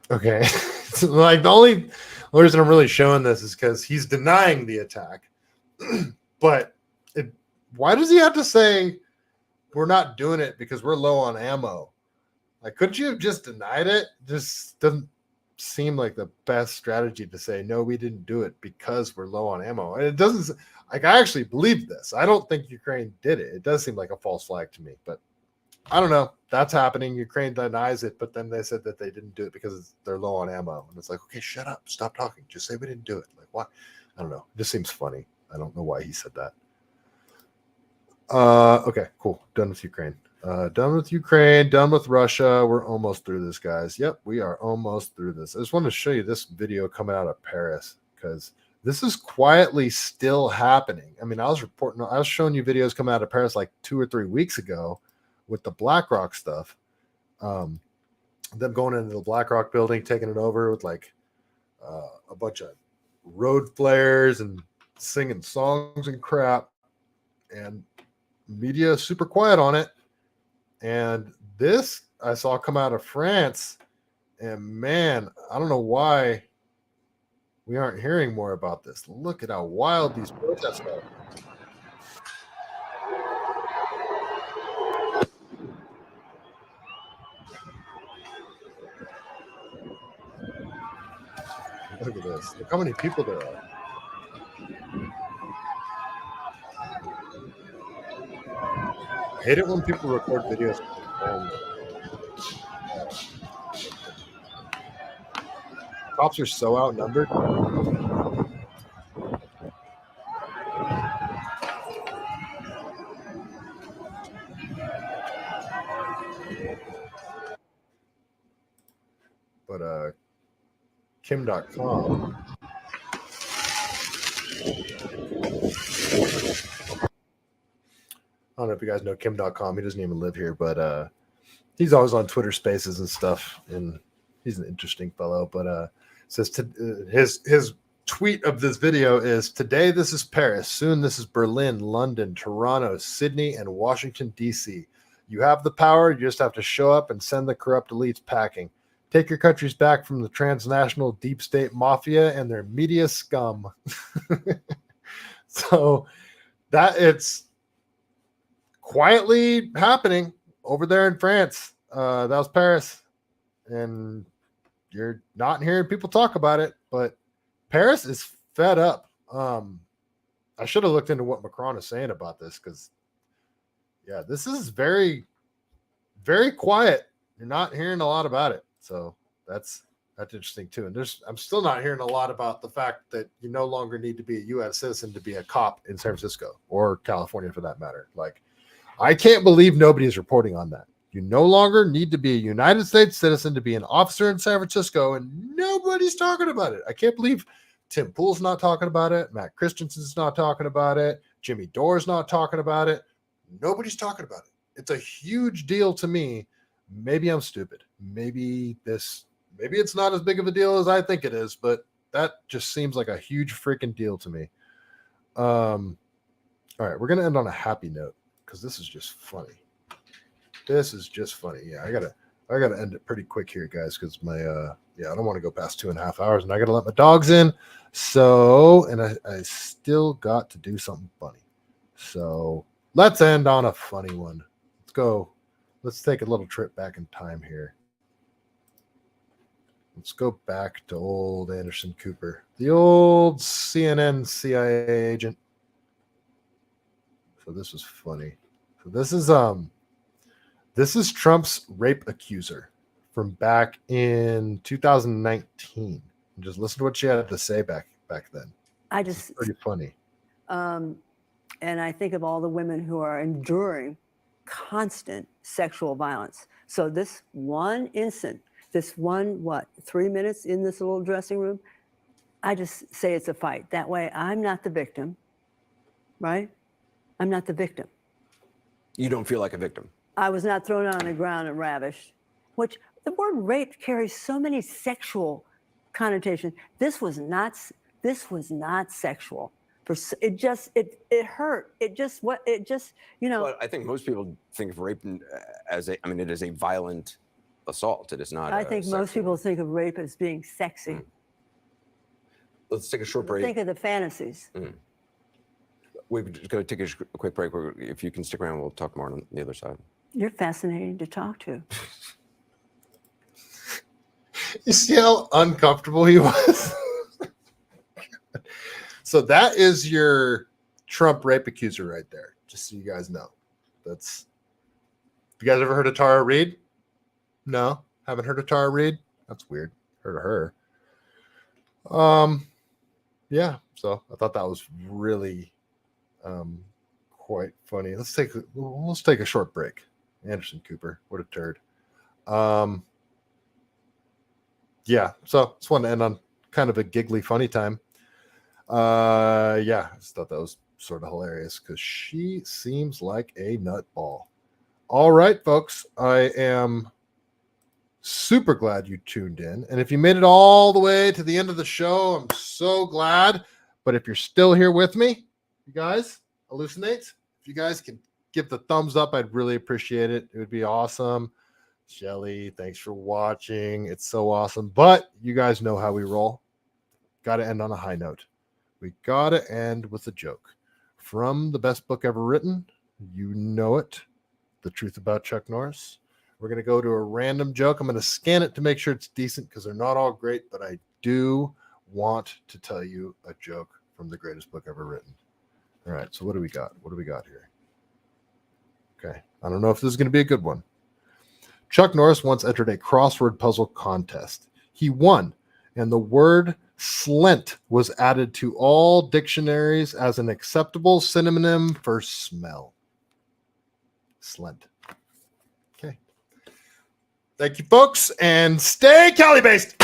Okay. So, like the only reason I'm really showing this is because he's denying the attack. But why does he have to say we're not doing it because we're low on ammo? Like, couldn't you have just denied it? Just doesn't seem like the best strategy to say, no, we didn't do it because we're low on ammo. And it doesn't, like, I actually believe this. I don't think Ukraine did it. It does seem like a false flag to me, but I don't know. That's happening. Ukraine denies it, but then they said that they didn't do it because they're low on ammo. And it's like, okay, shut up. Stop talking. Just say we didn't do it. Like, what? I don't know. It just seems funny. I don't know why he said that. Okay, cool. Done with Ukraine. Done with Ukraine. Done with Russia. We're almost through this, guys. Yep, we are almost through this. I just wanted to show you this video coming out of Paris because this is quietly still happening. I mean, I was showing you videos coming out of Paris like 2 or 3 weeks ago with the BlackRock stuff. Them going into the BlackRock building, taking it over with like a bunch of road flares and singing songs and crap. And media is super quiet on it. And this I saw come out of France. And man, I don't know why we aren't hearing more about this. Look at how wild these protests are. Look at this. Look how many people there are. I hate it when people record videos. Cops are so outnumbered. But Kim.com. I don't know if you guys know Kim.com. He doesn't even live here, but he's always on Twitter Spaces and stuff, and he's an interesting fellow. But says his tweet of this video is, today this is Paris, soon this is Berlin, London, Toronto, Sydney, and Washington, D.C. You have the power. You just have to show up and send the corrupt elites packing. Take your countries back from the transnational deep state mafia and their media scum. So that it's quietly happening over there in France. That was Paris. And you're not hearing people talk about it, but Paris is fed up. I should have looked into what Macron is saying about this because, yeah, this is very, very quiet. You're not hearing a lot about it. So that's That's interesting too. And I'm still not hearing a lot about the fact that you no longer need to be a U.S. citizen to be a cop in San Francisco or California for that matter. Like, I can't believe nobody is reporting on that. You no longer need to be a United States citizen to be an officer in San Francisco, and nobody's talking about it. I can't believe Tim Pool's not talking about it. Matt Christensen's not talking about it. Jimmy Dore's not talking about it. Nobody's talking about it. It's a huge deal to me. Maybe I'm stupid. Maybe it's not as big of a deal as I think it is, but that just seems like a huge freaking deal to me. All right, we're gonna end on a happy note because this is just funny. This is just funny. Yeah, I gotta end it pretty quick here, guys, because my I don't want to go past 2.5 hours, and I gotta let my dogs in. So, and I still got to do something funny. So let's end on a funny one. Let's go. Let's take a little trip back in time here. Let's go back to old Anderson Cooper, the old CNN CIA agent. So this is funny. So this is Trump's rape accuser from back in 2019. And just listen to what she had to say back then. It's pretty funny. And I think of all the women who are enduring constant sexual violence. So this one instant, this one, 3 minutes in this little dressing room, I just say it's a fight. That way I'm not the victim, right? I'm not the victim. You don't feel like a victim. I was not thrown on the ground and ravished, which the word rape carries so many sexual connotations. This was not sexual. It hurt. It just, Well, I think most people think of rape as it is a violent assault. It is not. I think most people think of rape as being sexy. Let's take a short break. Think of the fantasies. We're just going to take a quick break. If you can stick around, we'll talk more on the other side. You're fascinating to talk to. You see how uncomfortable he was? So that is your Trump rape accuser right there. Just so you guys know. Have you guys ever heard of Tara Reid? No? Haven't heard of Tara Reid? That's weird. Heard of her. Yeah, so I thought that was really quite funny. Let's take a short break. Anderson Cooper, what a turd. Yeah, so just wanted to end on kind of a giggly funny time. Yeah, I just thought that was sort of hilarious because she seems like a nutball. All right, folks, I am super glad you tuned in. And if you made it all the way to the end of the show, I'm so glad. But if you're still here with me, you guys, hallucinate, if you guys can give the thumbs up, I'd really appreciate it. It would be awesome. Shelly, thanks for watching. It's so awesome. But you guys know how we roll. Got to end on a high note. We got to end with a joke. From the best book ever written, you know it, The Truth About Chuck Norris. We're going to go to a random joke. I'm going to scan it to make sure it's decent because they're not all great, but I do want to tell you a joke from the greatest book ever written. All right, so what do we got? What do we got here? Okay, I don't know if this is going to be a good one. Chuck Norris once entered a crossword puzzle contest. He won, and the word slent was added to all dictionaries as an acceptable synonym for smell. Slent. Okay. Thank you, folks, and stay CaliBased.